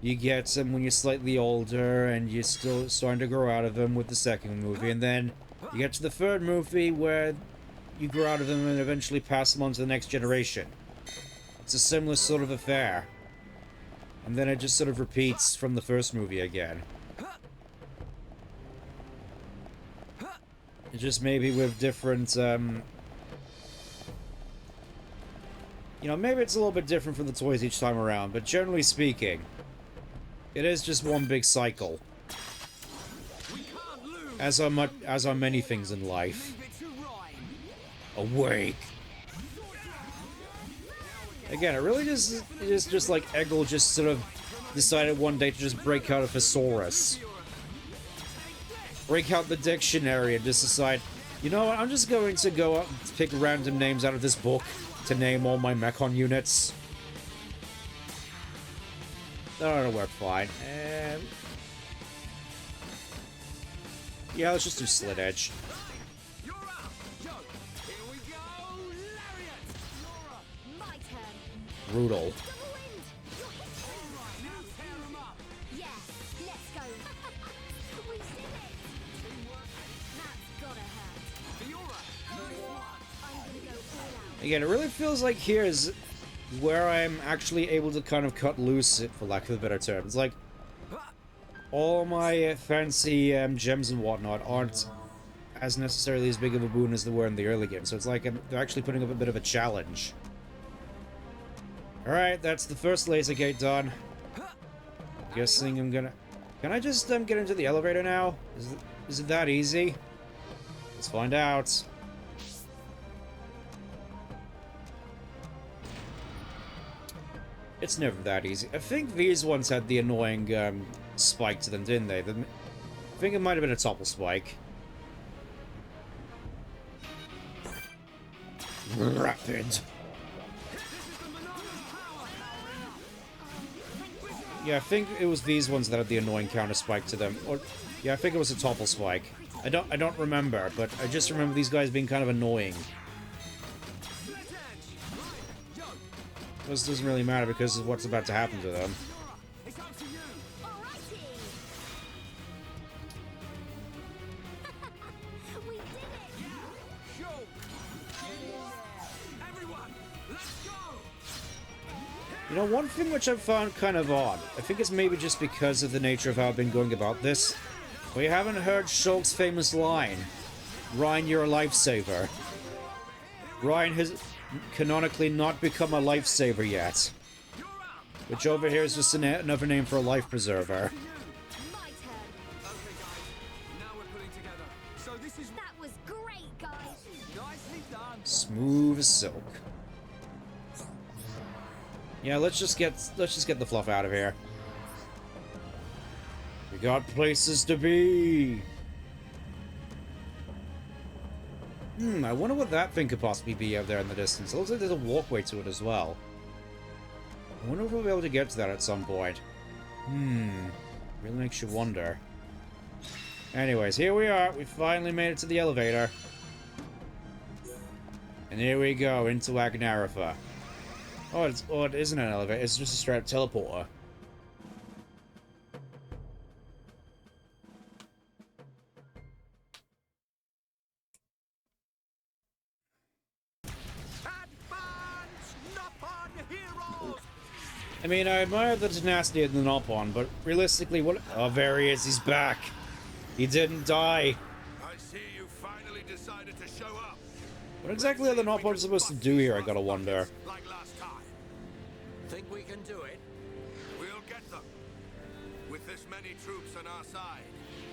you get when you're slightly older and you're still starting to grow out of them with the second movie, and then you get to the third movie where you grow out of them and eventually pass them on to the next generation. It's a similar sort of affair. And then it just sort of repeats from the first movie again. It just maybe with different, you know, maybe it's a little bit different from the toys each time around, but generally speaking, it is just one big cycle. As are many things in life. Awake. Again, it really just like Eggle just sort of decided one day to just break out a thesaurus. Break out the dictionary and just decide, you know what, I'm just going to go up and pick random names out of this book to name all my Mechon units. That'll work fine. Yeah, let's just do Slit Edge. Brutal. Again, it really feels like here is where I'm actually able to kind of cut loose, for lack of a better term. It's like all my fancy gems and whatnot aren't as necessarily as big of a boon as they were in the early game. So it's like they're actually putting up a bit of a challenge. Alright, that's the first laser gate done. I'm guessing I'm gonna... Can I just get into the elevator now? Is it that easy? Let's find out. It's never that easy. I think these ones had the annoying spike to them, didn't they? I think it might have been a topple spike. Rapid. Yeah, I think it was these ones that had the annoying counter spike to them. Or yeah, I think it was a topple spike. I don't remember, but I just remember these guys being kind of annoying. This doesn't really matter because of what's about to happen to them. You know, one thing which I've found kind of odd, I think it's maybe just because of the nature of how I've been going about this, we haven't heard Shulk's famous line, Ryan, you're a lifesaver. Ryan has canonically not become a lifesaver yet. Which over here is just another name for a life preserver. That was great, guys. Nicely done. Smooth as silk. Yeah, let's just get the fluff out of here. We got places to be. I wonder what that thing could possibly be out there in the distance. It looks like there's a walkway to it as well. I wonder if we'll be able to get to that at some point. Really makes you wonder. Anyways, here we are. We finally made it to the elevator. And here we go, into Agnaratha. Oh, it isn't an elevator. It's just a straight-up teleporter. I mean, I admire the tenacity of the Nopon, but realistically, what... Oh, there he is. He's back. He didn't die. I see you finally decided to show up. What exactly are the Nopon supposed to do here, I gotta wonder. Like last time. Think we can do it? We'll get them. With this many troops on our side,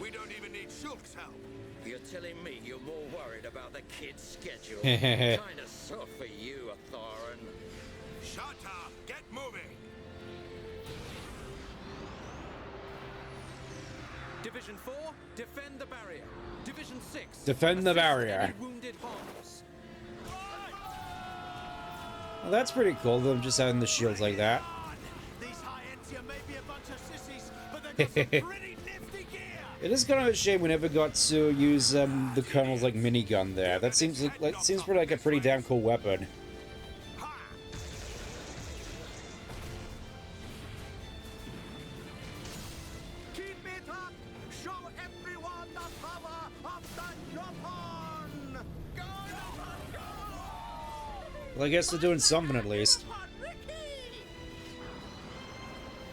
we don't even need Shulk's help. You're telling me you're more worried about the kid's schedule? Kinda soft for you, Atharan. Shut up! Get moving! Division 4, defend the barrier. Division 6, defend the barrier. Wounded Homs. Well, that's pretty cool, them just having the shields like that. These high-ends may be a bunch of sissies, but they've got some pretty nifty gear! It is kind of a shame we never got to use the Colonel's like minigun there. That seems like a pretty damn cool weapon. Well, I guess they're doing something at least.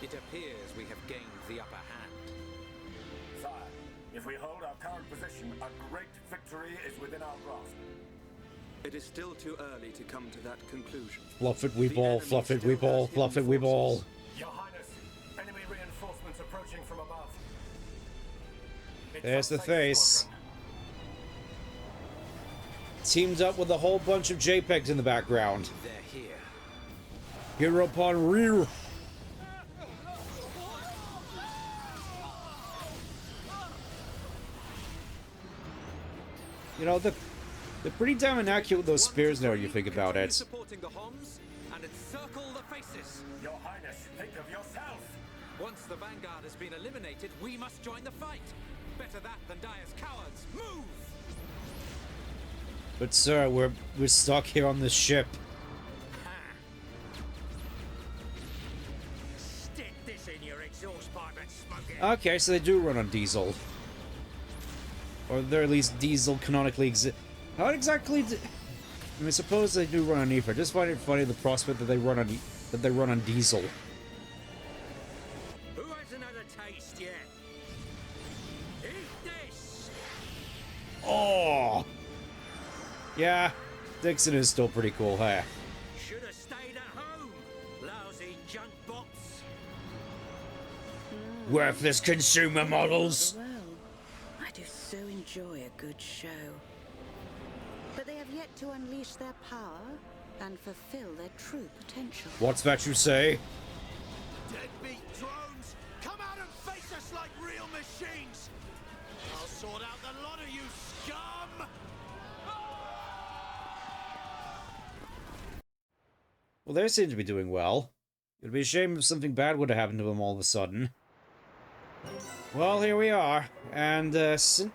It appears we have gained the upper hand. Sire, if we hold our current position, a great victory is within our grasp. It is still too early to come to that conclusion. Fluff it, we ball, fluff it, we ball, fluff it, we ball. Your Highness, enemy reinforcements approaching from above. There's the face. Teamed up with a whole bunch of JPEGs in the background. They're here. Hereupon rear. You know, they're pretty damn inaccurate, those spears now, you think about it. Supporting the Homs and encircle the faces. Your Highness, think of yourself! Once the Vanguard has been eliminated, we must join the fight. Better that than die as cowards. Move! But sir, we're stuck here on this ship. Stick this in your exhaust pipe and smoke it. Okay, so they do run on diesel. Or they're at least diesel canonically exist. How exactly I mean, suppose they do run on ether. I just find it funny the prospect that they run on diesel. Who hasn't had a taste yet? Eat this! Oh! Yeah, Dixon is still pretty cool, huh? Should have stayed at home, lousy junk bots. Worthless consumer models! Well, I do so enjoy a good show. But they have yet to unleash their power and fulfill their true potential. What's that you say? Deadbeat drones, come out and face us like real machines! I'll sort out the lot of you, scum! Well, they seem to be doing well. It'd be a shame if something bad would have happened to them all of a sudden. Well, here we are, and may as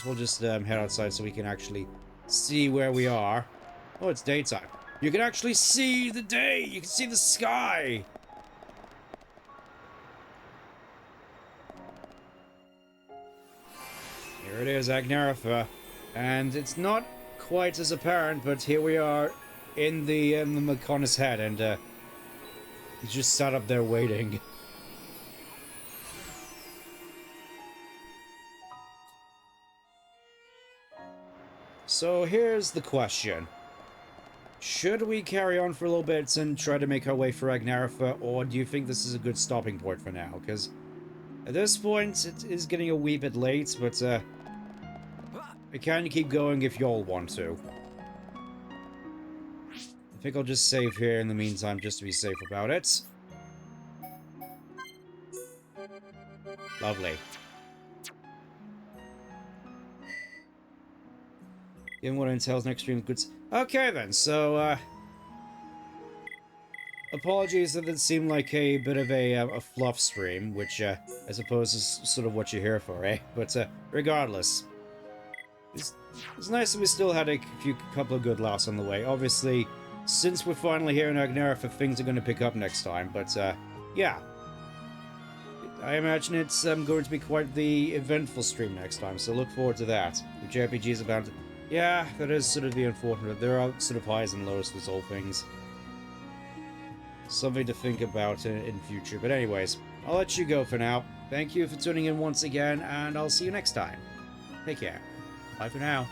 well just head outside so we can actually see where we are. Oh, it's daytime. You can actually see the day! You can see the sky! Here it is, Agnaratha. And it's not quite as apparent, but here we are in the Maconis head, and he's just sat up there waiting. So here's the question. Should we carry on for a little bit and try to make our way for Agnaratha, or do you think this is a good stopping point for now? Because at this point, it is getting a wee bit late, but I can keep going if y'all want to. I think I'll just save here in the meantime, just to be safe about it. Lovely. Given what intel's next stream goods. Okay then, so apologies that it seemed like a bit of a fluff stream, which I suppose is sort of what you're here for, eh? But regardless, it's nice that we still had a couple of good laughs on the way. Obviously, since we're finally here in Agnaratha, things are going to pick up next time. But yeah, I imagine it's going to be quite the eventful stream next time. So look forward to that. The JRPG is about to... Yeah, that is sort of the unfortunate. There are sort of highs and lows to this whole things. Something to think about in future. But anyways, I'll let you go for now. Thank you for tuning in once again, and I'll see you next time. Take care. Bye for now.